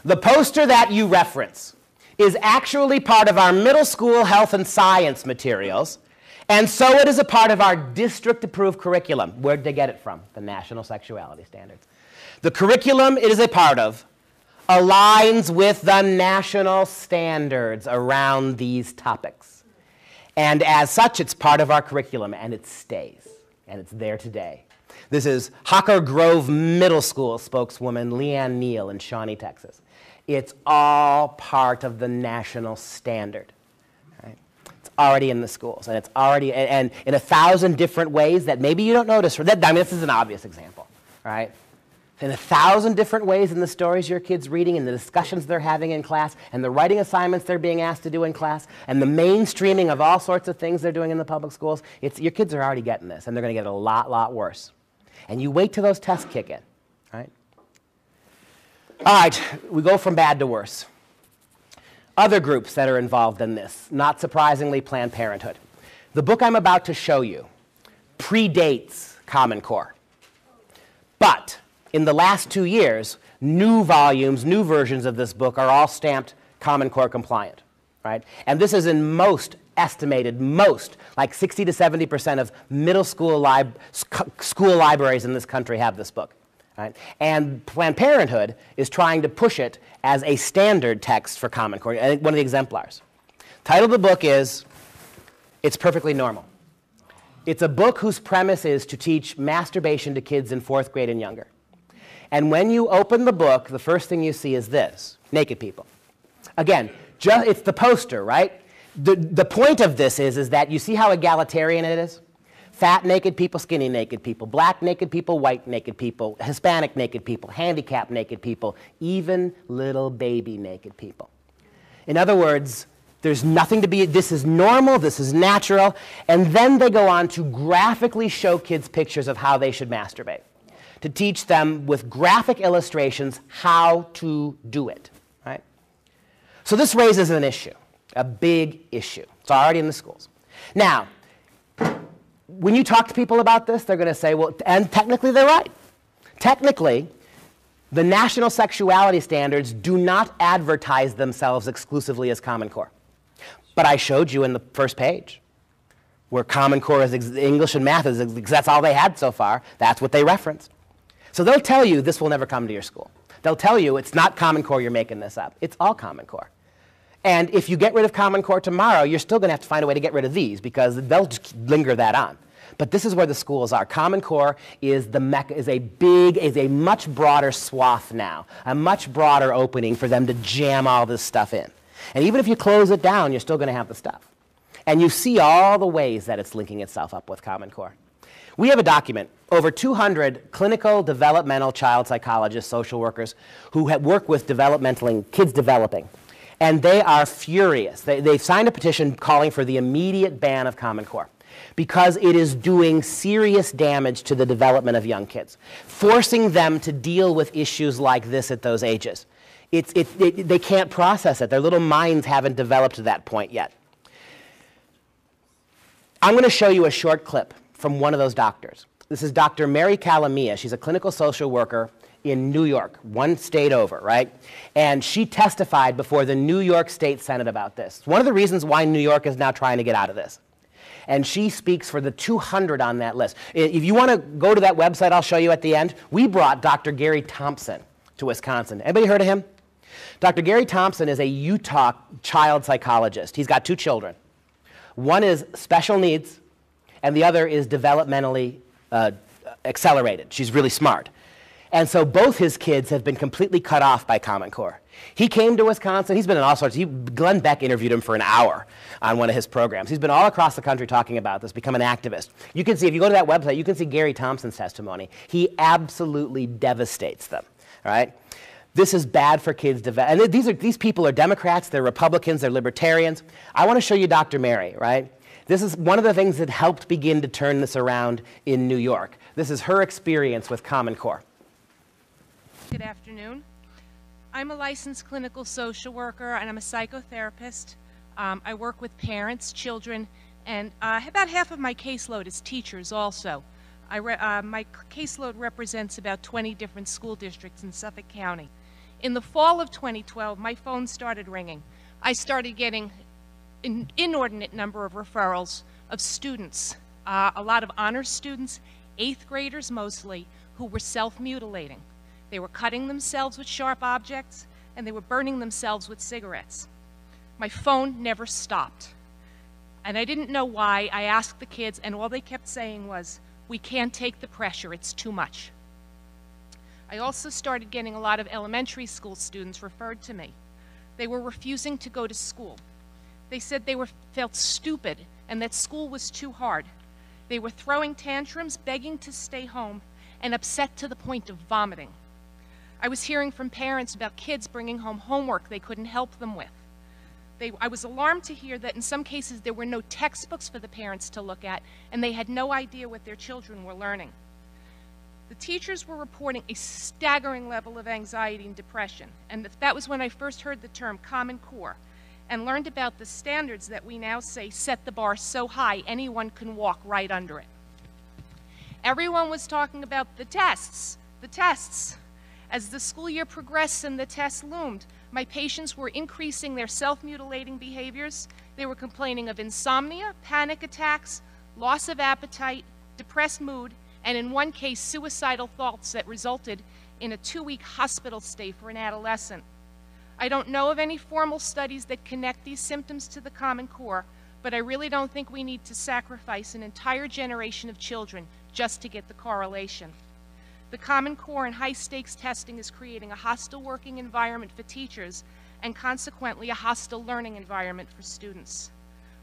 The poster that you reference is actually part of our middle school health and science materials, and so it is a part of our district-approved curriculum. Where'd they get it from? The National Sexuality Standards. The curriculum it is a part of aligns with the national standards around these topics. And as such, it's part of our curriculum, and it stays, and it's there today. This is Hocker Grove Middle School spokeswoman Leanne Neal in Shawnee, Texas. It's all part of the national standard. Right? It's already in the schools, and it's already, and in 1,000 different ways that maybe you don't notice. I mean, this is an obvious example, right? In 1,000 different ways in the stories your kids reading, and the discussions they're having in class, and the writing assignments they're being asked to do in class, and the mainstreaming of all sorts of things they're doing in the public schools, your kids are already getting this, and they're going to get it a lot worse. And you wait till those tests kick in, right? All right, we go from bad to worse. Other groups that are involved in this, not surprisingly, Planned Parenthood. The book I'm about to show you predates Common Core. But in the last 2 years, new volumes, new versions of this book are all stamped Common Core compliant, right? And this is in like 60 to 70% of middle school, school libraries in this country have this book, right? And Planned Parenthood is trying to push it as a standard text for Common Core, one of the exemplars. Title of the book is It's Perfectly Normal. It's a book whose premise is to teach masturbation to kids in 4th grade and younger. And when you open the book, the first thing you see is this, naked people. Again, it's the poster, right? The point of this is that you see how egalitarian it is? Fat naked people, skinny naked people, black naked people, white naked people, Hispanic naked people, handicapped naked people, even little baby naked people. In other words, there's nothing to be, this is normal, this is natural, and then they go on to graphically show kids pictures of how they should masturbate, to teach them with graphic illustrations how to do it, right? So this raises an issue, a big issue. It's already in the schools. Now, when you talk to people about this, they're going to say, well, and technically they're right. Technically, the national sexuality standards do not advertise themselves exclusively as Common Core. But I showed you in the first page where Common Core is English and math, that's all they had so far. That's what they referenced. So they'll tell you this will never come to your school. They'll tell you it's not Common Core, you're making this up. It's all Common Core. And if you get rid of Common Core tomorrow, you're still going to have to find a way to get rid of these because they'll just linger that on. But this is where the schools are. Common Core is a much broader swath now, a much broader opening for them to jam all this stuff in. And even if you close it down, you're still going to have the stuff. And you see all the ways that it's linking itself up with Common Core. We have a document, over 200 clinical developmental child psychologists, social workers, who have worked with kids developing. And they are furious. They've signed a petition calling for the immediate ban of Common Core because it is doing serious damage to the development of young kids, forcing them to deal with issues like this at those ages. They can't process it. Their little minds haven't developed to that point yet. I'm going to show you a short clip from one of those doctors. This is Dr. Mary Calamia. She's a clinical social worker in New York, one state over, right? And she testified before the New York State Senate about this. It's one of the reasons why New York is now trying to get out of this. And she speaks for the 200 on that list. If you want to go to that website I'll show you at the end, we brought Dr. Gary Thompson to Wisconsin. Anybody heard of him? Dr. Gary Thompson is a Utah child psychologist. He's got 2 children. One is special needs, and the other is developmentally accelerated. She's really smart. And so both his kids have been completely cut off by Common Core. He came to Wisconsin. He's been in all sorts. Glenn Beck interviewed him for an hour on one of his programs. He's been all across the country talking about this, become an activist. You can see, if you go to that website, you can see Gary Thompson's testimony. He absolutely devastates them, right? This is bad for kids. And these people are Democrats, they're Republicans, they're libertarians. I want to show you Dr. Mary, right? This is one of the things that helped begin to turn this around in New York. This is her experience with Common Core. Good afternoon. I'm a licensed clinical social worker and I'm a psychotherapist. I work with parents, children, and about half of my caseload is teachers also. My caseload represents about 20 different school districts in Suffolk County. In the fall of 2012, my phone started ringing. I started getting an inordinate number of referrals of students, a lot of honors students, 8th graders mostly, who were self-mutilating. They were cutting themselves with sharp objects. and they were burning themselves with cigarettes. My phone never stopped. And I didn't know why. I asked the kids, and all they kept saying was, "We can't take the pressure, it's too much." I also started getting a lot of elementary school students referred to me. They were refusing to go to school. They said they felt stupid and that school was too hard. They were throwing tantrums, begging to stay home, and upset to the point of vomiting. I was hearing from parents about kids bringing home homework they couldn't help them with. I was alarmed to hear that in some cases there were no textbooks for the parents to look at, and they had no idea what their children were learning. The teachers were reporting a staggering level of anxiety and depression, and that was when I first heard the term Common Core and learned about the standards that we now say set the bar so high anyone can walk right under it. Everyone was talking about the tests. As the school year progressed and the tests loomed, my patients were increasing their self-mutilating behaviors. They were complaining of insomnia, panic attacks, loss of appetite, depressed mood, and in one case, suicidal thoughts that resulted in a 2-week hospital stay for an adolescent. I don't know of any formal studies that connect these symptoms to the Common Core, but I really don't think we need to sacrifice an entire generation of children just to get the correlation. The Common Core and high-stakes testing is creating a hostile working environment for teachers and consequently a hostile learning environment for students.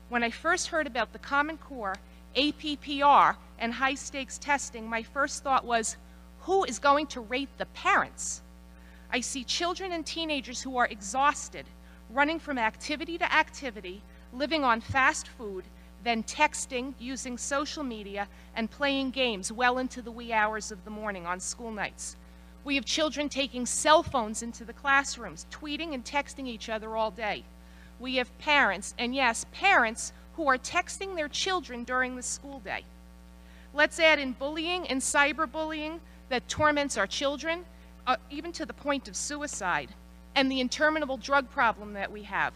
When I first heard about the Common Core, APPR, and high-stakes testing, my first thought was, who is going to rate the parents? I see children and teenagers who are exhausted, running from activity to activity, living on fast food, then texting, using social media, and playing games well into the wee hours of the morning on school nights. We have children taking cell phones into the classrooms, tweeting and texting each other all day. We have parents, and yes, parents, who are texting their children during the school day. Let's add in bullying and cyberbullying that torments our children, even to the point of suicide, and the interminable drug problem that we have.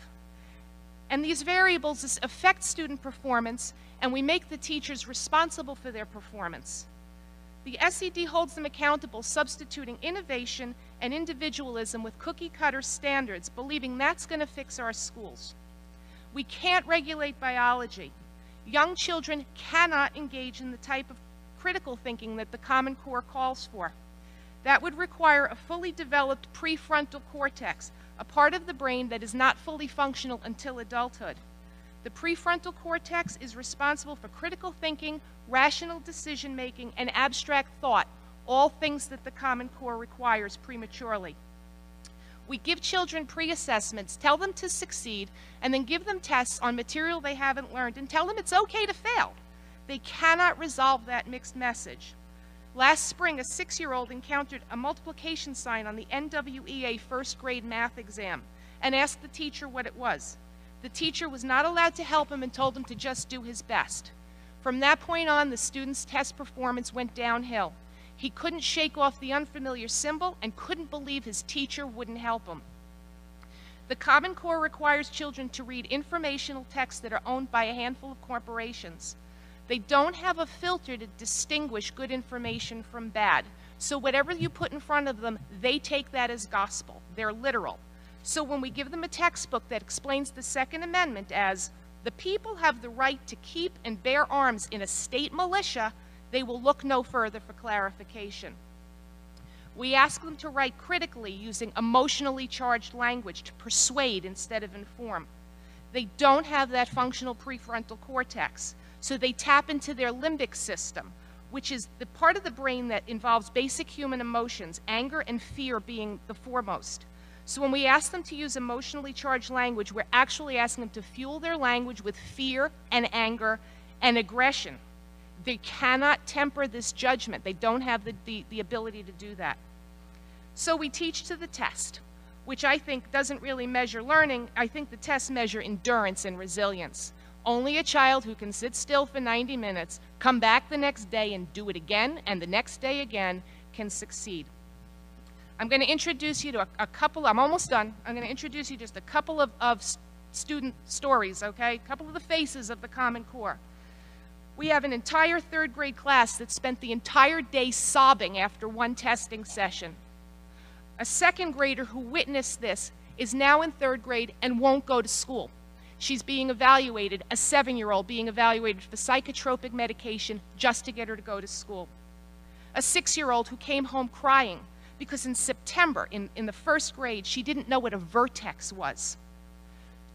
And these variables affect student performance, and we make the teachers responsible for their performance. The SED holds them accountable, substituting innovation and individualism with cookie-cutter standards, believing that's going to fix our schools. We can't regulate biology. Young children cannot engage in the type of critical thinking that the Common Core calls for. That would require a fully developed prefrontal cortex, a part of the brain that is not fully functional until adulthood. The prefrontal cortex is responsible for critical thinking, rational decision-making, and abstract thought, all things that the Common Core requires prematurely. We give children pre-assessments, tell them to succeed, and then give them tests on material they haven't learned and tell them it's okay to fail. They cannot resolve that mixed message. Last spring, a 6-year-old encountered a multiplication sign on the NWEA first grade math exam and asked the teacher what it was. The teacher was not allowed to help him and told him to just do his best. From that point on, the student's test performance went downhill. He couldn't shake off the unfamiliar symbol and couldn't believe his teacher wouldn't help him. The Common Core requires children to read informational texts that are owned by a handful of corporations. They don't have a filter to distinguish good information from bad. So whatever you put in front of them, they take that as gospel. They're literal. So when we give them a textbook that explains the Second Amendment as, the people have the right to keep and bear arms in a state militia, they will look no further for clarification. We ask them to write critically using emotionally charged language to persuade instead of inform. They don't have that functional prefrontal cortex, so they tap into their limbic system, which is the part of the brain that involves basic human emotions, anger and fear being the foremost. So when we ask them to use emotionally charged language, we're actually asking them to fuel their language with fear and anger and aggression. They cannot temper this judgment. They don't have the ability to do that. So we teach to the test, which I think doesn't really measure learning. I think the tests measure endurance and resilience. Only a child who can sit still for 90 minutes, come back the next day and do it again, and the next day again, can succeed. I'm going to introduce you to a couple, I'm almost done. I'm going to introduce you just a couple of student stories, okay? A couple of the faces of the Common Core. We have an entire third grade class that spent the entire day sobbing after one testing session. A second grader who witnessed this is now in 3rd grade and won't go to school. She's being evaluated, a 7-year-old being evaluated for psychotropic medication just to get her to go to school. A 6-year-old who came home crying because in September, in the 1st grade, she didn't know what a vertex was.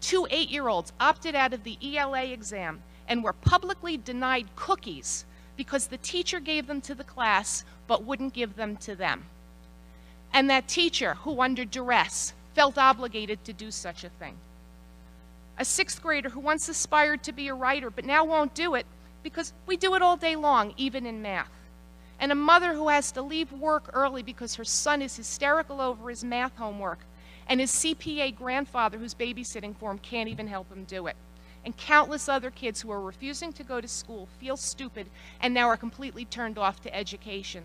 2 8-year-olds opted out of the ELA exam and were publicly denied cookies because the teacher gave them to the class but wouldn't give them to them. And that teacher, who under duress, felt obligated to do such a thing. A 6th grader who once aspired to be a writer but now won't do it because we do it all day long, even in math. And a mother who has to leave work early because her son is hysterical over his math homework, and his CPA grandfather who's babysitting for him can't even help him do it. And countless other kids who are refusing to go to school, feel stupid, and now are completely turned off to education.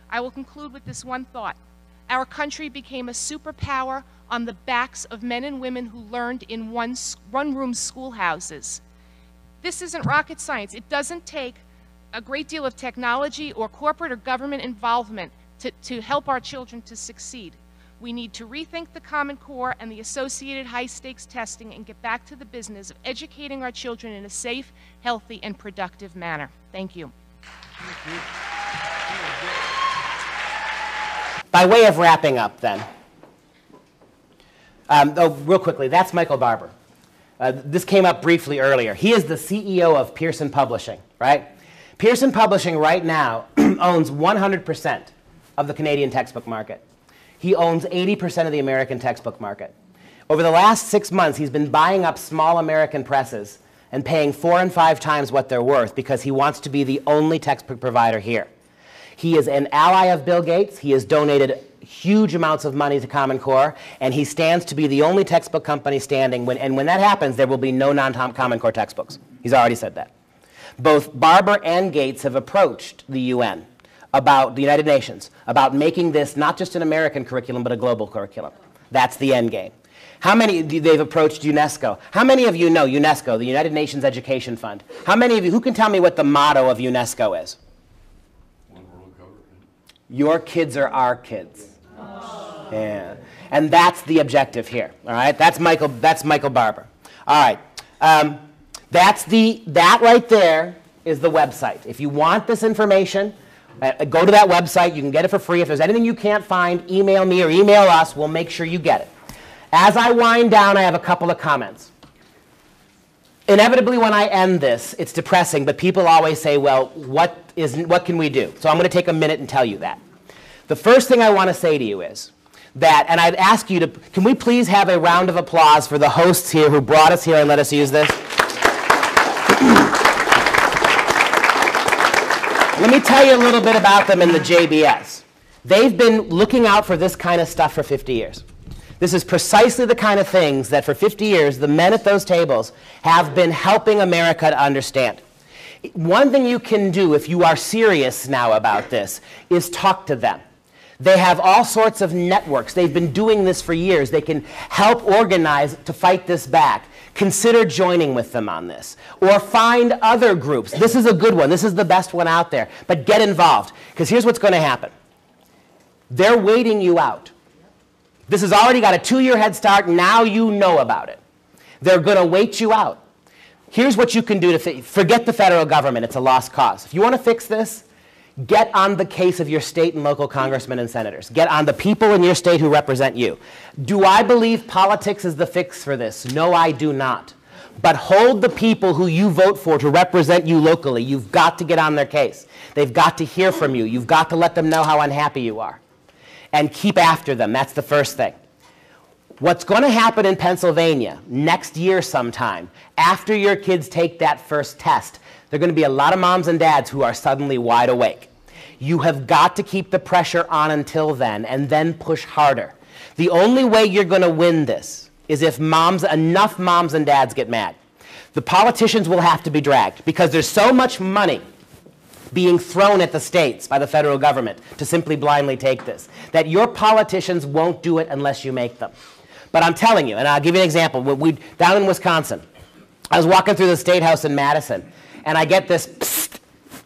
I will conclude with this one thought. Our country became a superpower on the backs of men and women who learned in one-room schoolhouses. This isn't rocket science. It doesn't take a great deal of technology or corporate or government involvement to help our children to succeed. We need to rethink the Common Core and the associated high-stakes testing and get back to the business of educating our children in a safe, healthy, and productive manner. Thank you. By way of wrapping up, then, real quickly, that's Michael Barber. This came up briefly earlier. He is the CEO of Pearson Publishing, right? Pearson Publishing right now owns 100% of the Canadian textbook market. He owns 80% of the American textbook market. Over the last 6 months, he's been buying up small American presses and paying 4 and 5 times what they're worth because he wants to be the only textbook provider here. He is an ally of Bill Gates. He has donated huge amounts of money to Common Core, and he stands to be the only textbook company standing. And when that happens, there will be no non-Common Core textbooks. He's already said that. Both Barber and Gates have approached the UN, about the United Nations, about making this not just an American curriculum, but a global curriculum. That's the end game. How many, they've approached UNESCO. How many of you know UNESCO, the United Nations Education Fund? How many of you, who can tell me what the motto of UNESCO is? Your kids are our kids. Yeah. And that's the objective here. All right? That's Michael Barber. All right. That right there is the website. If you want this information, go to that website. You can get it for free. If there's anything you can't find, email me or email us. We'll make sure you get it. As I wind down, I have a couple of comments. Inevitably, when I end this, it's depressing, but people always say, well, what can we do? So I'm going to take a minute and tell you that. The first thing I want to say to you is that, and I'd ask you to, can we please have a round of applause for the hosts here who brought us here and let us use this? Let me tell you a little bit about them in the JBS. They've been looking out for this kind of stuff for 50 years. This is precisely the kind of things that for 50 years the men at those tables have been helping America to understand. One thing you can do if you are serious now about this is talk to them. They have all sorts of networks. They've been doing this for years. They can help organize to fight this back. Consider joining with them on this. Or find other groups. This is a good one. This is the best one out there. But get involved. Because here's what's going to happen. They're waiting you out. This has already got a 2-year head start. Now you know about it. They're going to wait you out. Here's what you can do to forget the federal government. It's a lost cause. If you want to fix this, get on the case of your state and local congressmen and senators. Get on the people in your state who represent you. Do I believe politics is the fix for this? No, I do not. But hold the people who you vote for to represent you locally. You've got to get on their case. They've got to hear from you. You've got to let them know how unhappy you are. And keep after them. That's the first thing. What's going to happen in Pennsylvania next year sometime, after your kids take that first test, there are going to be a lot of moms and dads who are suddenly wide awake. You have got to keep the pressure on until then, and then push harder. The only way you're going to win this is if enough moms and dads get mad. The politicians will have to be dragged, because there's so much money being thrown at the states by the federal government to simply blindly take this, that your politicians won't do it unless you make them. But I'm telling you, and I'll give you an example. Down in Wisconsin, I was walking through the State House in Madison, and I get this psst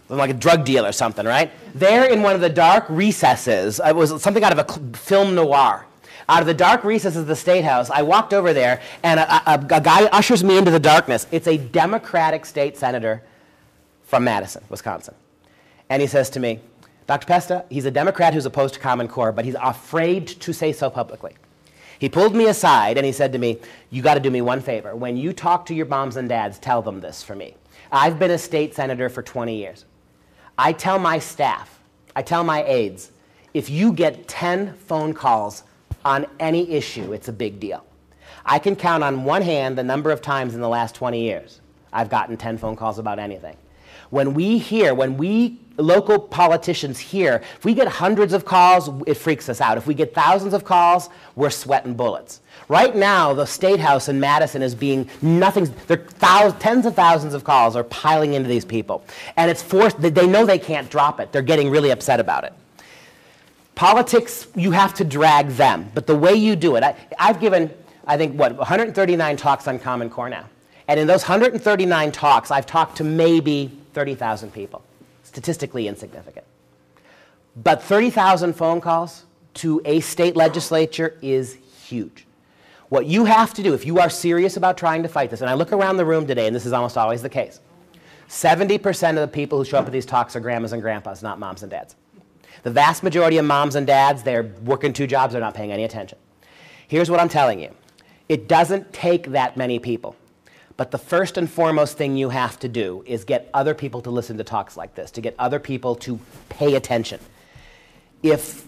like a drug deal or something, right? There in one of the dark recesses, it was something out of a film noir. Out of the dark recesses of the State House, I walked over there, and a guy ushers me into the darkness. It's a Democratic state senator from Madison, Wisconsin. And he says to me, Dr. Pesta, he's a Democrat who's opposed to Common Core, but he's afraid to say so publicly. He pulled me aside and he said to me, you got to do me one favor. When you talk to your moms and dads, tell them this for me. I've been a state senator for 20 years. I tell my staff, I tell my aides, if you get 10 phone calls on any issue, it's a big deal. I can count on one hand the number of times in the last 20 years I've gotten 10 phone calls about anything. When we local politicians hear, if we get hundreds of calls, it freaks us out. If we get thousands of calls, we're sweating bullets. Right now, the State House in Madison is being nothing. Tens of thousands of calls are piling into these people. And it's forced, they know they can't drop it. They're getting really upset about it. Politics, you have to drag them. But the way you do it, I've given, I think, 139 talks on Common Core now. And in those 139 talks, I've talked to maybe 30,000 people. Statistically insignificant. But 30,000 phone calls to a state legislature is huge. What you have to do, if you are serious about trying to fight this, and I look around the room today, and this is almost always the case, 70% of the people who show up at these talks are grandmas and grandpas, not moms and dads. The vast majority of moms and dads, they're working 2 jobs, they're not paying any attention. Here's what I'm telling you. It doesn't take that many people. But the first and foremost thing you have to do is get other people to listen to talks like this, to get other people to pay attention. If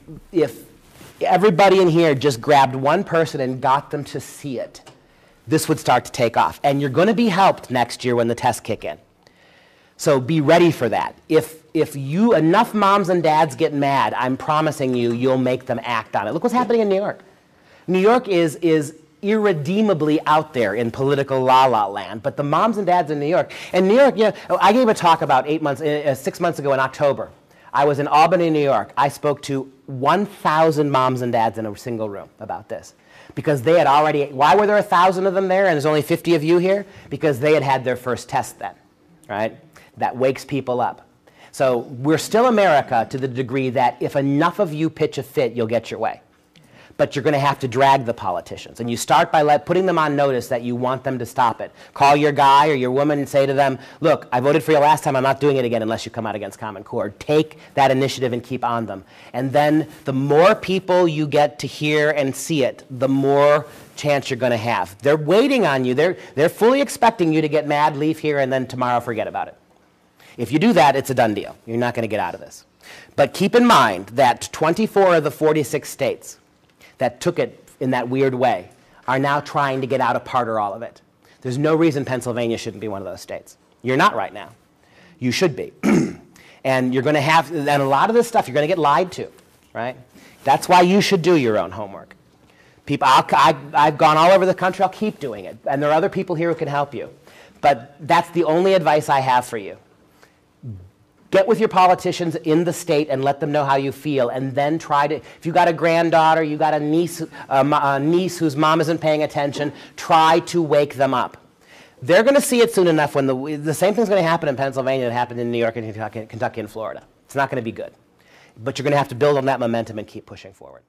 everybody in here just grabbed one person and got them to see it, this would start to take off. And you're going to be helped next year when the tests kick in. So be ready for that. If enough moms and dads get mad, I'm promising you, you'll make them act on it. Look what's happening in New York. New York is irredeemably out there in political la-la land, but the moms and dads in New York, I gave a talk about 6 months ago in October. I was in Albany, New York. I spoke to 1,000 moms and dads in a single room about this. Because they had already, why were there 1,000 of them there and there's only 50 of you here? Because they had had their first test then, right? That wakes people up. So we're still America to the degree that if enough of you pitch a fit, you'll get your way. But you're going to have to drag the politicians. And you start by putting them on notice that you want them to stop it. Call your guy or your woman and say to them, look, I voted for you last time. I'm not doing it again unless you come out against Common Core. Take that initiative and keep on them. And then the more people you get to hear and see it, the more chance you're going to have. They're waiting on you. They're fully expecting you to get mad, leave here, and then tomorrow forget about it. If you do that, it's a done deal. You're not going to get out of this. But keep in mind that 24 of the 46 states that took it in that weird way are now trying to get out of part or all of it. There's no reason Pennsylvania shouldn't be one of those states. You're not right now. You should be. And you're going to have, and a lot of this stuff you're going to get lied to, right? That's why you should do your own homework. People, I've gone all over the country. I'll keep doing it. And there are other people here who can help you. But that's the only advice I have for you. Get with your politicians in the state and let them know how you feel, and then try to, if you got a granddaughter, you got a niece whose mom isn't paying attention, try to wake them up. They're going to see it soon enough when the same thing's going to happen in Pennsylvania that happened in New York and Kentucky and Florida. It's not going to be good. But you're going to have to build on that momentum and keep pushing forward.